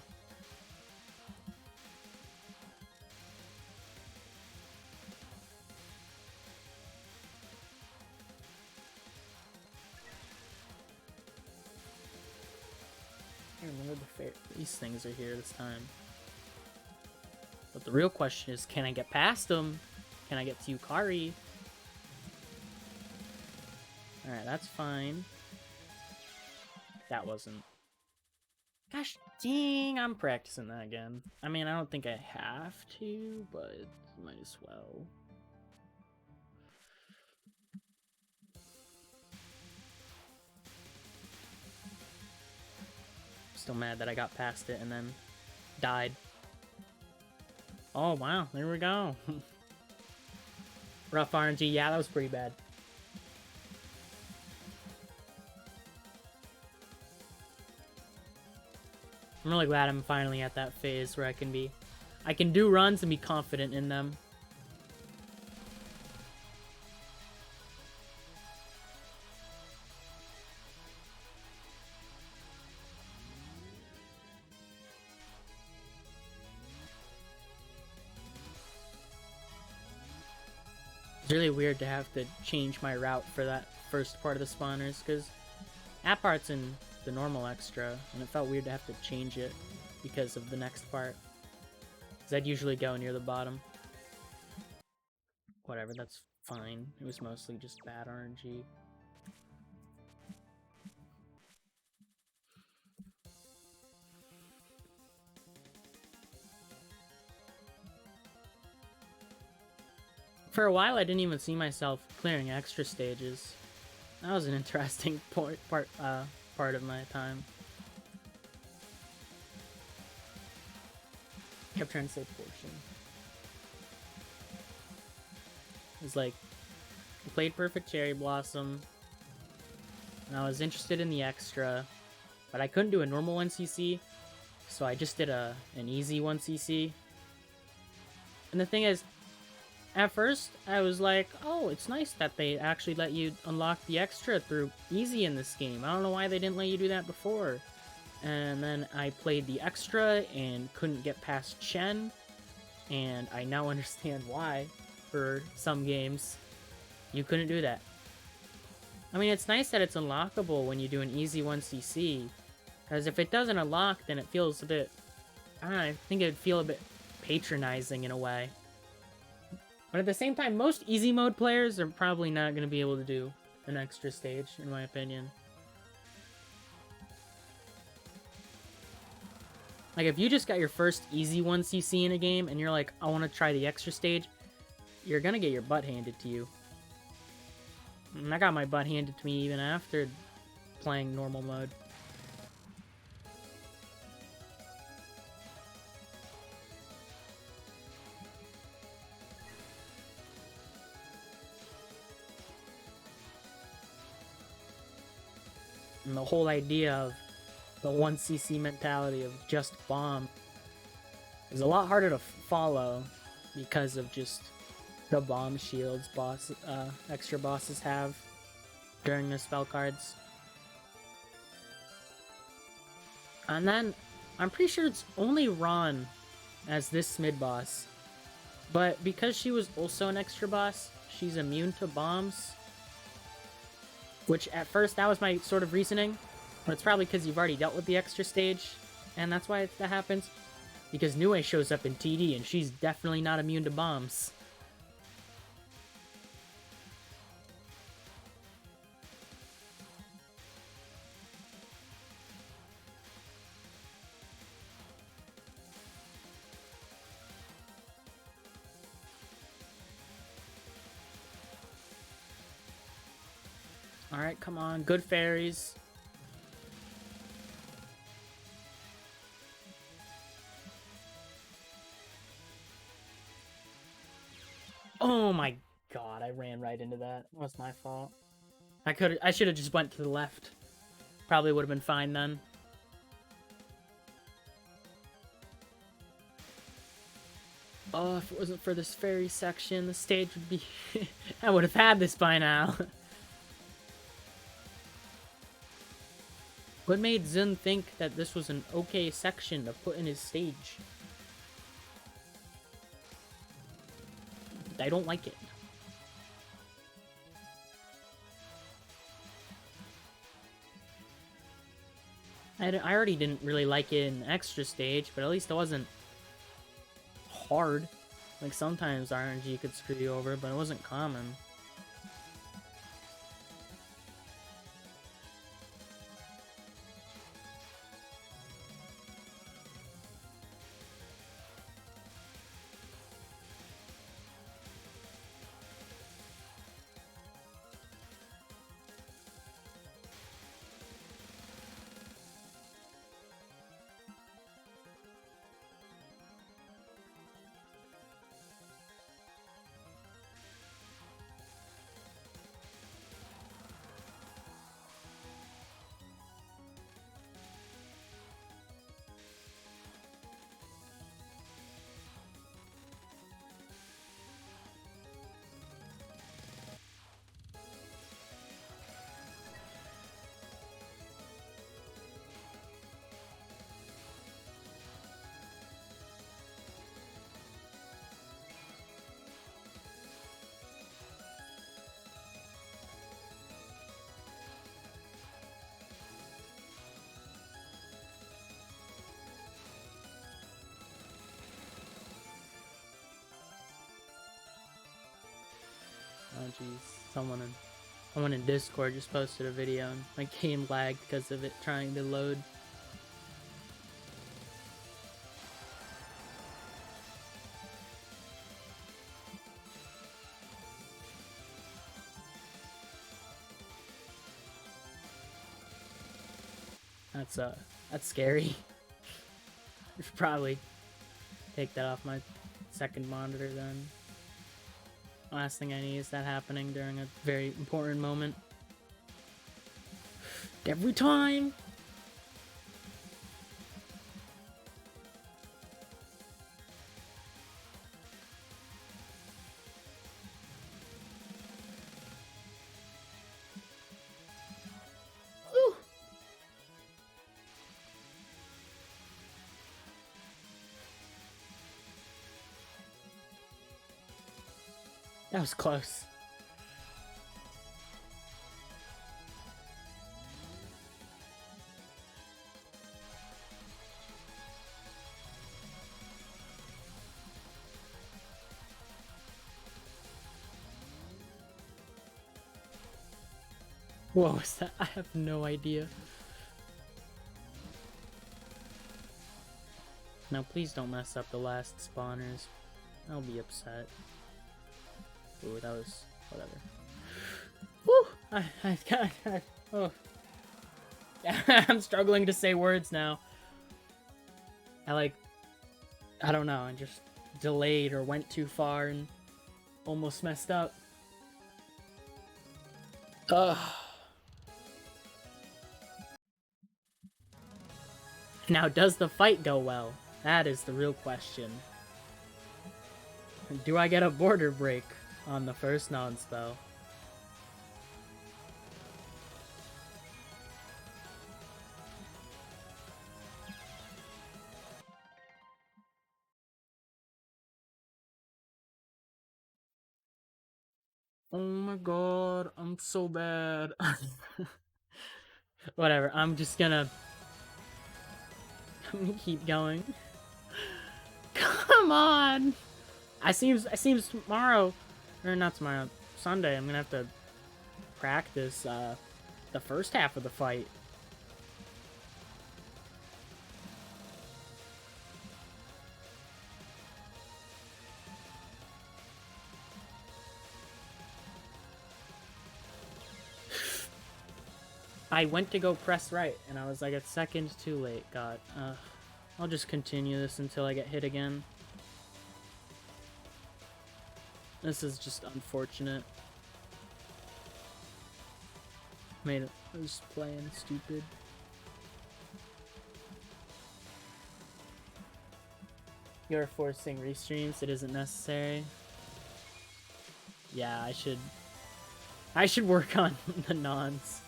I remember these things are here this time. But the real question is, can I get past them? Can I get to Yukari? Alright, that's fine. That wasn't. Gosh dang, I'm practicing that again. I mean, I don't think I have to, but might as well. Still mad that I got past it and then died. Oh wow, there we go. Rough RNG, yeah, that was pretty bad. I'm really glad I'm finally at that phase where I can do runs and be confident in them. It's really weird to have to change my route for that first part of the spawners, because that part's in the normal extra, and it felt weird to have to change it because of the next part. Because I'd usually go near the bottom. Whatever, that's fine. It was mostly just bad RNG. For a while, I didn't even see myself clearing extra stages. That was an interesting part of my time. Kept trying to say portion. It was like, I played Perfect Cherry Blossom, and I was interested in the extra, but I couldn't do a normal 1cc, so I just did an easy 1cc. And the thing is, at first, I was like, oh, it's nice that they actually let you unlock the extra through easy in this game. I don't know why they didn't let you do that before. And then I played the extra and couldn't get past Chen, and I now understand why, for some games, you couldn't do that. I mean, it's nice that it's unlockable when you do an easy 1cc, because if it doesn't unlock, then it feels a bit, I don't know, I think it would feel a bit patronizing in a way. But at the same time, most easy mode players are probably not going to be able to do an extra stage, in my opinion. Like, if you just got your first easy 1cc in a game, and you're like, I want to try the extra stage, you're gonna get your butt handed to you. And I got my butt handed to me even after playing normal mode. And the whole idea of the 1cc mentality of just bomb is a lot harder to follow because of just the bomb shields extra bosses have during their spell cards. And then I'm pretty sure it's only Ron as this mid boss, but because she was also an extra boss, she's immune to bombs, which at first that was my sort of reasoning, but it's probably because you've already dealt with the extra stage, and that's why that happens. Because Nue shows up in TD, and she's definitely not immune to bombs. Alright, come on. Good fairies. Oh my god, I ran right into that. That was my fault. I should have just went to the left. Probably would have been fine then. Oh, if it wasn't for this fairy section, the stage would be... I would have had this by now. What made Zun think that this was an okay section to put in his stage? I don't like it. I already didn't really like it in extra stage, but at least it wasn't hard. Like, sometimes RNG could screw you over, but it wasn't common. Oh jeez, someone in Discord just posted a video and my game lagged because of it trying to load. That's scary. I should probably take that off my second monitor then. Last thing I need is that happening during a very important moment. Every time! That was close. What was that? I have no idea. Now please don't mess up the last spawners. I'll be upset. Ooh, that was... whatever. Woo! Oh. I'm struggling to say words now. I don't know, I just delayed or went too far and almost messed up. Ugh. Now, does the fight go well? That is the real question. Do I get a border break on the first non-spell? Oh my god, I'm so bad. Whatever, I'm gonna keep going. Come on! I seems tomorrow, or not tomorrow, Sunday, I'm gonna have to practice the first half of the fight. I went to go press right, and I was like a second too late. God, I'll just continue this until I get hit again. This is just unfortunate. I was playing stupid. You're forcing restreams. It isn't necessary. Yeah, I should work on the nons.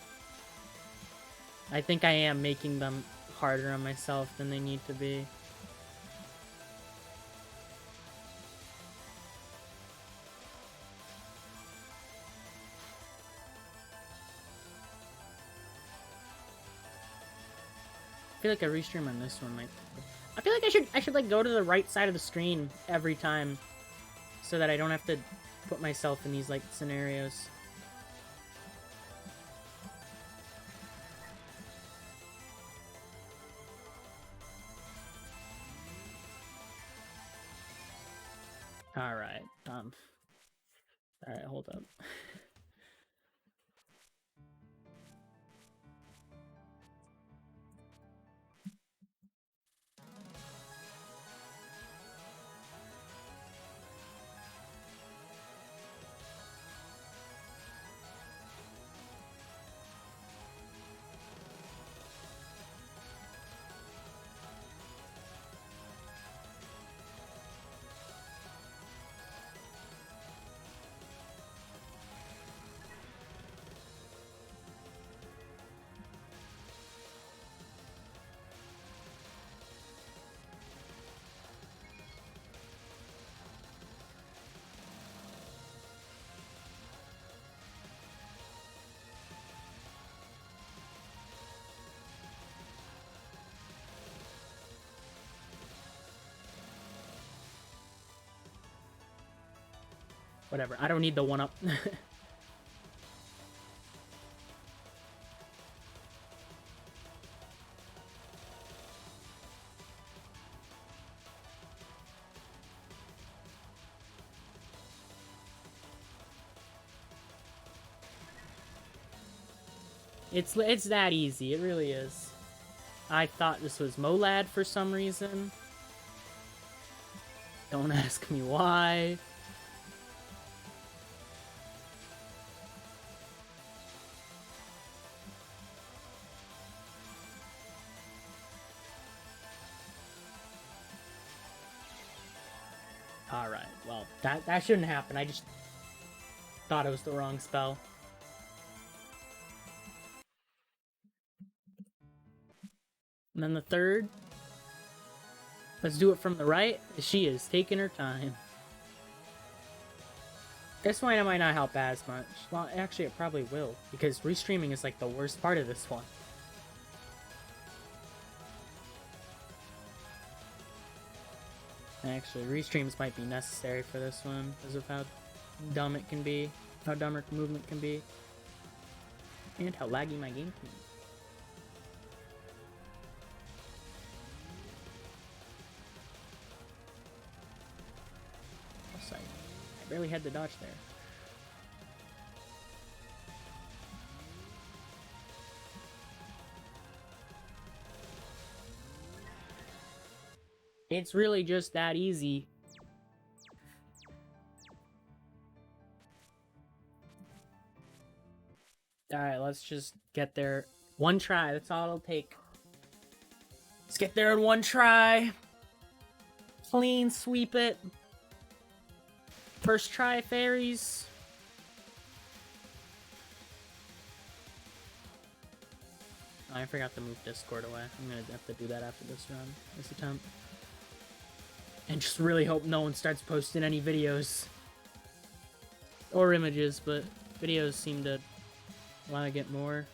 I think I am making them harder on myself than they need to be. I feel like a restream on this one might... I feel like I should like go to the right side of the screen every time so that I don't have to put myself in these like scenarios. Alright, alright, hold up. Whatever, I don't need the one-up. It's that easy, it really is. I thought this was MoLaD for some reason. Don't ask me why. Alright, well, that shouldn't happen. I just thought it was the wrong spell. And then the third. Let's do it from the right. She is taking her time. This one it might not help as much. Well, actually, it probably will, because restreaming is like the worst part of this one. Actually, restreams might be necessary for this one, because of how dumb it can be, how dumb movement can be, and how laggy my game can be. I barely had to dodge there. It's really just that easy. Alright, let's just get there. One try, that's all it'll take. Let's get there in one try. Clean sweep it. First try, fairies. Oh, I forgot to move Discord away. I'm gonna have to do that after this run, this attempt. And just really hope no one starts posting any videos. Or images, but videos seem to want to get more.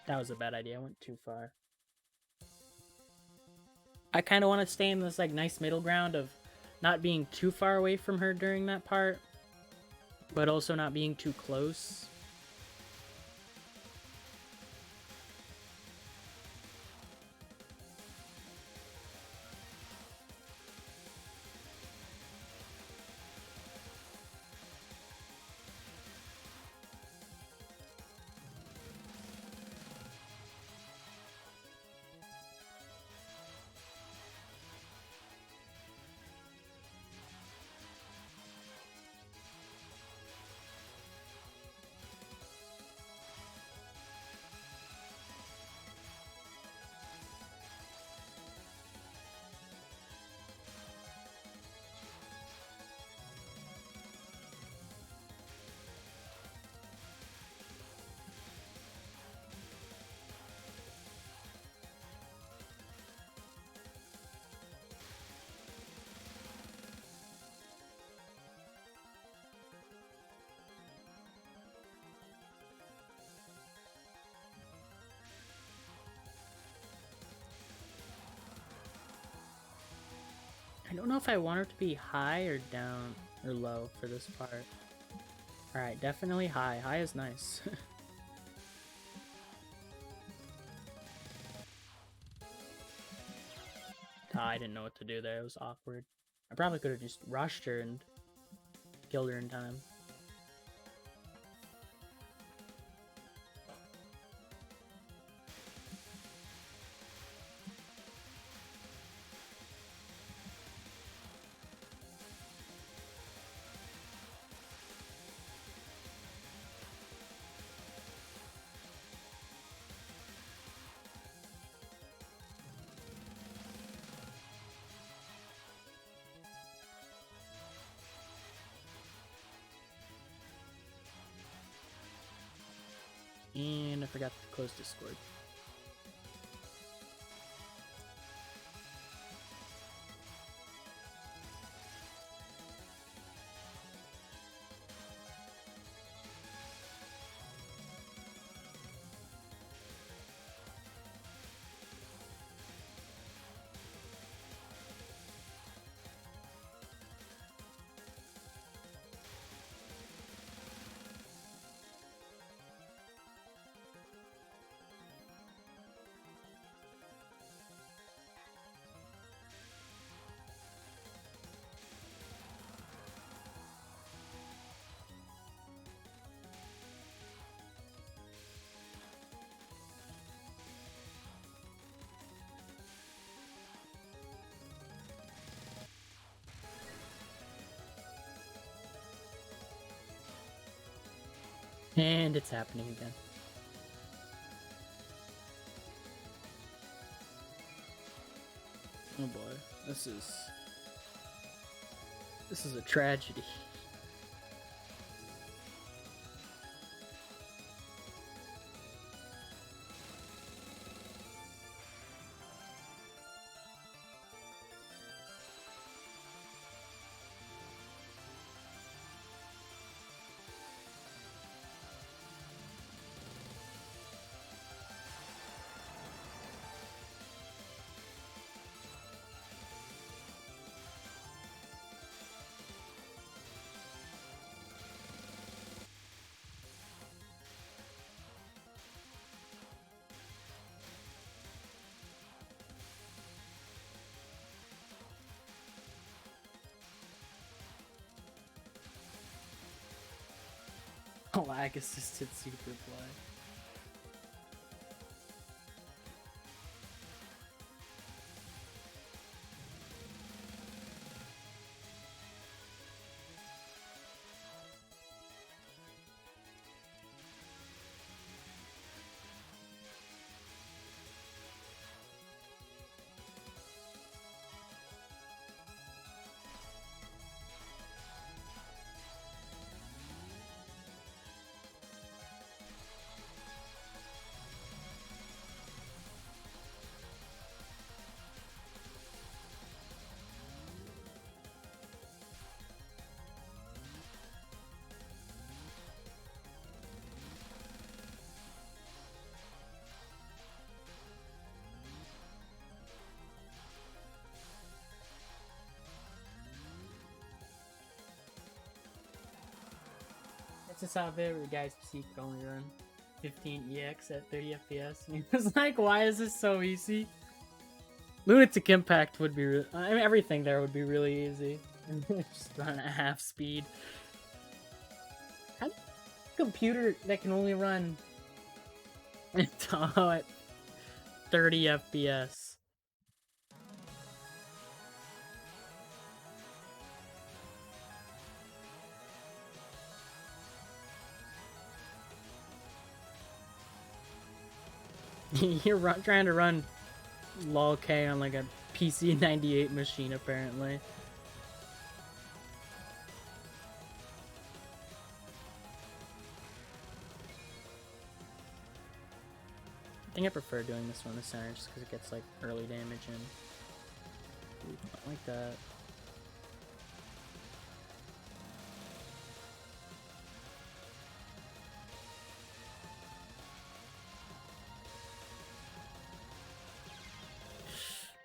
That was a bad idea. I went too far. I kind of want to stay in this like nice middle ground of not being too far away from her during that part, but also not being too close. I don't know if I want her to be high or down or low for this part. Alright, definitely high. High is nice. I didn't know what to do there. It was awkward. I probably could have just rushed her and killed her in time. And I forgot to close Discord. And it's happening again. Oh boy, this is a tragedy. Lag assisted super play. That's just how favorite guys PC could only run 15 EX at 30 FPS. I mean, it's like, why is this so easy? Lunatic Impact would be I mean, everything there would be really easy. Just run at half speed. How do a computer that can only run at 30 FPS? You're trying to run lol K on like a PC 98 machine, apparently. I think I prefer doing this one in the center just because it gets like early damage in. Ooh, not like that.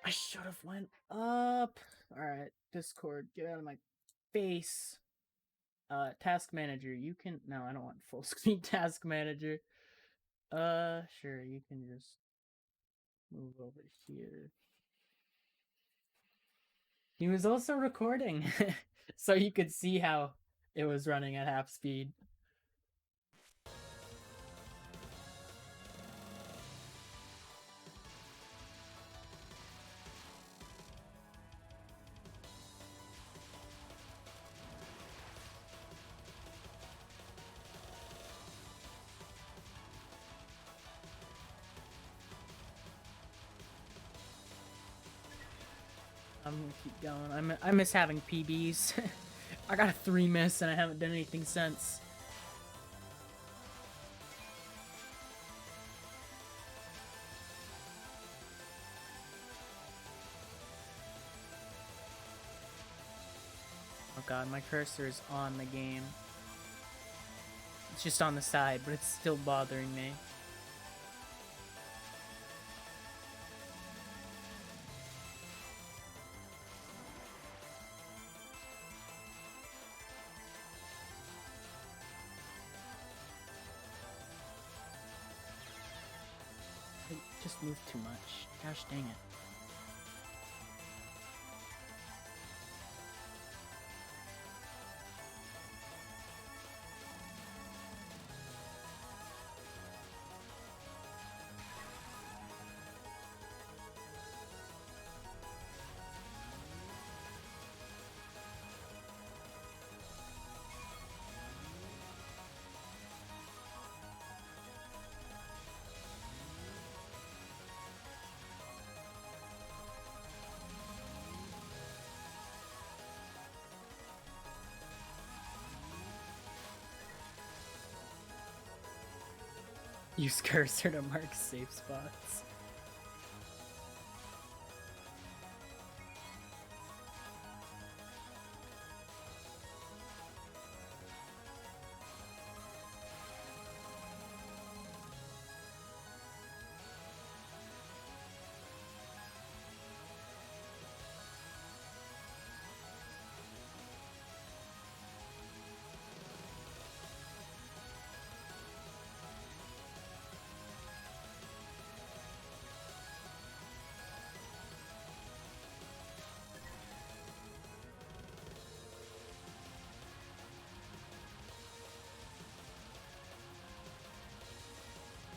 I should have went up. Alright, Discord, get out of my face. Task manager, you can... No, I don't want full screen task manager. Sure, you can just move over here. He was also recording, so you could see how it was running at half speed. I'm gonna keep going. I miss having PBs. I got a 3 miss and I haven't done anything since. Oh god, my cursor is on the game. It's just on the side, but it's still bothering me. I just moved too much. Gosh dang it. Use cursor to mark safe spots.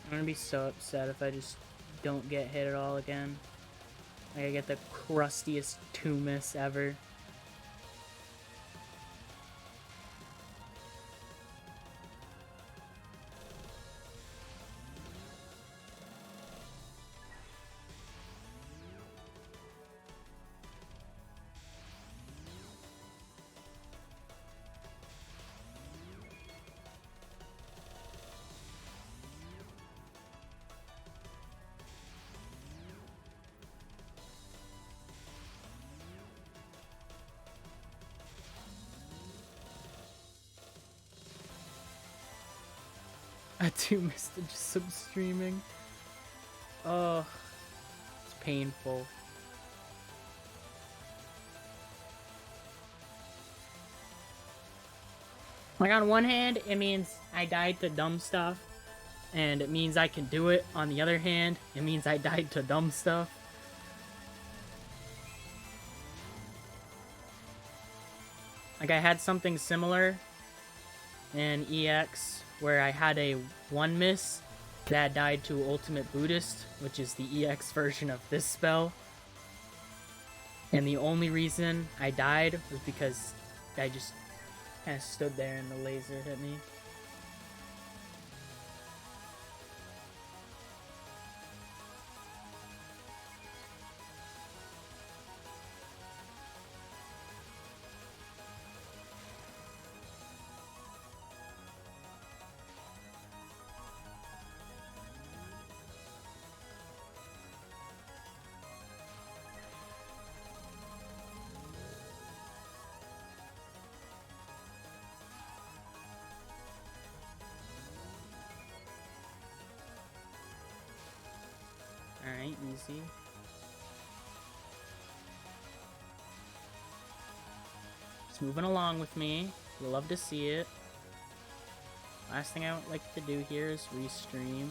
I'm gonna be so upset if I just don't get hit at all again. Like, I get the crustiest 2 miss ever. I too missed it just substreaming. Oh, it's painful. Like, on one hand, it means I died to dumb stuff, and it means I can do it. On the other hand, it means I died to dumb stuff. Like, I had something similar in EX where I had a 1 miss that died to Ultimate Buddhist, which is the EX version of this spell. And the only reason I died was because I just kind of stood there and the laser hit me. Alright, easy. Just moving along with me. You'll love to see it. Last thing I would like to do here is restream.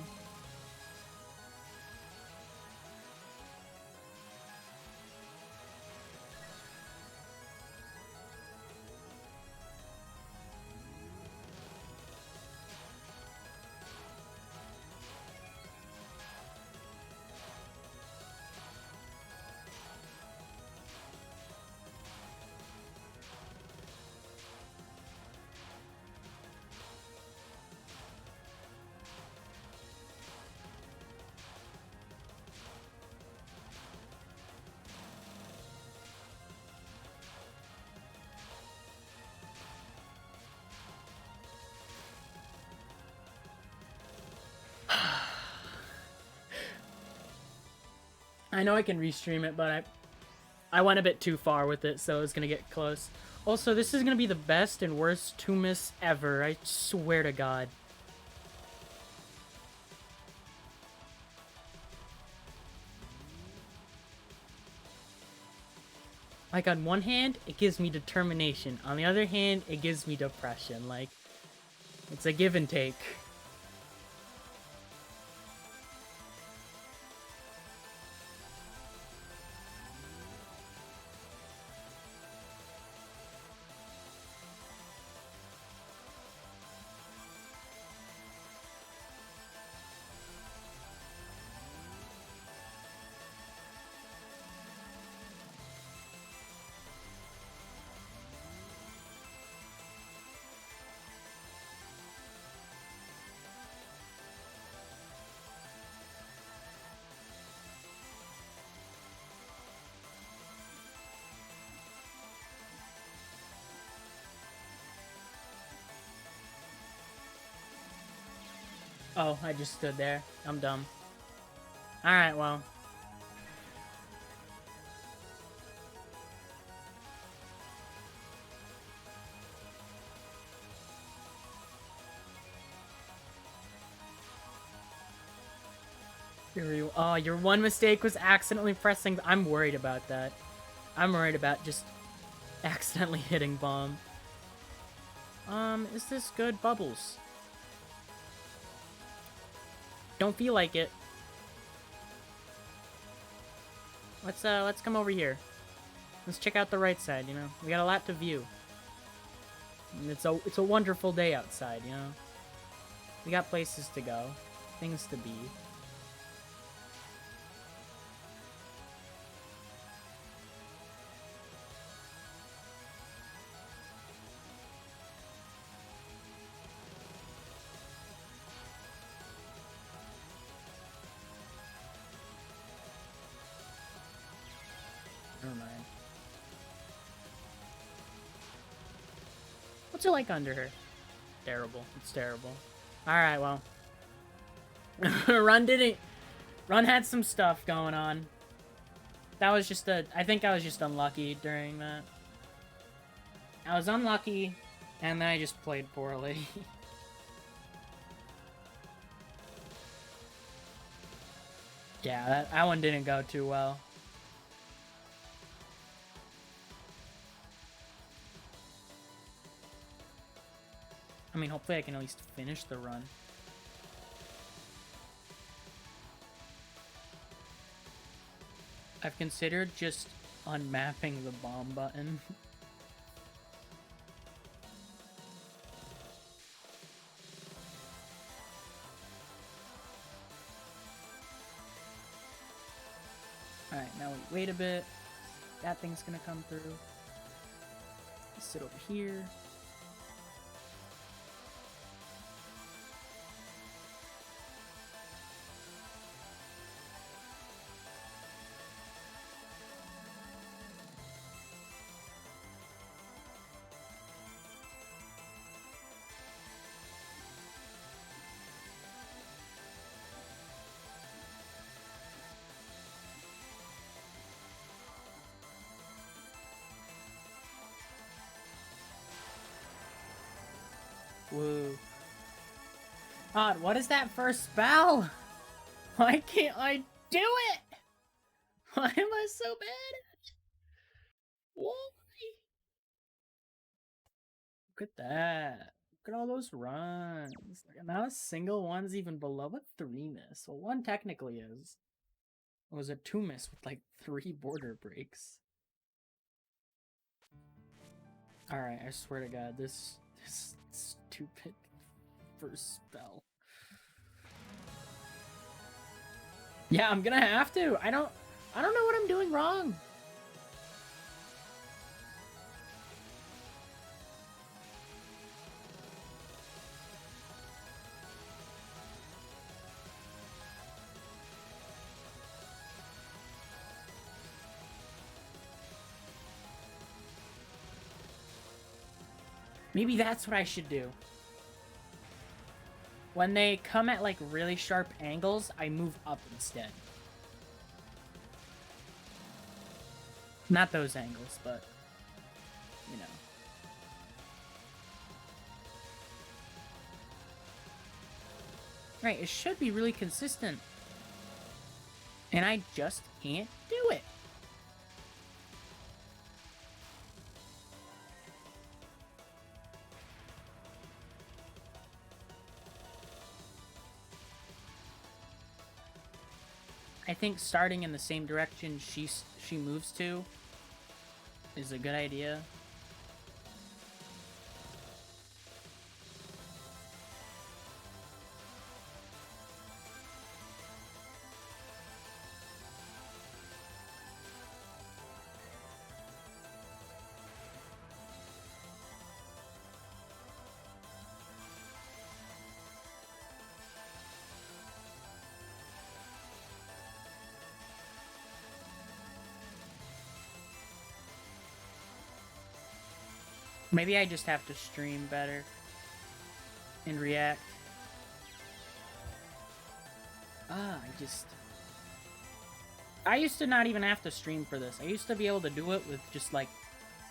I know I can restream it, but I went a bit too far with it, so it's gonna get close. Also, this is gonna be the best and worst 2 miss ever, I swear to God. Like, on one hand, it gives me determination. On the other hand, it gives me depression. Like, it's a give and take. Oh, I just stood there. I'm dumb. Alright, well. Oh, your one mistake was accidentally pressing... I'm worried about that. I'm worried about just accidentally hitting bomb. Is this good? Bubbles. Don't feel like it. Let's come over here. Let's check out the right side, you know? We got a lot to view. And it's a wonderful day outside, you know? We got places to go. Things to be. Never mind. What's it like under her? Terrible. It's terrible. Alright, well. Run had some stuff going on. That was just I think I was just unlucky during that. I was unlucky, and then I just played poorly. Yeah, that one didn't go too well. I mean, hopefully I can at least finish the run. I've considered just unmapping the bomb button. Alright, now we wait a bit. That thing's gonna come through. Sit over here. Woo. God, what is that first spell? Why can't I do it? Why am I so bad at it? Why? Look at that. Look at all those runs. Not a single one's even below a 3 miss. Well, one technically is. It was a 2 miss with like 3 border breaks. Alright, I swear to God, this stupid first spell. Yeah, I'm gonna have to. I don't know what I'm doing wrong. Maybe that's what I should do. When they come at, like, really sharp angles, I move up instead. Not those angles, but, you know. Right, it should be really consistent. And I just can't do it. I think starting in the same direction she moves to is a good idea. Maybe I just have to stream better and react. I used to not even have to stream for this. I used to be able to do it with just, like,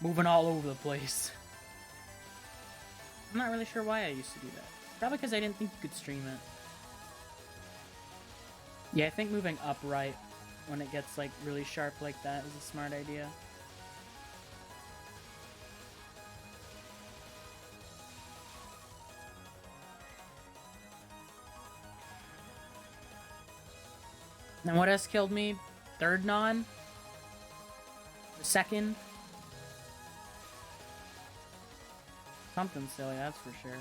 moving all over the place. I'm not really sure why I used to do that. Probably because I didn't think you could stream it. Yeah, I think moving upright when it gets, like, really sharp like that is a smart idea. And what has killed me? Third non? The second? Something silly, that's for sure.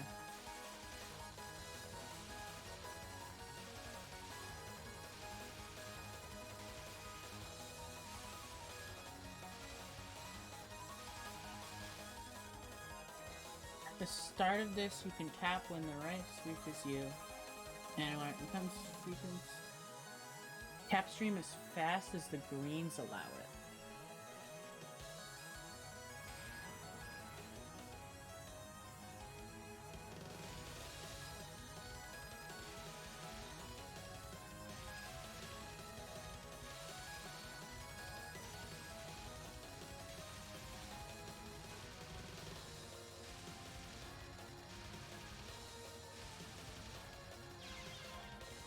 At the start of this, you can tap when the right sweep is you. And when it becomes sequence, tap stream as fast as the greens allow it.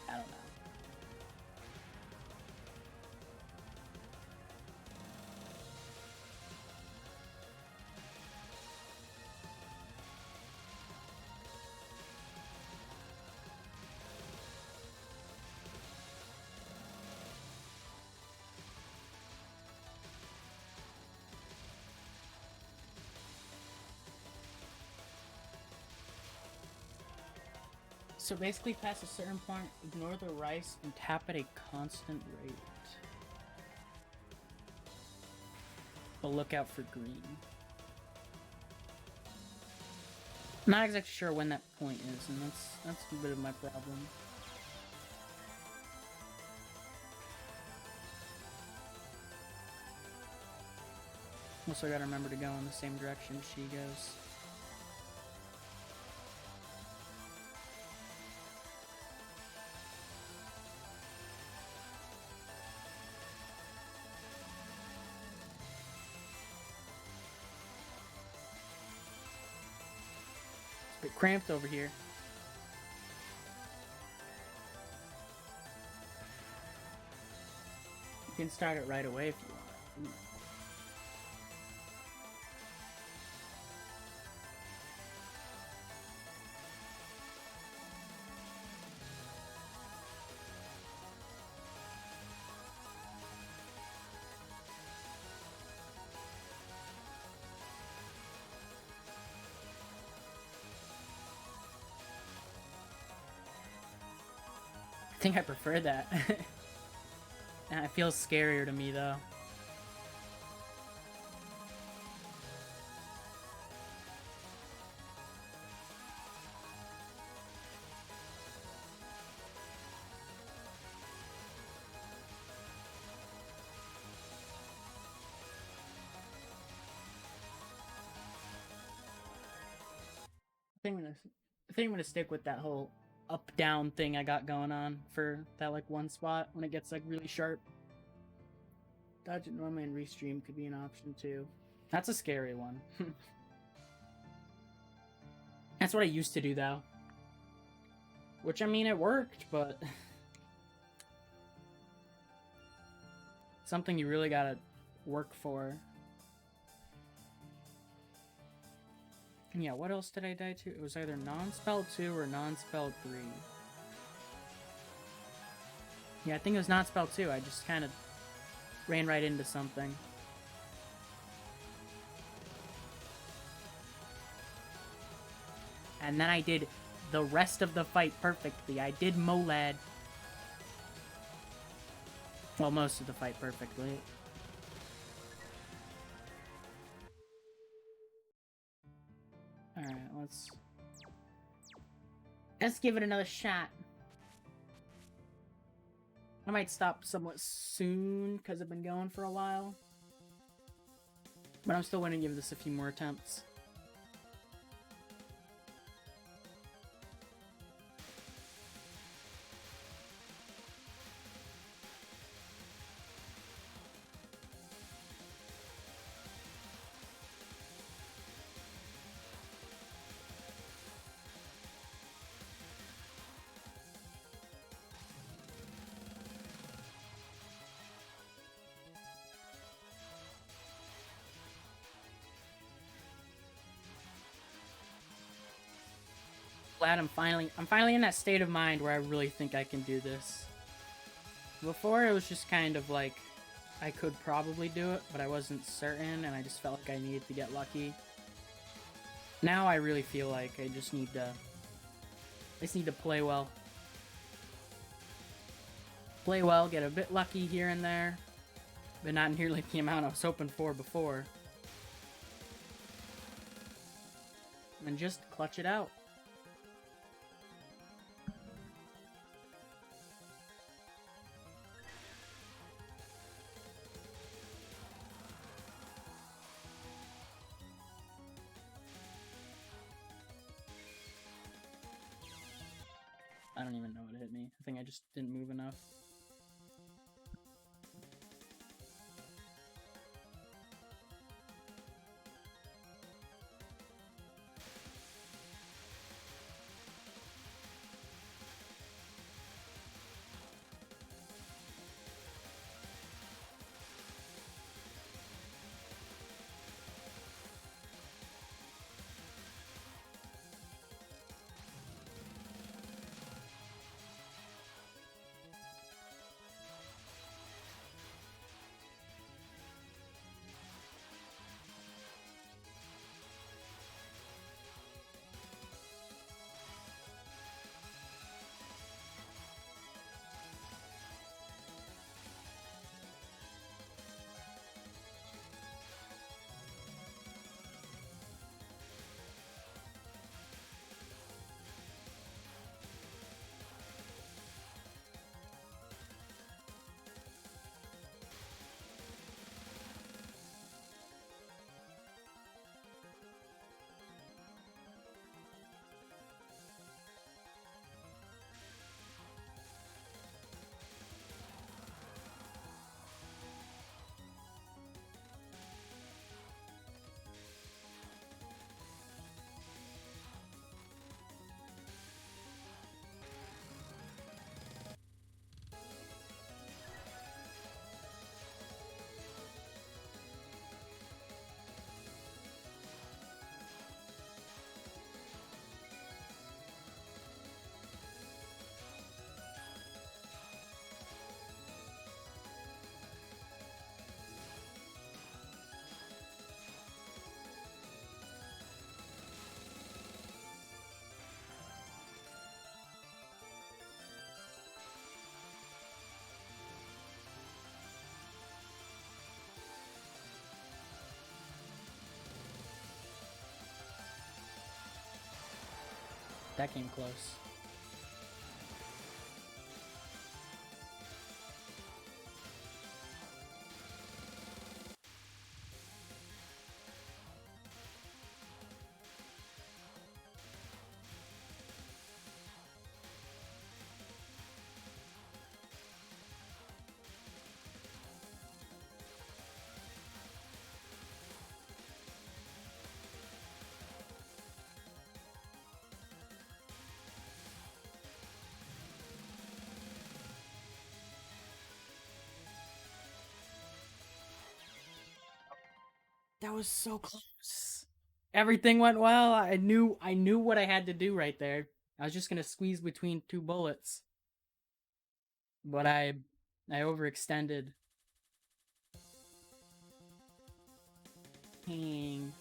I don't know. So basically, past a certain point, ignore the rice and tap at a constant rate. But look out for green. I'm not exactly sure when that point is, and that's a bit of my problem. Also, I gotta remember to go in the same direction she goes. It's a bit cramped over here. You can start it right away if you want. Ooh. I think I prefer that. It feels scarier to me, though. I think I'm gonna stick with that whole up-down thing I got going on for that, like, one spot when it gets, like, really sharp. Dodge it normally and restream could be an option, too. That's a scary one. That's what I used to do, though. Which, I mean, it worked, but... something you really gotta work for. And yeah, what else did I die to? It was either non-spell 2 or non-spell 3. Yeah, I think it was non-spell 2. I just kind of ran right into something. And then I did the rest of the fight perfectly. I did MoLaD. Well, most of the fight perfectly. Alright, let's give it another shot. I might stop somewhat soon because I've been going for a while. But I'm still going to give this a few more attempts. glad I'm finally in that state of mind where I really think I can do this. Before it was just kind of like I could probably do it, but I wasn't certain and I just felt like I needed to get lucky. Now I really feel like I just need to play well. Play well, get a bit lucky here and there, but not nearly the amount I was hoping for before. And just clutch it out. I don't even know what hit me. I think I just didn't move enough. That came close. That was so close. Everything went well. I knew what I had to do right there. I was just gonna squeeze between two bullets, but I overextended. Dang.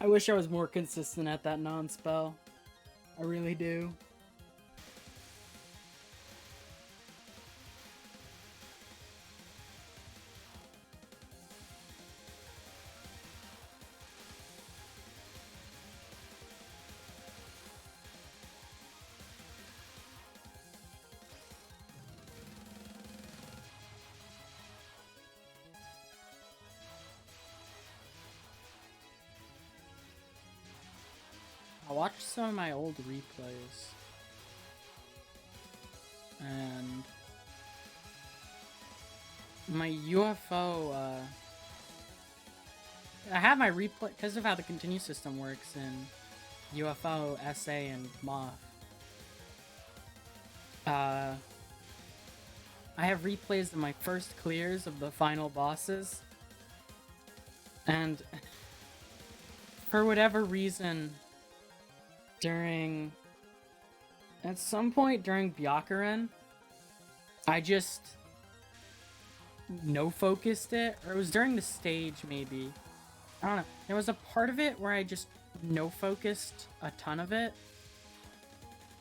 I wish I was more consistent at that non-spell. I really do. I watched some of my old replays, and my UFO, I have my replay, because of how the continue system works in UFO, SA, and Moth. I have replays of my first clears of the final bosses, and for whatever reason, at some point during Byakuren, I just no-focused it, or it was during the stage, maybe. I don't know. There was a part of it where I just no-focused a ton of it,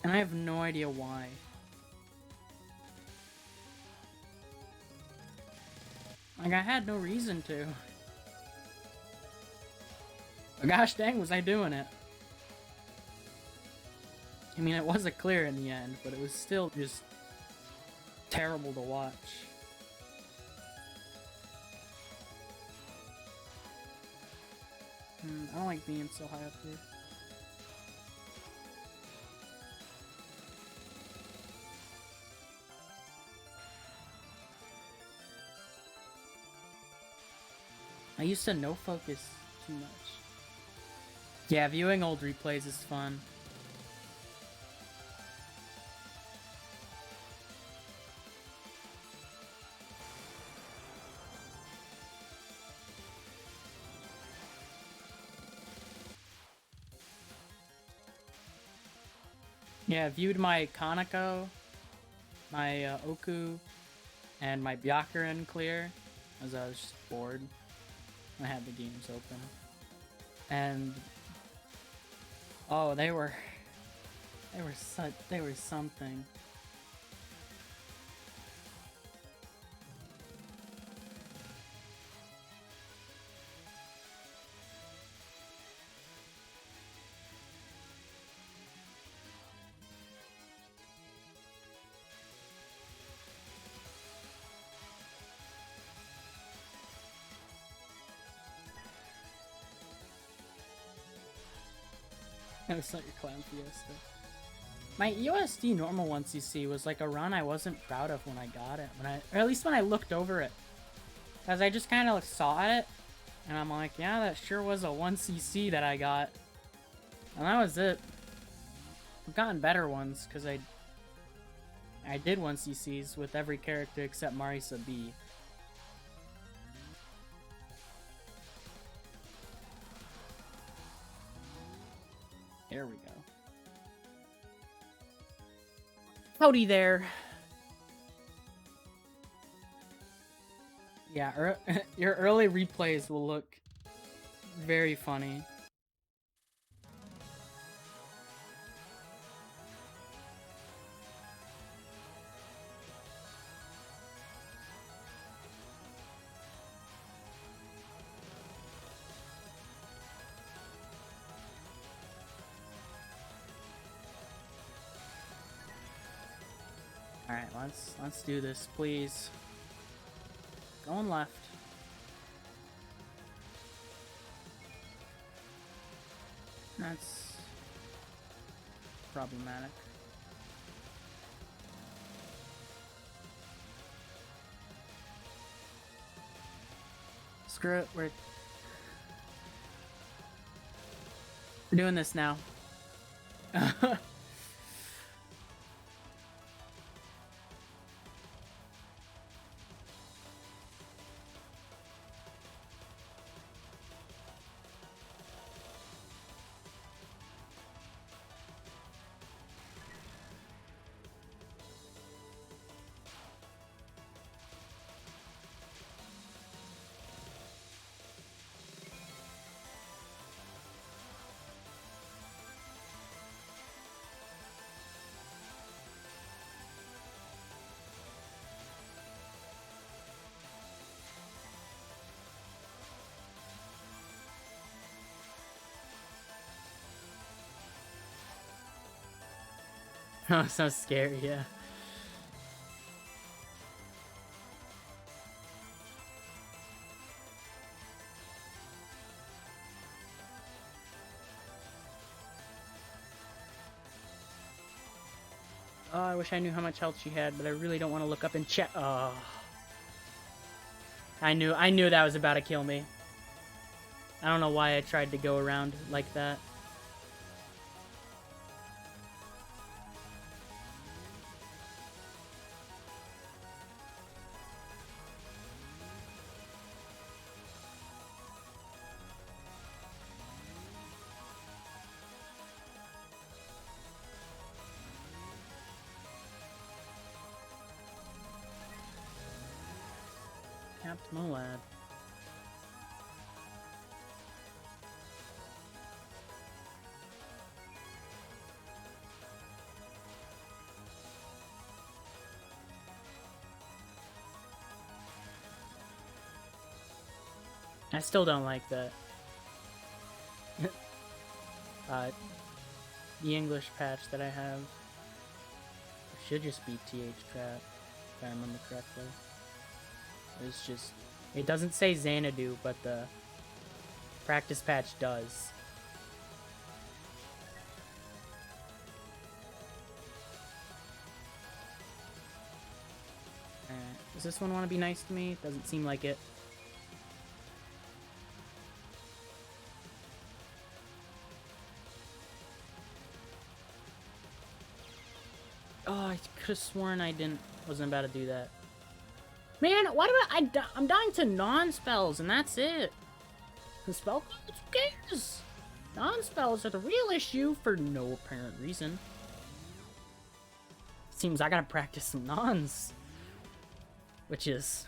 and I have no idea why. Like, I had no reason to. But gosh dang, was I doing it. I mean, it was a clear in the end, but it was still just terrible to watch. I don't like being so high up here. I used to no focus too much. Yeah, viewing old replays is fun. Yeah, I viewed my Kaneko, my Oku, and my Byakuren clear, as I was just bored. I had the games open. And oh, they were something. It's not your Clown Fiesta. My EOSD normal 1cc was like a run I wasn't proud of when I got it. Or at least when I looked over it. Because I just kind of saw it, and I'm like, yeah, that sure was a 1cc that I got. And that was it. I've gotten better ones, because I did 1cc's with every character except Marisa B. There we go. Howdy there. Yeah, your early replays will look very funny. Alright, let's do this, please. Going left. That's problematic. Screw it, we're doing this now. Oh, so scary, yeah. Oh, I wish I knew how much health she had, but I really don't want to look up and check. Oh. I knew that was about to kill me. I don't know why I tried to go around like that. Capped MoLaD. I still don't like that. The English patch that I have should just be TH trap, if I remember correctly. It's just, it doesn't say Xanadu, but the practice patch does. Does this one want to be nice to me? Doesn't seem like it. Oh, I could have sworn I wasn't about to do that. Man, why do I'm dying to non-spells, and that's it. The spell cards, who cares? Non-spells are the real issue for no apparent reason. Seems I gotta practice some nons. Which is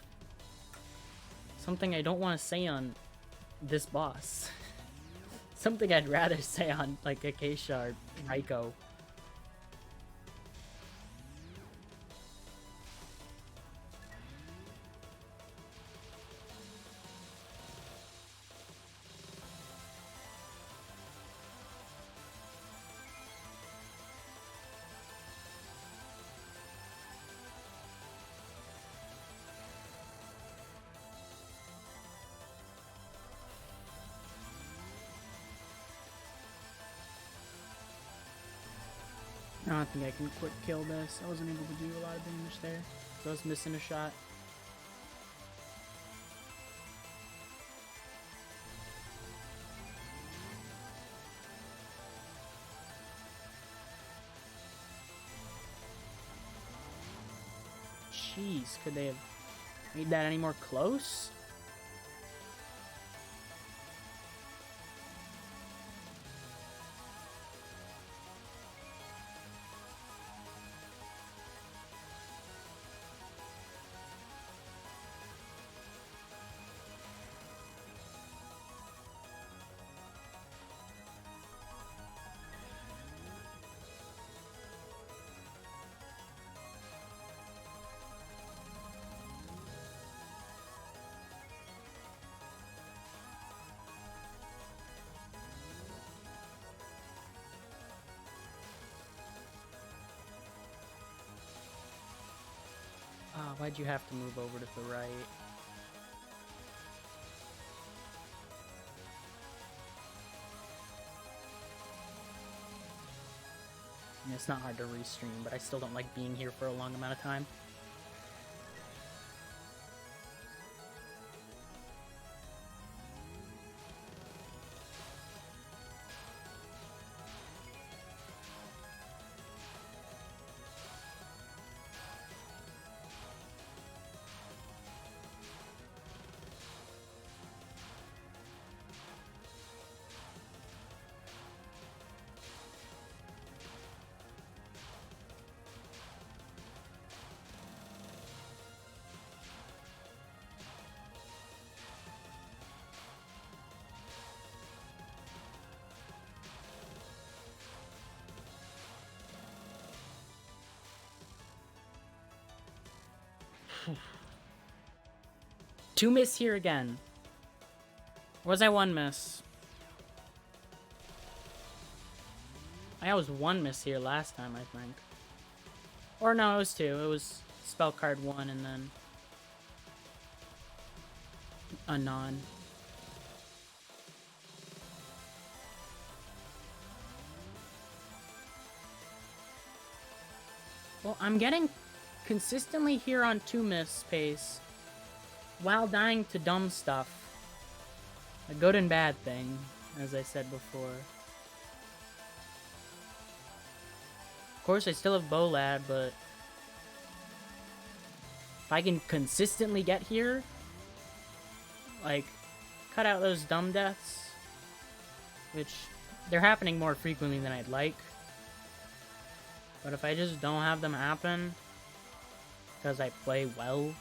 something I don't want to say on this boss. Something I'd rather say on, like, Acacia or Raiko. I don't think I can quick kill this. I wasn't able to do a lot of damage there. So I was missing a shot. Jeez, could they have made that any more close? Oh, why'd you have to move over to the right? I mean, it's not hard to restream, but I still don't like being here for a long amount of time. Two miss here again. Or was I one miss? I was one miss here last time, I think. Or no, it was 2. It was spell card 1 and then a non. Well, I'm getting consistently here on 2 miss pace while dying to dumb stuff. A good and bad thing, as I said before. Of course, I still have BoLaD, but if I can consistently get here, like, cut out those dumb deaths, which they're happening more frequently than I'd like. But if I just don't have them happen because I play well,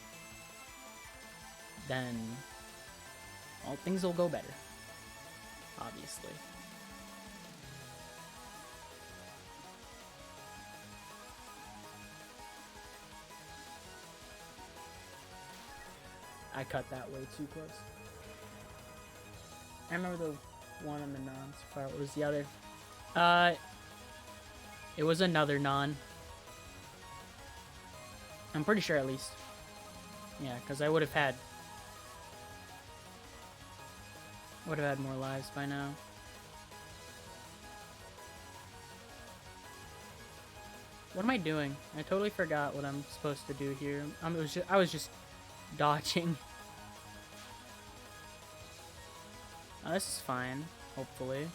then all things will go better, obviously. I cut that way too close. I remember the one on the non so far. What was the other? It was another non. I'm pretty sure at least. Yeah, because I would have had more lives by now. What am I doing? I totally forgot what I'm supposed to do here. I was just dodging. Oh, this is fine, hopefully.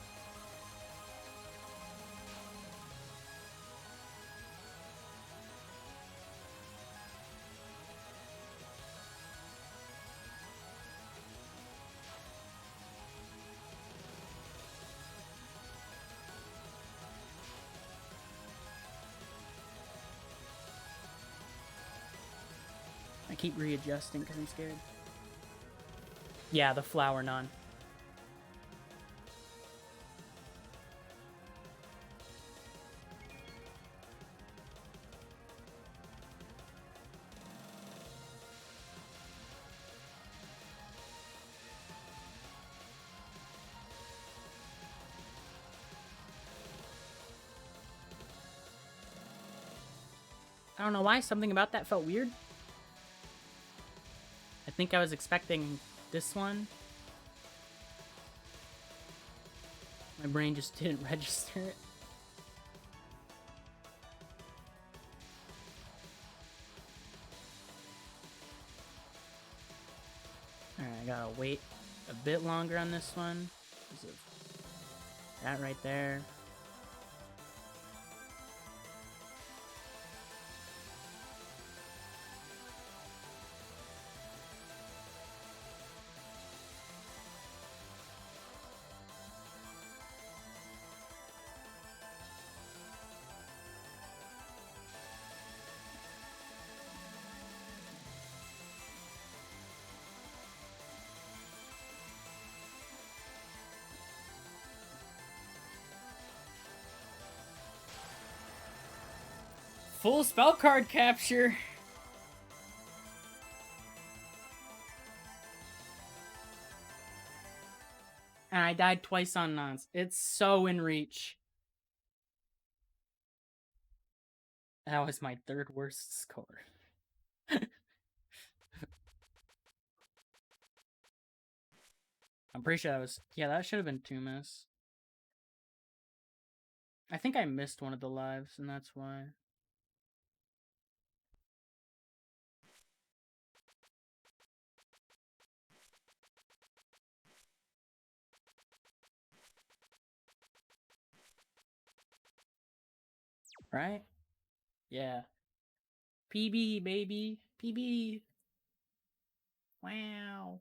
I keep readjusting because I'm scared. Yeah, the flower non. I don't know why, something about that felt weird. I think I was expecting this one. My brain just didn't register it. Alright, I gotta wait a bit longer on this one because of that right there. Full spell card capture. And I died twice on nons. It's so in reach. That was my 3rd worst score. I'm pretty sure that was... Yeah, that should have been 2 miss. I think I missed one of the lives, and that's why. Right? Yeah. PB, baby. PB. Wow.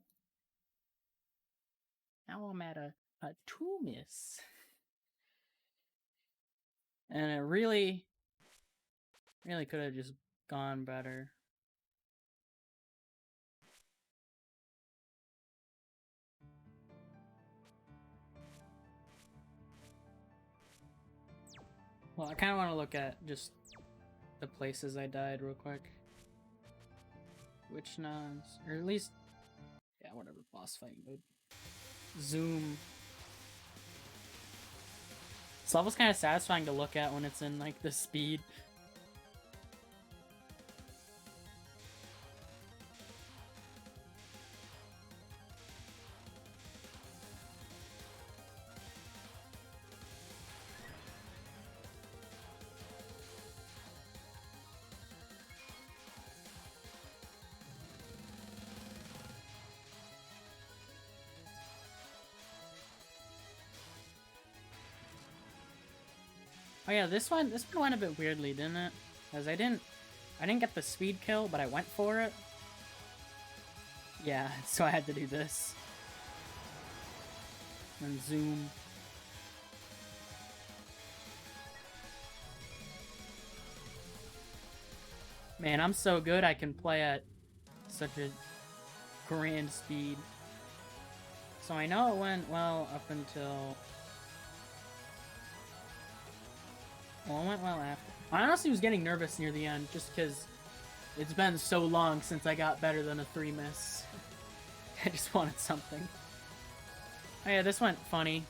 Now I'm at a 2 miss. And it really could have just gone better. Well, I kind of want to look at just the places I died real quick. Which nons? Or at least... Yeah, whatever. Boss fight mode. Zoom. This level's kind of satisfying to look at when it's in, like, the speed. Oh yeah, this one went a bit weirdly, didn't it? Because I didn't get the speed kill, but I went for it. Yeah, so I had to do this. And zoom. Man, I'm so good I can play at such a grand speed. So I know it went well up until... Well, it went well after. I honestly was getting nervous near the end, just because it's been so long since I got better than a 3 miss. I just wanted something. Oh yeah, this went funny.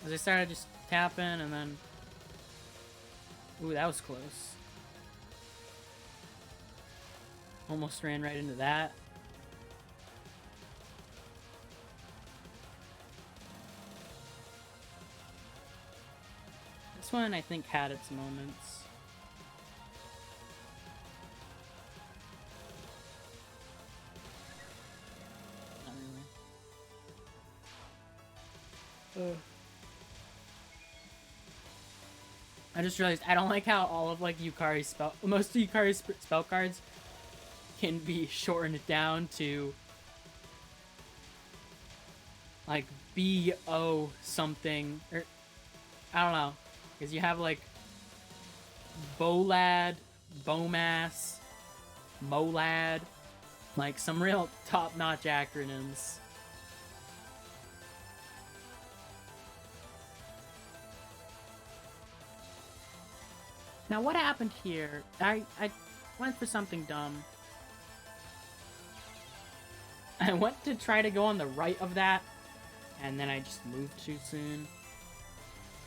As I started just tapping, and then... Ooh, that was close. Almost ran right into that. This one, I think, had its moments. Not really. I just realized I don't like how all of like Yukari's most of Yukari's spell cards can be shortened down to like BO something, or I don't know, because you have like BoLaD, BOMass, MoLaD, like some real top-notch acronyms. Now what happened here? I went for something dumb. I went to try to go on the right of that, and then I just moved too soon.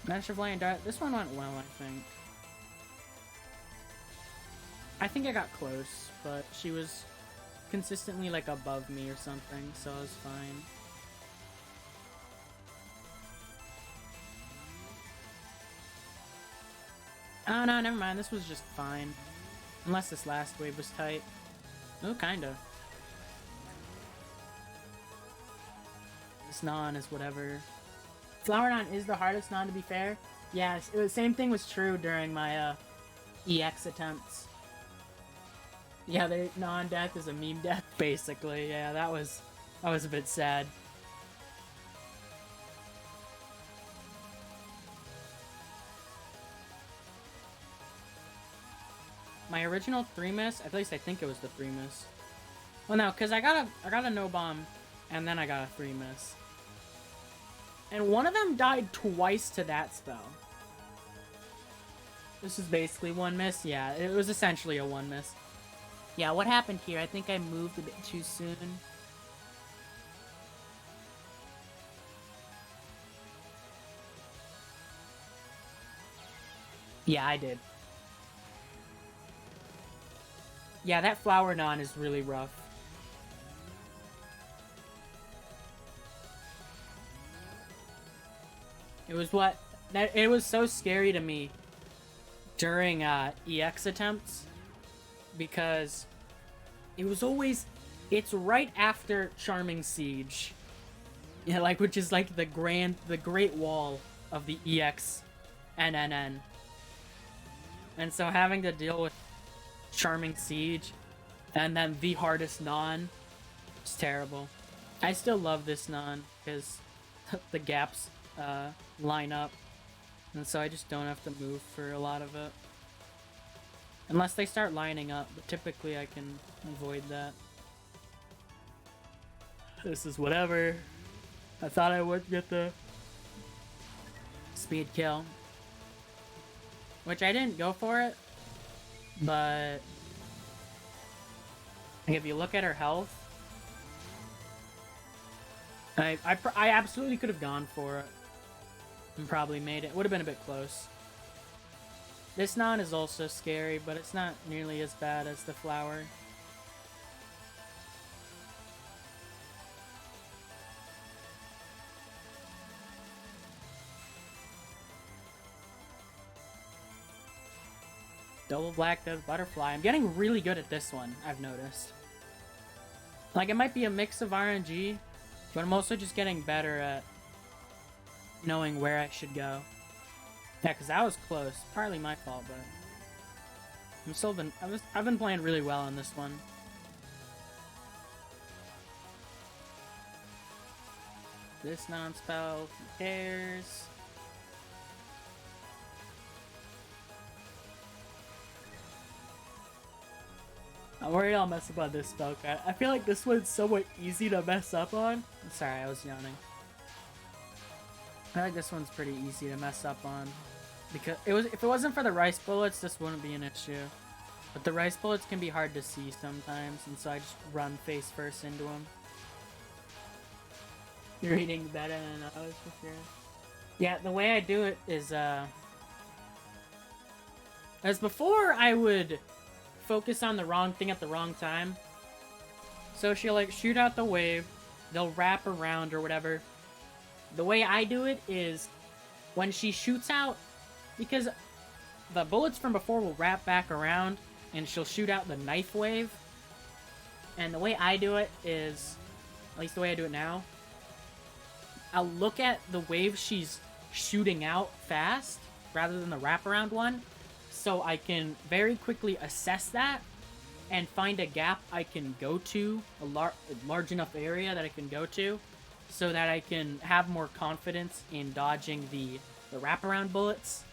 Master Flying Dart. This one went well, I think. I think I got close, but she was consistently like above me or something, so I was fine. Oh no, never mind. This was just fine. Unless this last wave was tight. Oh, kinda. This non is whatever. Flower non is the hardest non, to be fair. Yes, the same thing was true during my EX attempts. Yeah, the non-death is a meme death, basically. Yeah, that was a bit sad. My original 3 miss, at least I think it was the 3 miss. Well, no, because I got a no bomb, and then I got a 3 miss. And one of them died twice to that spell. This is basically 1 miss. Yeah, it was essentially a 1 miss. Yeah, what happened here? I think I moved a bit too soon. Yeah, I did. Yeah, that flower non is really rough. It was it was so scary to me during EX attempts, because it was always, it's right after Charming Siege. Yeah, like, which is like the great wall of the EX NNN. And so having to deal with Charming Siege and then the hardest non, it's terrible. I still love this non because the gaps line up, and so I just don't have to move for a lot of it. Unless they start lining up, but typically I can avoid that. This is whatever. I thought I would get the speed kill, which I didn't go for it, but if you look at her health, I absolutely could have gone for it and probably made it. Would have been a bit close. This non is also scary, but it's not nearly as bad as the flower. Double Black Death Butterfly. I'm getting really good at this one, I've noticed. Like, it might be a mix of RNG, but I'm also just getting better at knowing where I should go. Yeah, because that was close. Partly my fault, but I've been playing really well on this one. This non-spell, who cares? I'm worried I'll mess up on this spell card. I feel like this one's somewhat easy to mess up on. Sorry, I was yawning. I feel like this one's pretty easy to mess up on. Because if it wasn't for the rice bullets, this wouldn't be an issue. But the rice bullets can be hard to see sometimes, and so I just run face first into them. You're eating better than I was for sure. Yeah, the way I do it is, as before, I would focus on the wrong thing at the wrong time. So she'll, like, shoot out the wave, they'll wrap around or whatever. The way I do it is, when she shoots out, because the bullets from before will wrap back around, and she'll shoot out the knife wave. And the way I do it is, at least the way I do it now, I'll look at the wave she's shooting out fast, rather than the wraparound one, so I can very quickly assess that, and find a gap I can go to, a large enough area that I can go to, so that I can have more confidence in dodging the wraparound bullets.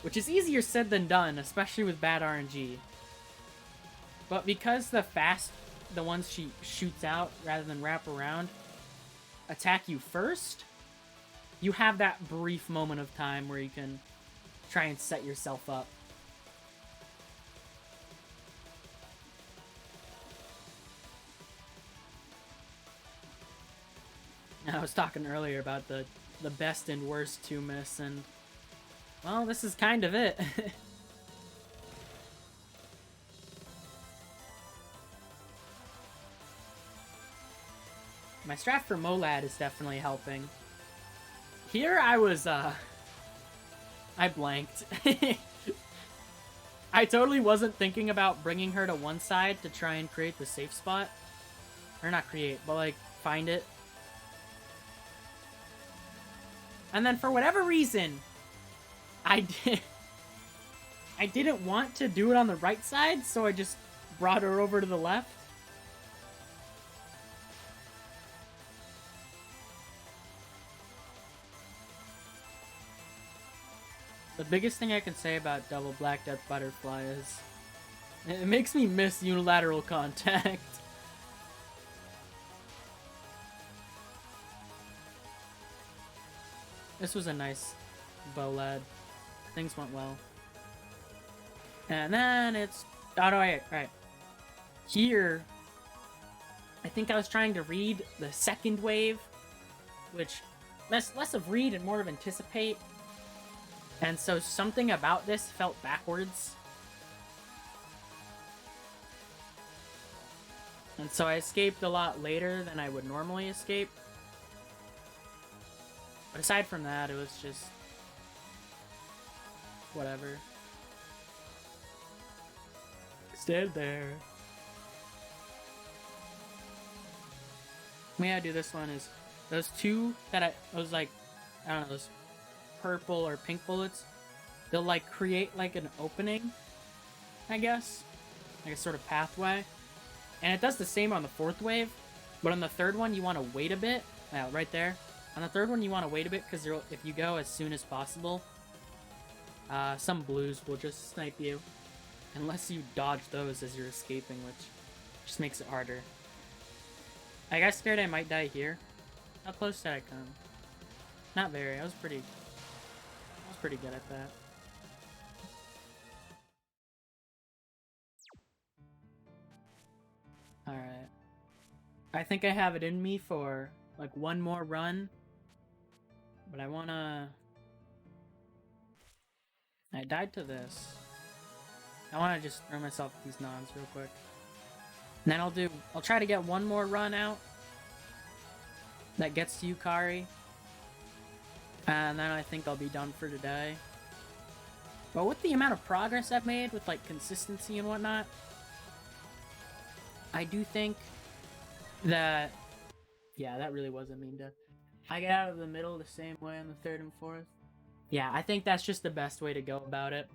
Which is easier said than done, especially with bad RNG. But because the ones she shoots out rather than wrap around, attack you first, you have that brief moment of time where you can try and set yourself up. I was talking earlier about the best and worst 2-miss, and well, this is kind of it. My strat for MoLaD is definitely helping. Here I was, I blanked. I totally wasn't thinking about bringing her to one side to try and create the safe spot. Or not create, but like, find it. And then for whatever reason, I didn't want to do it on the right side, so I just brought her over to the left. The biggest thing I can say about Double Black Death Butterfly is it makes me miss unilateral contact. This was a nice BoLaD. Things went well. And then it's... Oh, no, wait, right. Here, I think I was trying to read the second wave, which less of read and more of anticipate. And so something about this felt backwards. And so I escaped a lot later than I would normally escape. But aside from that, it was just... whatever. Stand there. The way I do this one is those two that those like, I don't know, those purple or pink bullets, they'll like create like an opening, I guess, like a sort of pathway, and it does the same on the fourth wave, but on the third one you want to wait a bit. Right there on the third one you want to wait a bit, because if you go as soon as possible, some blues will just snipe you unless you dodge those as you're escaping, which just makes it harder. I got scared I might die here. How close did I come? Not very. I was pretty good at that. Alright. I think I have it in me for like one more run. But I wanna... I died to this. I wanna just throw myself with these nods real quick. And then I'll try to get one more run out that gets to Yukari. And then I think I'll be done for today. But with the amount of progress I've made with like consistency and whatnot, I do think that... Yeah, that really wasn't mean to... I get out of the middle the same way on the third and fourth. Yeah, I think that's just the best way to go about it.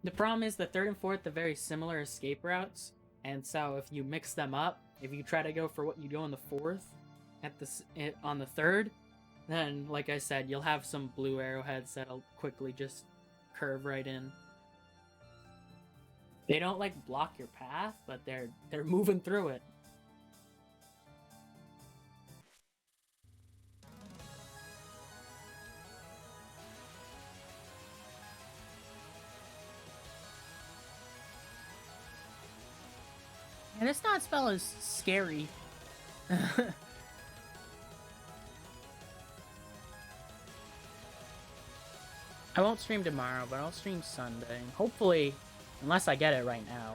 The problem is the third and fourth are very similar escape routes, and so if you mix them up, if you try to go for what you do on the fourth, on the third, then like I said, you'll have some blue arrowheads that'll quickly just curve right in. They don't like block your path, but they're moving through it. And this not spell is scary. I won't stream tomorrow, but I'll stream Sunday. Hopefully, unless I get it right now.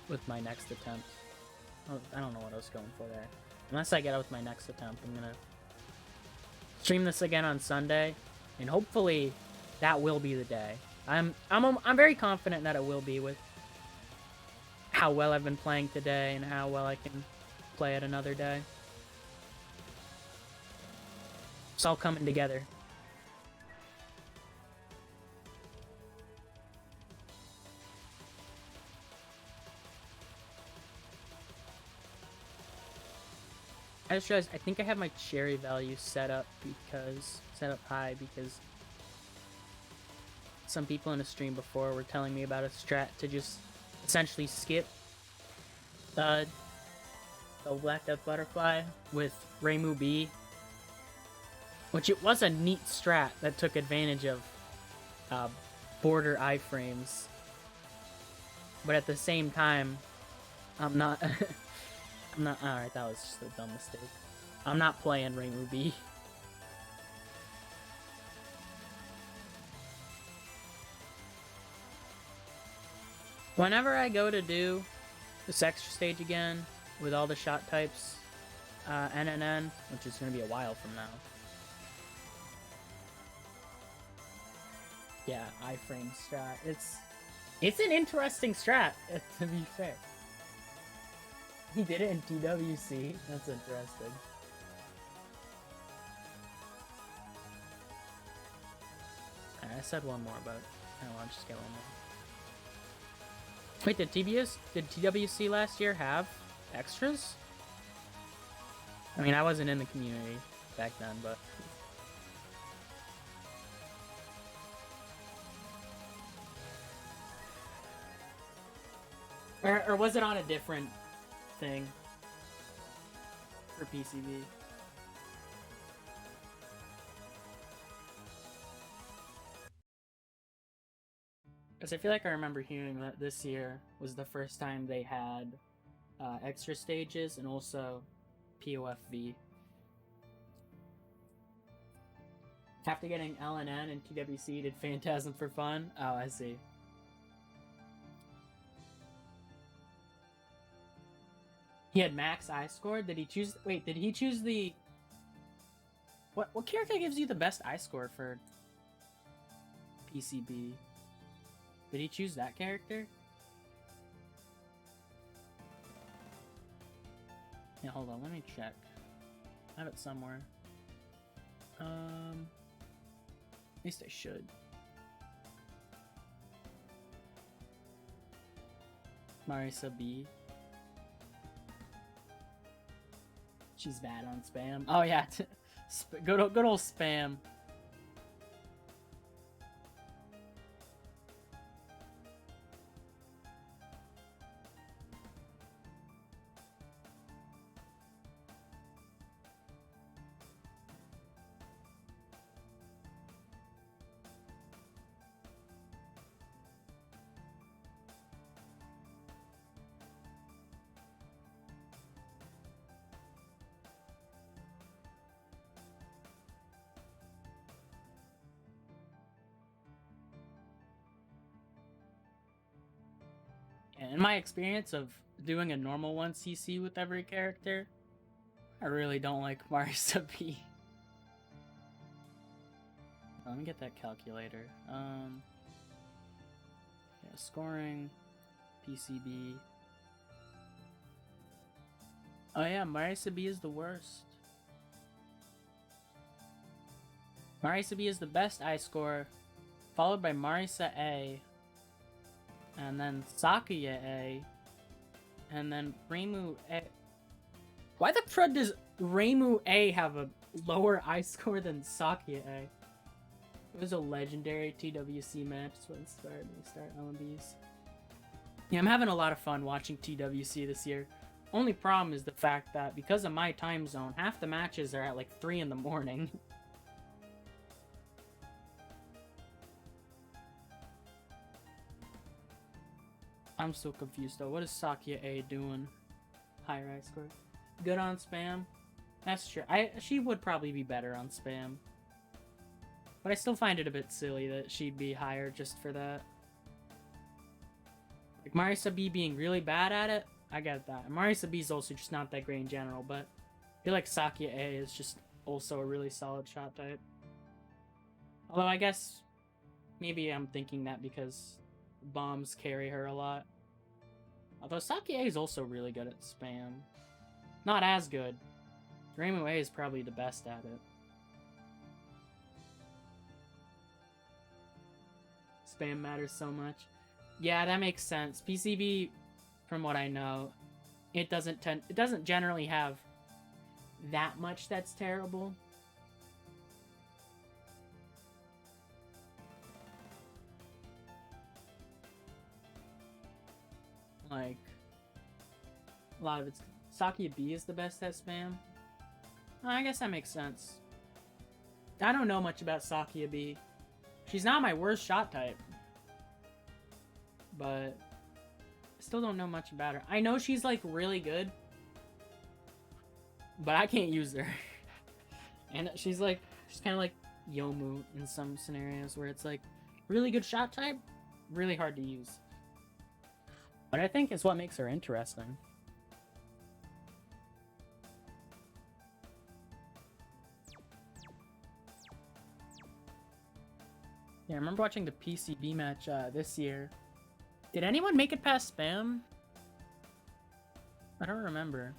With my next attempt. I don't know what I was going for there. Unless I get it with my next attempt, I'm gonna stream this again on Sunday, and hopefully that will be the day. I'm very confident that it will be, with how well I've been playing today and how well I can play it another day. It's all coming together. I just realized I think I have my cherry value set up high because some people in a stream before were telling me about a strat to just essentially skip the Black Death Butterfly with Reimu B, which it was a neat strat that took advantage of border iframes, but at the same time, I'm not. Alright, that was just a dumb mistake. I'm not playing Reimu B. Whenever I go to do this extra stage again with all the shot types, NNN, which is going to be a while from now. Yeah, iframe strat. It's an interesting strat, to be fair. He did it in TWC. That's interesting. Alright, I said one more, but I don't want to just get one more. Wait, did TWC last year have extras? I mean, I wasn't in the community back then, but... Or was it on a different thing for PCB? Because I feel like I remember hearing that this year was the first time they had extra stages and also POFV. After getting LNN and TWC, did Phantasm for fun? Oh, I see. He had max I score. Did he choose? Wait, did he choose the? What character gives you the best I score for PCB? Did he choose that character? Yeah, hold on. Let me check. I have it somewhere. At least I should. Marisa B. She's bad on spam. Oh yeah, good old spam. In my experience of doing a normal 1cc with every character, I really don't like Marisa B. Let me get that calculator. Yeah, scoring, PCB. Oh yeah, Marisa B is the worst. Marisa B is the best I score, followed by Marisa A, and then Sakuya A, and then Reimu A. Why the crud does Reimu A have a lower I score than Sakuya A? It was a legendary TWC match when we start LMBs. Yeah, I'm having a lot of fun watching TWC this year. Only problem is the fact that because of my time zone, half the matches are at like 3 in the morning. I'm still confused though. What is Sakuya A doing? Higher I score. Good on spam. That's true. She would probably be better on spam. But I still find it a bit silly that she'd be higher just for that. Like Marisa B being really bad at it, I get that. And Marisa B is also just not that great in general, but I feel like Sakuya A is just also a really solid shot type. Although I guess maybe I'm thinking that because bombs carry her a lot. Although Sakuya A is also really good at spam. Not as good. Reimu A is probably the best at it. Spam matters so much. Yeah, that makes sense. PCB, from what I know, it doesn't generally have that much that's terrible. Like, a lot of it's... Sakuya B is the best at spam. Oh, I guess that makes sense. I don't know much about Sakuya B. She's not my worst shot type. But I still don't know much about her. I know she's like really good. But I can't use her. And she's kind of like Yomu in some scenarios where it's like really good shot type, really hard to use. But I think it's what makes her interesting. Yeah, I remember watching the PCB match this year. Did anyone make it past spam? I don't remember.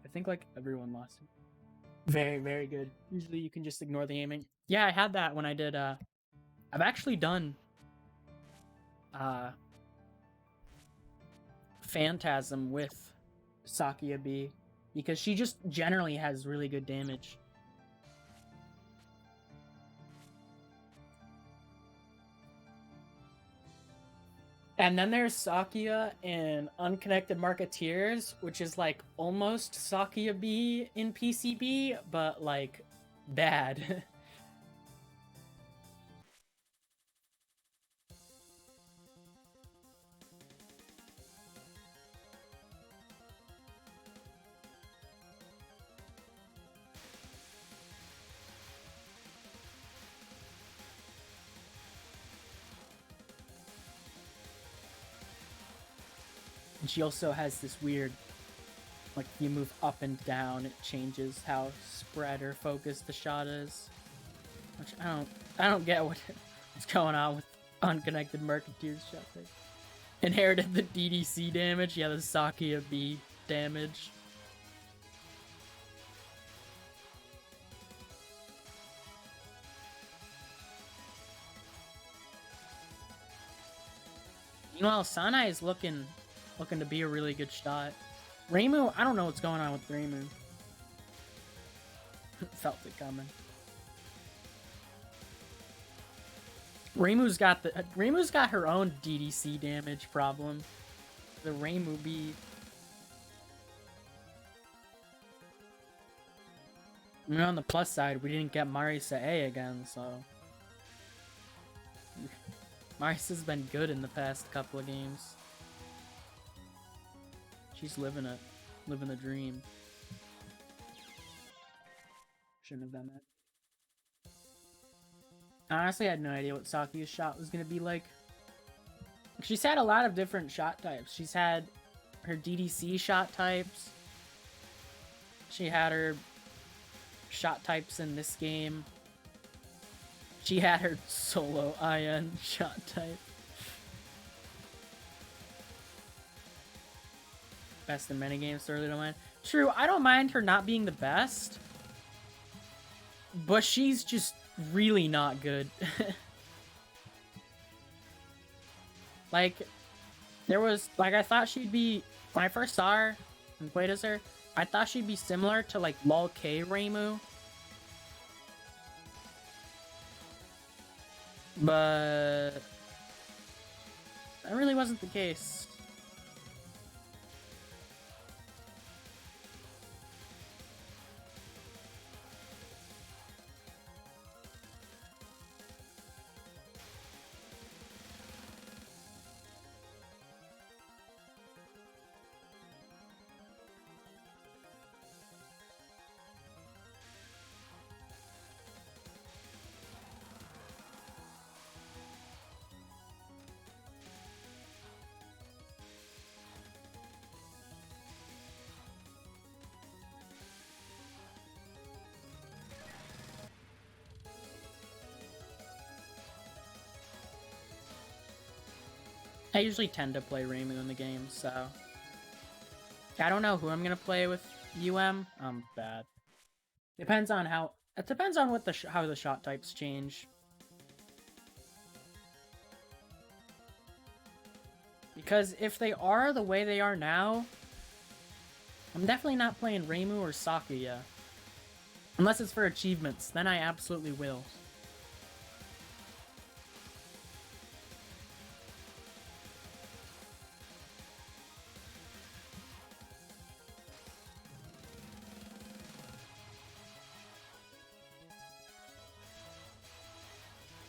I think like everyone lost it. Very, very good. Usually you can just ignore the aiming. Yeah, I had that when I did I've actually done Phantasm with Sakuya B because she just generally has really good damage. And then there's Sakuya in Unconnected Marketeers, which is like almost Sakuya B in PCB, but like bad. And she also has this weird, like, you move up and down, it changes how spread or focused the shot is. Which I don't get what's going on with Unconnected Marketeers shot. Inherited the DDC damage, yeah, the Sakuya B damage. Meanwhile, Sanai is looking to be a really good shot. Reimu, I don't know what's going on with Reimu. Felt it coming. Reimu's got her own DDC damage problem. The Reimu B. I mean, on the plus side, we didn't get Marisa A again, so Marisa's been good in the past couple of games. She's living it. Living the dream. Shouldn't have done that. Honestly, I had no idea what Sakuya's shot was going to be like. She's had a lot of different shot types. She's had her DDC shot types. She had her shot types in this game. She had her solo IN shot type. Best in many games, thoroughly don't mind. True, I don't mind her not being the best. But she's just really not good. Like, there was, like, I thought she'd be, when I first saw her and played as her, I thought she'd be similar to, like, LOL K Reimu. But that really wasn't the case. I usually tend to play Reimu in the game, so I don't know who I'm gonna play with UM. I'm bad. Depends on how. It depends on what how the shot types change. Because if they are the way they are now, I'm definitely not playing Reimu or Sakuya. Unless it's for achievements, then I absolutely will.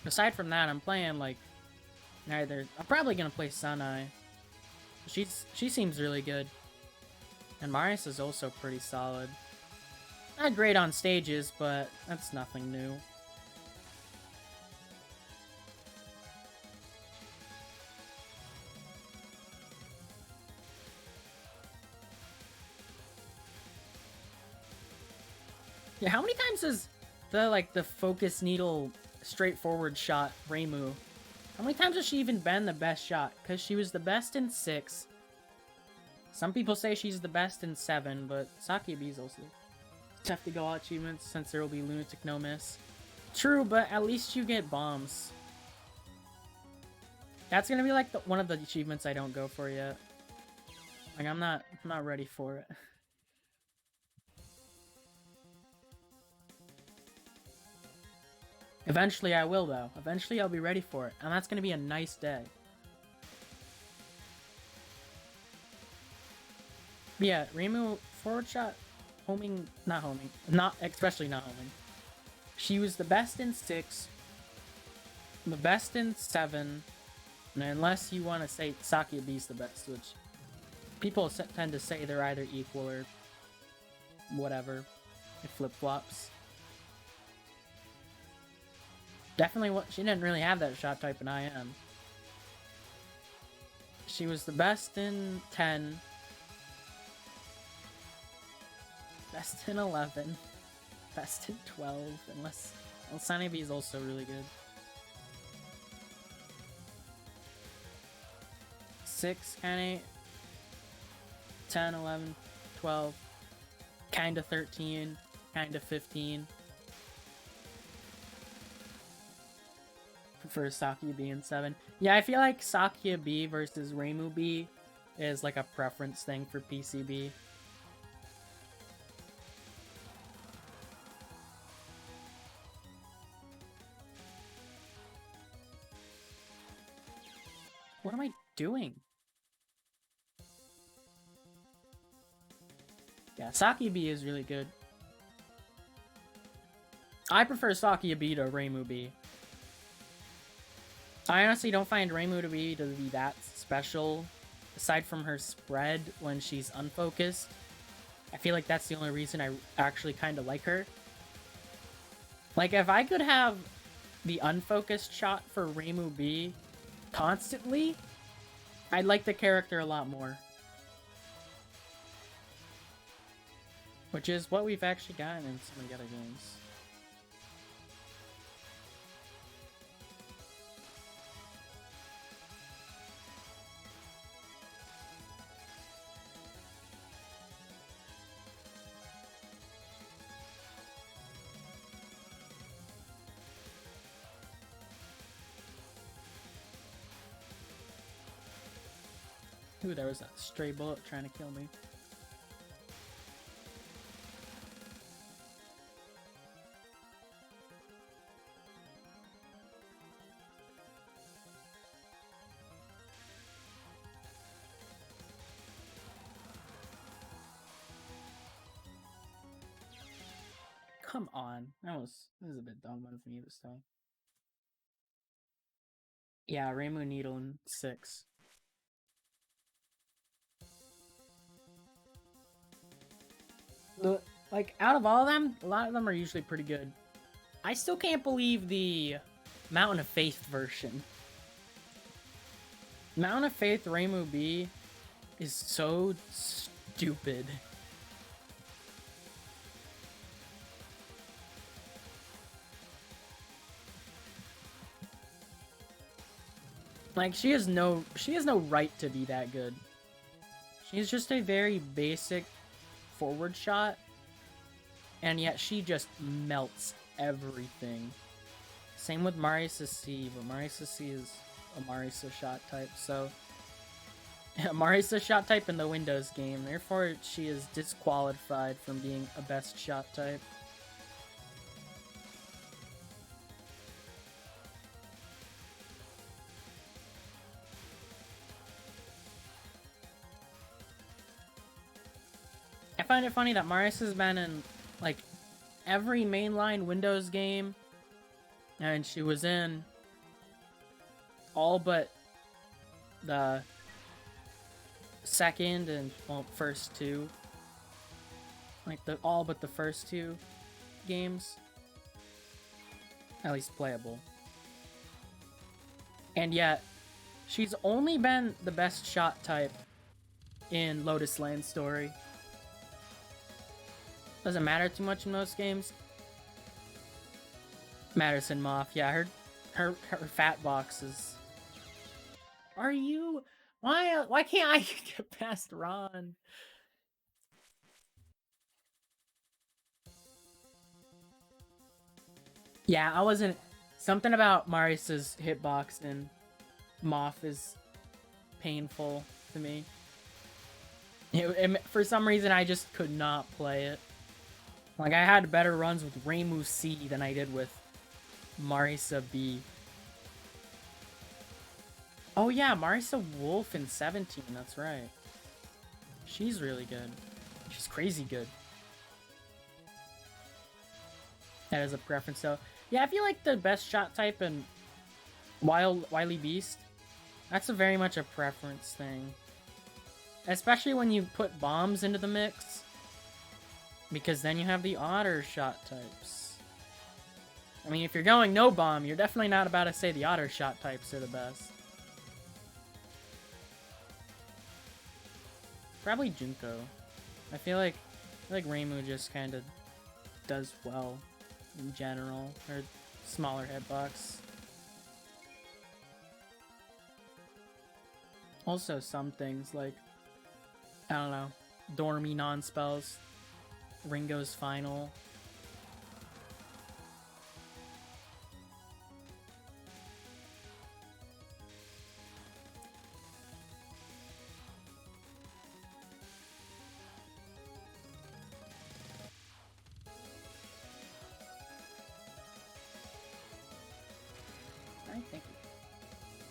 Aside from that, I'm playing, like, I'm probably gonna play Sanai. She seems really good. And Marius is also pretty solid. Not great on stages, but that's nothing new. Yeah, how many times has the focus needle straightforward shot Reimu, how many times has she even been the best shot? Because she was the best in 6. Some people say she's the best in 7, but Sakuyabi's also tough to go out achievements since there will be Lunatic No Miss. True, but at least you get bombs. That's gonna be like one of the achievements I don't go for yet. Like, I'm not ready for it. Eventually I will, though. Eventually I'll be ready for it, and that's gonna be a nice day. Yeah, Reimu forward shot, especially not homing. She was the best in 6, the best in 7, and unless you want to say Sakuyabi's the best, which people tend to say they're either equal or whatever. It flip-flops. Definitely she didn't really have that shot type in IM. She was the best in 10. Best in 11. Best in 12. Unless Sunny B is also really good. 6, kinda 8. 10, 11, 12. Kinda 13. Kinda 15. Prefer Sakuya-B in 7. Yeah, I feel like Sakuya-B versus Reimu-B is like a preference thing for PCB. What am I doing? Yeah, Sakuya-B is really good. I prefer Sakuya-B to Reimu-B. I honestly don't find Reimu to be that special, aside from her spread when she's unfocused. I feel like that's the only reason I actually kind of like her. Like, if I could have the unfocused shot for Reimu-B constantly, I'd like the character a lot more. Which is what we've actually gotten in some of the other games. Ooh, there was a stray bullet trying to kill me. Come on. This was a bit dumb of me this time. Yeah, Rainbow Needle in 6. Like, out of all of them, a lot of them are usually pretty good. I still can't believe the Mountain of Faith version. Mountain of Faith Rainbow B is so stupid. Like, she has no right to be that good. She's just a very basic forward shot, and yet she just melts everything. Same with Marisa C, but Marisa C is a Marisa shot type, so Marisa shot type in the Windows game, therefore she is disqualified from being a best shot type. I find it funny that Marisa's been in, like, every mainline Windows game, and she was in all but the second and, well, first two. Like, all but the first two games. At least playable. And yet, she's only been the best shot type in Lotus Lane Story. Doesn't matter too much in most games. Matters in Moth. Yeah, her fat boxes. Are you? Why can't I get past Ron? Yeah, I wasn't. Something about Marisa's hitbox in Moth is painful to me. For some reason, I just could not play it. Like, I had better runs with Reimu C than I did with Marisa B. Oh yeah, Marisa Wolf in 17, that's right. She's really good. She's crazy good. That is a preference, though. Yeah, I feel like the best shot type in Wily Beast, that's very much a preference thing. Especially when you put bombs into the mix. Because then you have the odder shot types. I mean, if you're going no bomb, you're definitely not about to say the odder shot types are the best. Probably Junko. I feel like Reimu just kind of does well in general. Or smaller hitbox. Also some things like, I don't know, Dormy non-spells. Ringo's Final. Alright, thank you.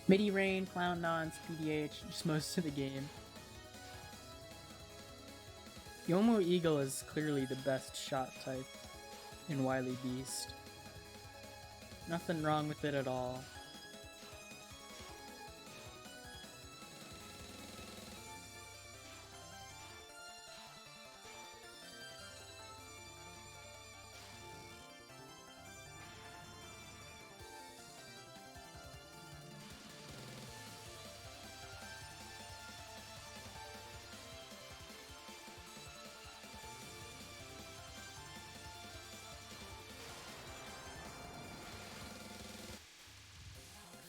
Midi Rain, Clown Nons, PDH, just most of the game. Yomo Eagle is clearly the best shot type in Wily Beast. Nothing wrong with it at all.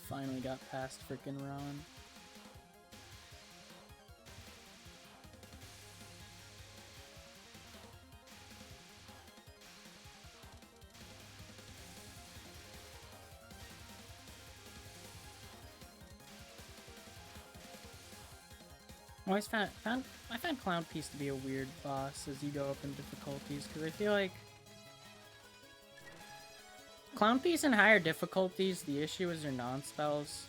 Finally got past frickin' Ron. Always I found Clown Piece to be a weird boss as you go up in difficulties, because I feel like Clown Piece in higher difficulties, the issue is her non-spells.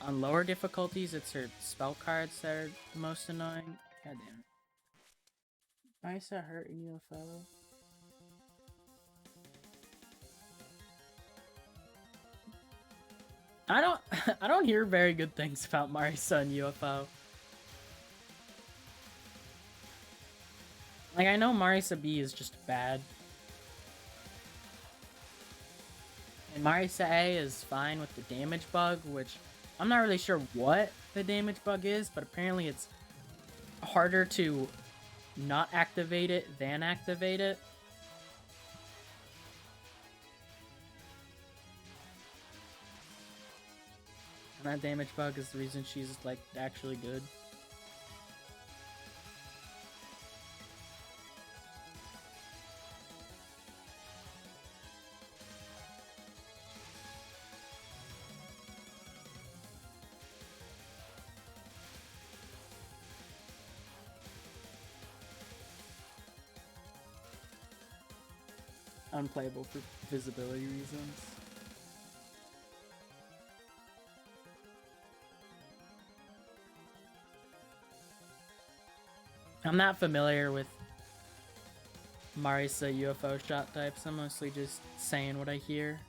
On lower difficulties, it's her spell cards that are the most annoying. God damn it. Marisa hurt UFO. I don't hear very good things about Marisa and UFO. Like, I know Marisa B is just bad. And Marisa A is fine with the damage bug, which I'm not really sure what the damage bug is, but apparently it's harder to not activate it than activate it. And that damage bug is the reason she's, like, actually good. Unplayable for visibility reasons. I'm not familiar with Marisa UFO shot types. I'm mostly just saying what I hear.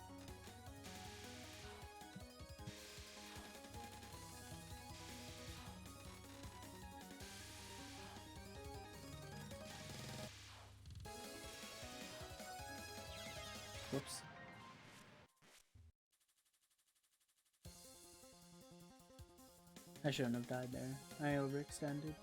Whoops. I shouldn't have died there. I overextended.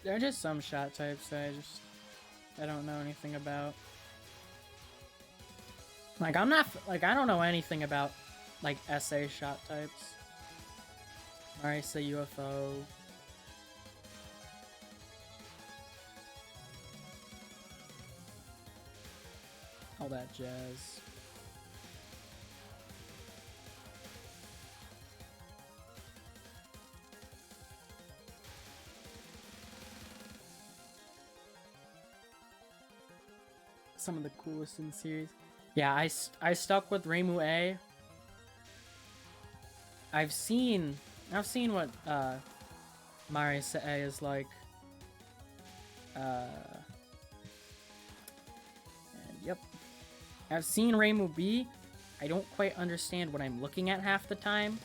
There are just some shot types that I don't know anything about. Like, I don't know anything about, like, SA shot types. Marisa UFO. All that jazz. Some of the coolest in the series. Yeah, I stuck with Reimu A. I've seen what Marisa A is like. And yep. I've seen Reimu B. I don't quite understand what I'm looking at half the time.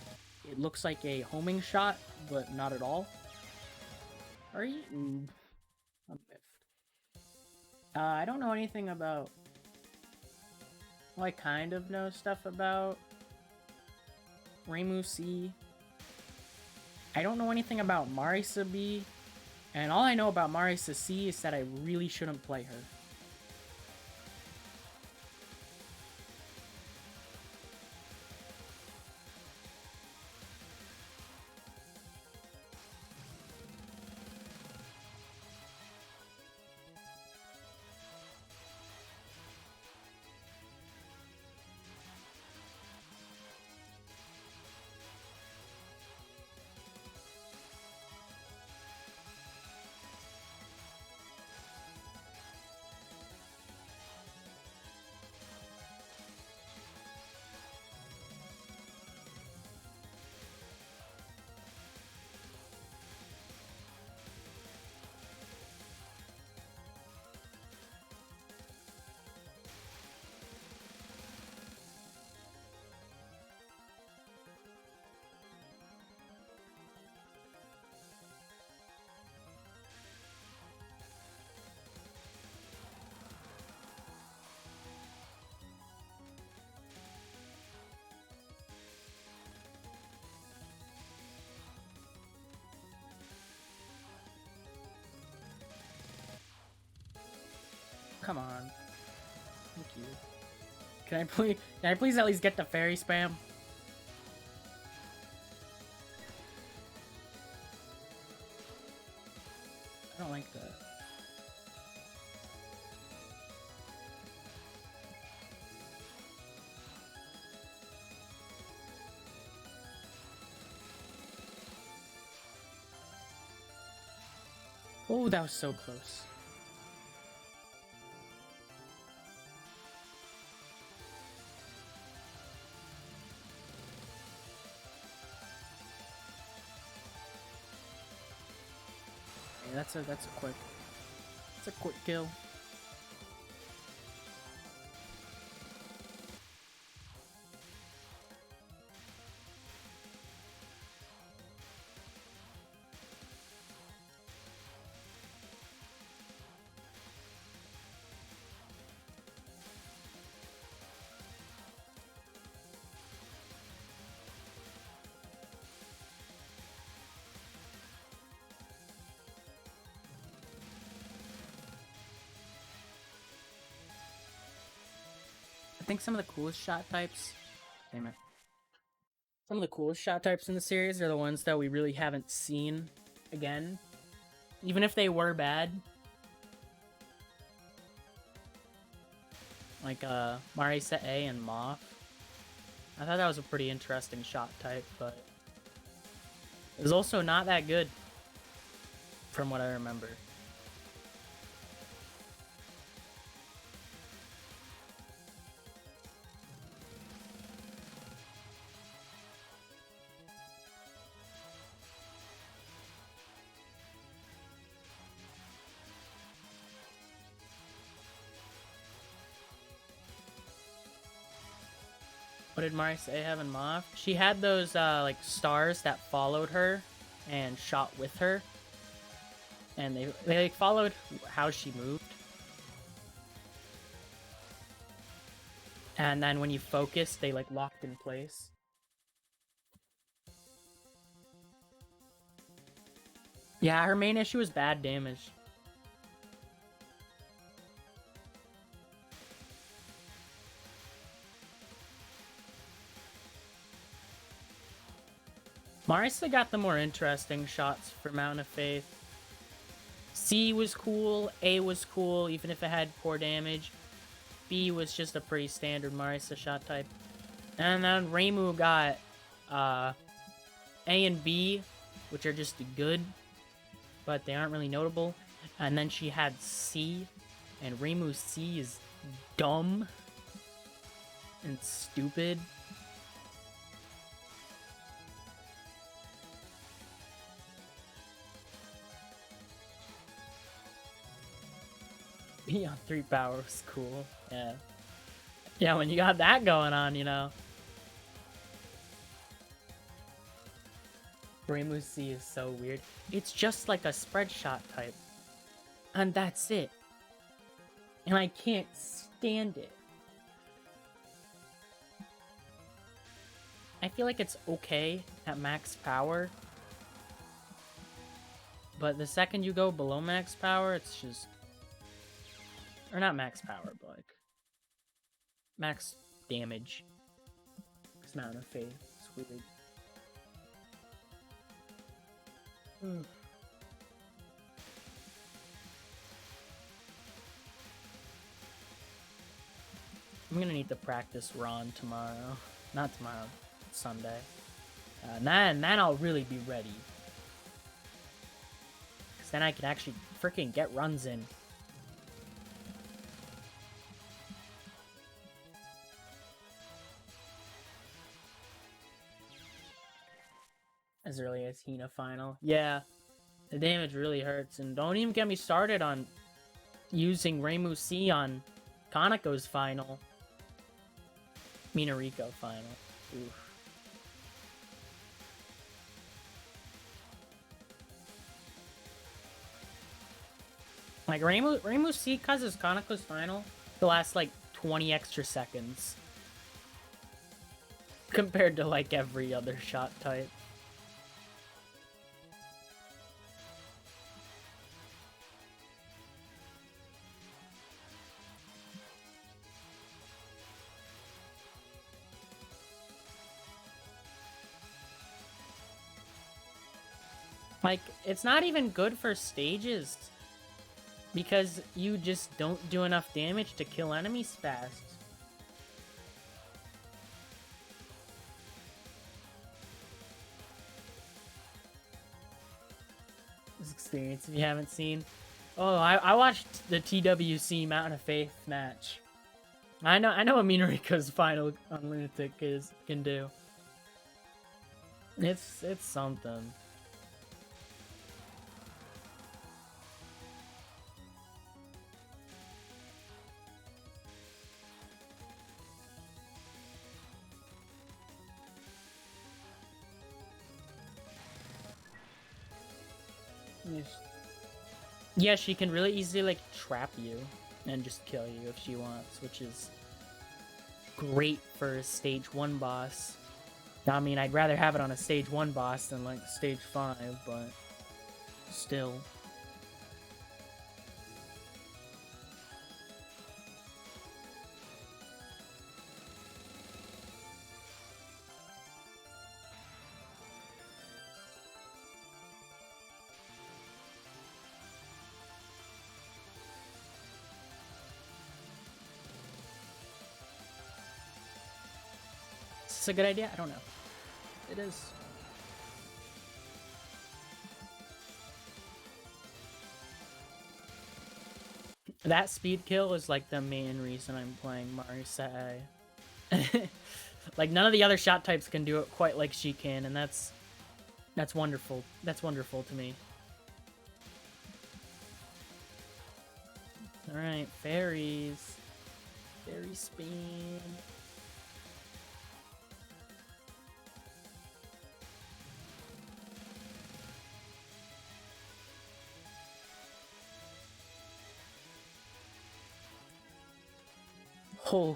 It looks like a homing shot, but not at all. Are you? I'm miffed. I don't know anything about... Well, I kind of know stuff about Reimu C. I don't know anything about Marisa B. And all I know about Marisa C is that I really shouldn't play her. come on. Thank you. Can I please at least get the fairy spam? I don't like that. Oh, that was so close. Yeah, that's a quick kill. I think some of the coolest shot types, damn it. Some of the coolest shot types in the series are the ones that we really haven't seen again. Even if they were bad. Like Marisa A and Moth. I thought that was a pretty interesting shot type, but it was also not that good from what I remember. What did Marisa A have in Moth? She had those like stars that followed her and shot with her. And they like followed how she moved. And then when you focus, they like locked in place. Yeah, her main issue is bad damage. Marisa got the more interesting shots for Mountain of Faith. C was cool, A was cool, even if it had poor damage. B was just a pretty standard Marisa shot type. And then Reimu got A and B, which are just good, but they aren't really notable. And then she had C, and Reimu C is dumb and stupid. B on 3 power was cool. Yeah. Yeah, when you got that going on, you know. Reimu C is so weird. It's just like a spread shot type. And that's it. And I can't stand it. I feel like it's okay at max power. But the second you go below max power, it's just... Or not max power, but like... max damage. It's Mountain of Faith. It's weird. I'm gonna need to practice Ron tomorrow. Not tomorrow, Sunday. And then I'll really be ready. Because then I can actually freaking get runs in. As early as Hina final. Yeah, the damage really hurts. And don't even get me started on using Reimu C on Kaneko's final. Minariko final. Oof. Like, Reimu C causes Kaneko's final to last like 20 extra seconds. Compared to like every other shot type. Like, it's not even good for stages. Because you just don't do enough damage to kill enemies fast. This experience, if you haven't seen. Oh, I watched the TWC Mountain of Faith match. I know what Minarika's final on Lunatic can do. It's something. Yeah, she can really easily like trap you and just kill you if she wants, which is great for a stage 1 boss. I mean, I'd rather have it on a stage 1 boss than like stage 5, but still. Is this a good idea? I don't know. It is. That speed kill is like the main reason I'm playing Marisei. Like none of the other shot types can do it quite like she can, and that's wonderful. That's wonderful to me. Alright, fairies. Fairy speed. Oh.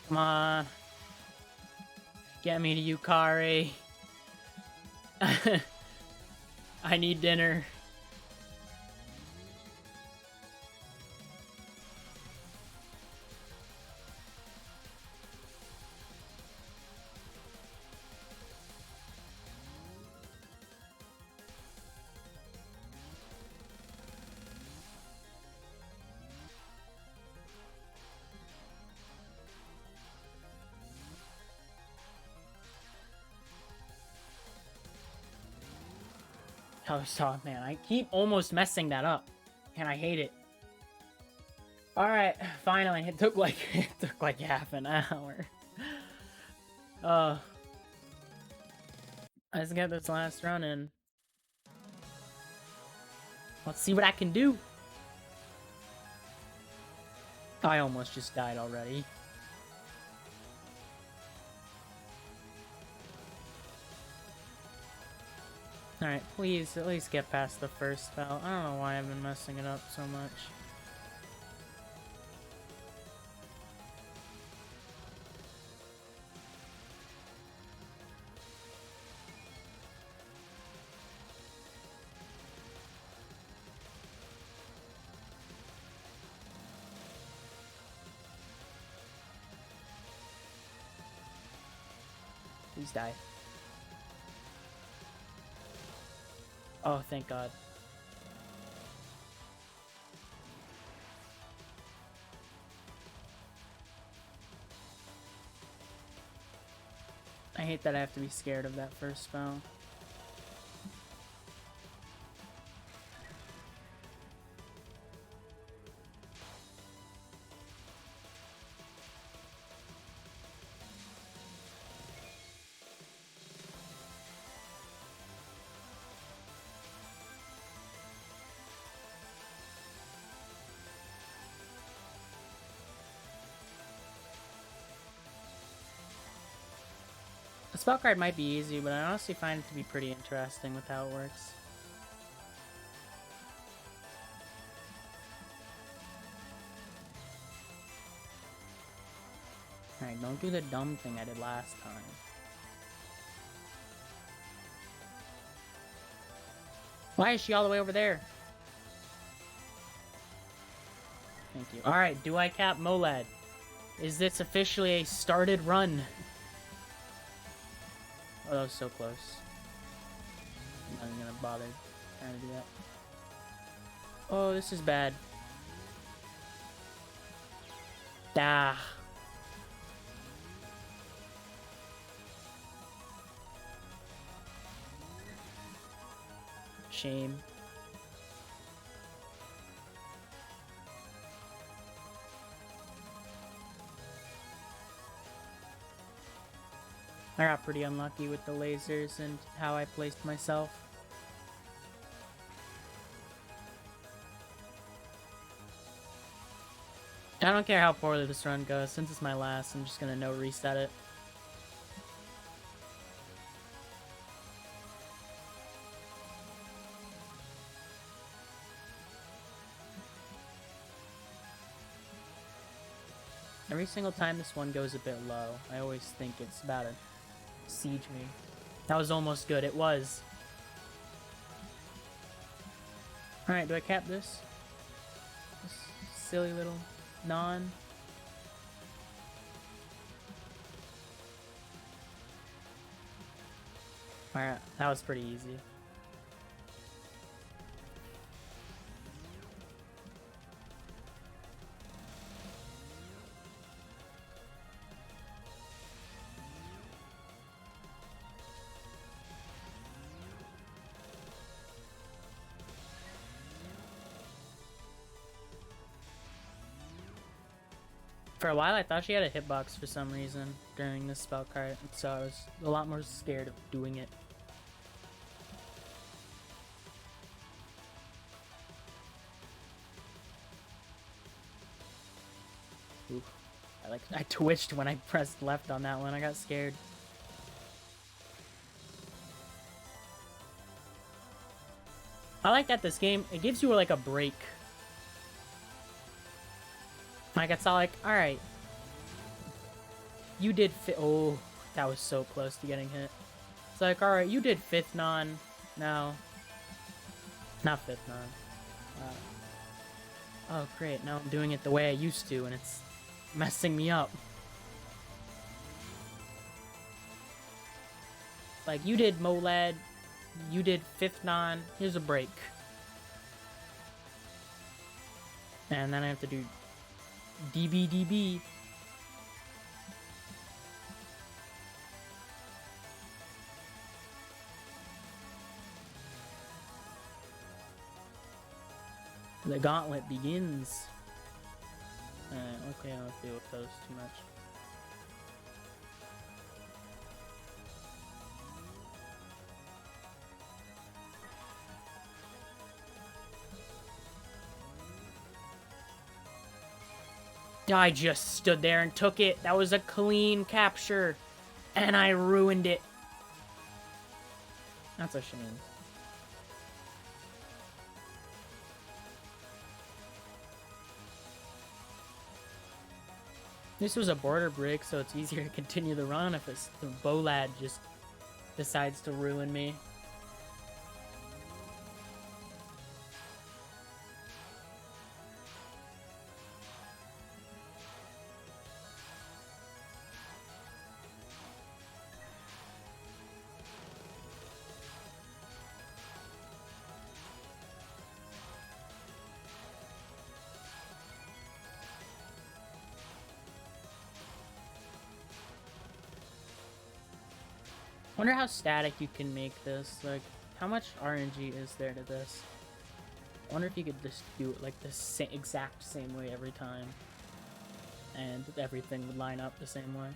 Come on. Get me to Yukari. I need dinner. Oh, man, I keep almost messing that up, and I hate it. Alright, finally, it took like half an hour. Let's get this last run in. Let's see what I can do. I almost just died already. Alright, please, at least get past the first spell. I don't know why I've been messing it up so much. Please die. Oh, thank God. I hate that I have to be scared of that first spell. The spell card might be easy, but I honestly find it to be pretty interesting with how it works. Alright, don't do the dumb thing I did last time. Why is she all the way over there? Thank you. Alright, do I cap MoLaD? Is this officially a started run? Oh, that was so close. I'm not even gonna bother trying to do that. Oh, this is bad. Ah. Shame. I got pretty unlucky with the lasers and how I placed myself. I don't care how poorly this run goes. Since it's my last, I'm just gonna no reset it. Every single time this one goes a bit low, I always think it's about to siege me. That was almost good. It was. Alright, do I cap this? This silly little non. Alright, that was pretty easy. For a while, I thought she had a hitbox for some reason during this spell card, so I was a lot more scared of doing it. Ooh. I twitched when I pressed left on that one. I got scared. I like that this game, it gives you like a break. Like, it's all like, alright. You did oh, that was so close to getting hit. It's like, alright, you did 5th non. Now. Not 5th non. Oh, great. Now I'm doing it the way I used to, and it's messing me up. Like, you did MoLaD. You did 5th non. Here's a break. And then I have to do DBDB. The gauntlet begins. Okay, I don't deal with those too much. I just stood there and took it. That was a clean capture. And I ruined it. That's a shame. This was a border break, so it's easier to continue the run if it's the BoLaD just decides to ruin me. I wonder how static you can make this. Like, how much RNG is there to this? I wonder if you could just do it like the exact same way every time. And everything would line up the same way.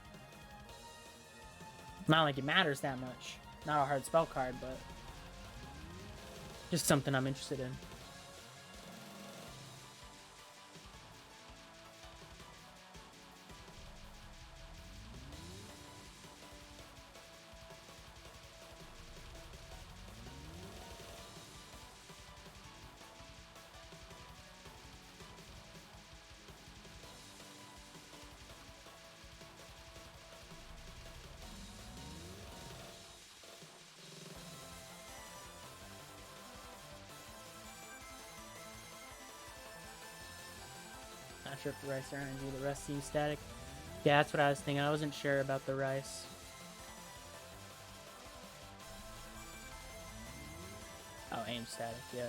Not like it matters that much. Not a hard spell card, but just something I'm interested in. Not sure if the rice or RNG, the rest seems static. Yeah, that's what I was thinking. I wasn't sure about the rice. aim static, yeah.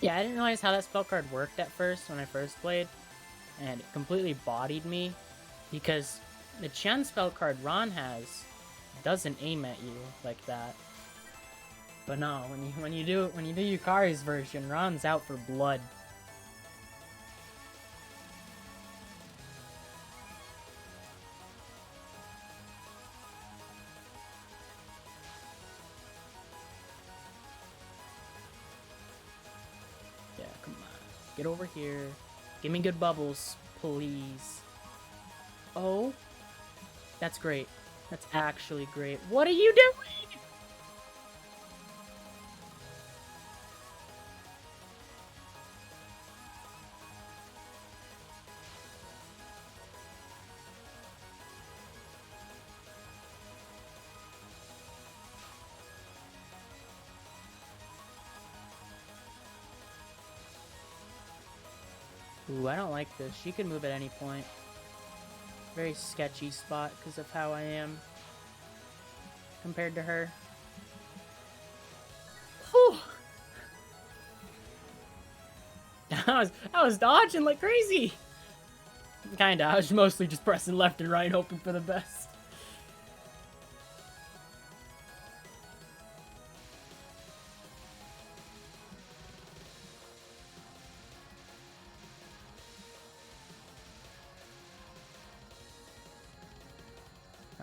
Yeah, I didn't realize how that spell card worked at first when I first played, and it completely bodied me, because the Chen spell card Ron has doesn't aim at you like that. But no, when you do Yukari's version, Ron's out for blood. Yeah, come on. Get over here. Give me good bubbles, please. Oh. That's great. That's actually great. What are you doing? Ooh, I don't like this. She can move at any point. Very sketchy spot because of how I am compared to her. Whew. I was dodging like crazy. Kinda. I was mostly just pressing left and right, hoping for the best.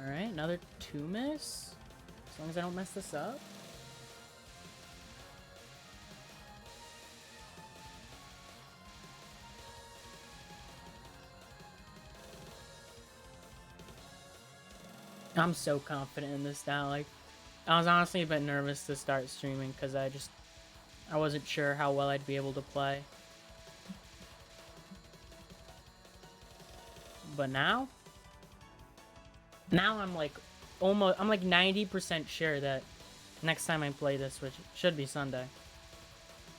Alright, another 2 miss. As long as I don't mess this up. I'm so confident in this now. Like, I was honestly a bit nervous to start streaming because I wasn't sure how well I'd be able to play. But now I'm like I'm like 90% sure that next time I play this, which should be Sunday.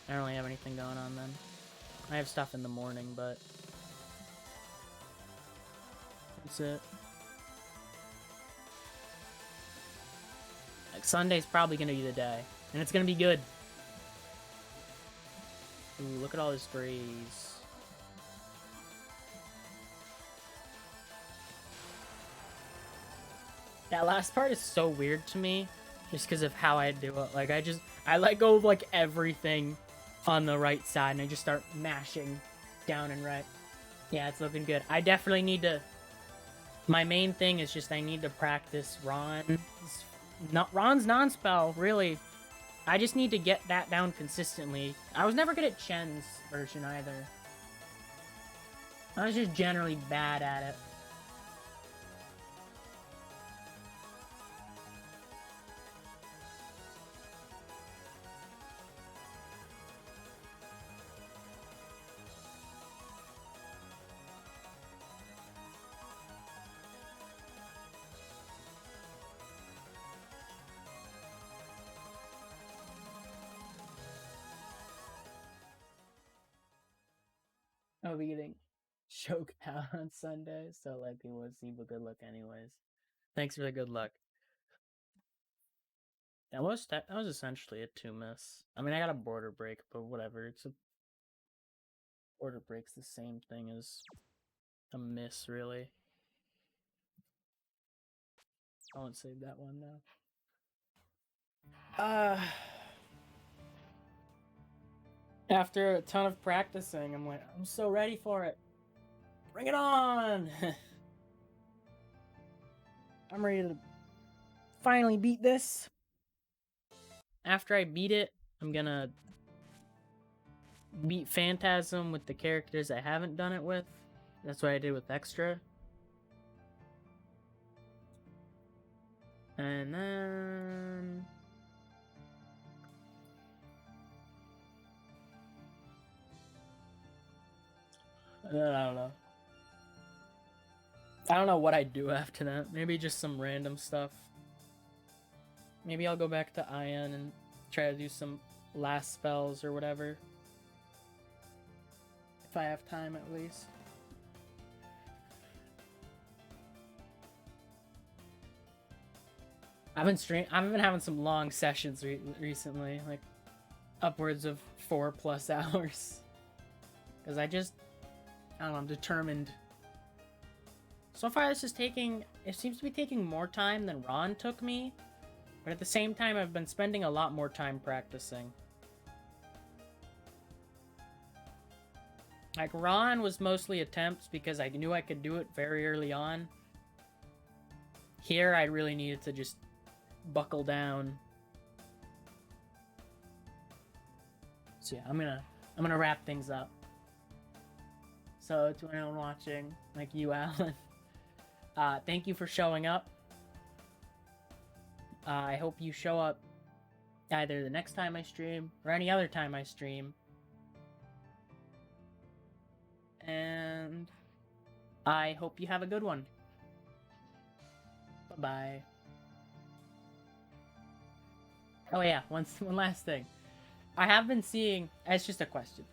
I don't really have anything going on then. I have stuff in the morning, but that's it. Like, Sunday's probably gonna be the day, and it's gonna be good. Ooh, look at all this breeze. That last part is so weird to me, just because of how I do it. Like, I let go of, like, everything on the right side, and I just start mashing down and right. Yeah, it's looking good. I definitely need to... My main thing is just I need to practice Ron's non-spell, really. I just need to get that down consistently. I was never good at Chen's version, either. I was just generally bad at it. I'll be getting choked out on Sunday, so let people see, but good luck anyways. Thanks for the good luck. That was essentially a 2 miss. I mean, I got a border break, but whatever. Border break's the same thing as a miss, really. I won't save that one now. After a ton of practicing, I'm so ready for it. Bring it on! I'm ready to finally beat this. After I beat it, I'm gonna beat Phantasm with the characters I haven't done it with. That's what I did with Extra. And then... I don't know. I don't know what I'd do after that. Maybe just some random stuff. Maybe I'll go back to Ion and try to do some last spells or whatever. If I have time, at least. I've been having some long sessions recently, like upwards of 4+ hours. Because I don't know, I'm determined. So far it seems to be taking more time than Ron took me. But at the same time, I've been spending a lot more time practicing. Like, Ron was mostly attempts because I knew I could do it very early on. Here, I really needed to just buckle down. So yeah, I'm gonna wrap things up. So to anyone watching, like you, Alan, thank you for showing up. I hope you show up either the next time I stream or any other time I stream. And I hope you have a good one. Bye-bye. Oh yeah, one last thing. I have been seeing, it's just a question.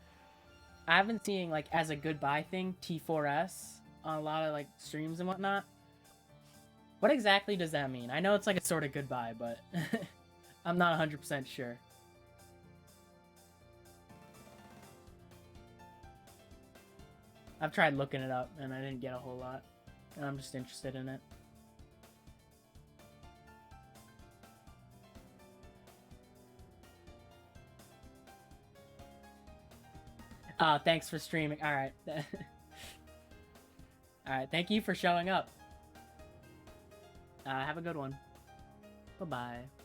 I have been seeing, like, as a goodbye thing, T4S on a lot of, like, streams and whatnot. What exactly does that mean? I know it's like a sort of goodbye, but I'm not 100% sure. I've tried looking it up, and I didn't get a whole lot. And I'm just interested in it. Thanks for streaming. Alright. Alright, thank you for showing up. Have a good one. Bye-bye.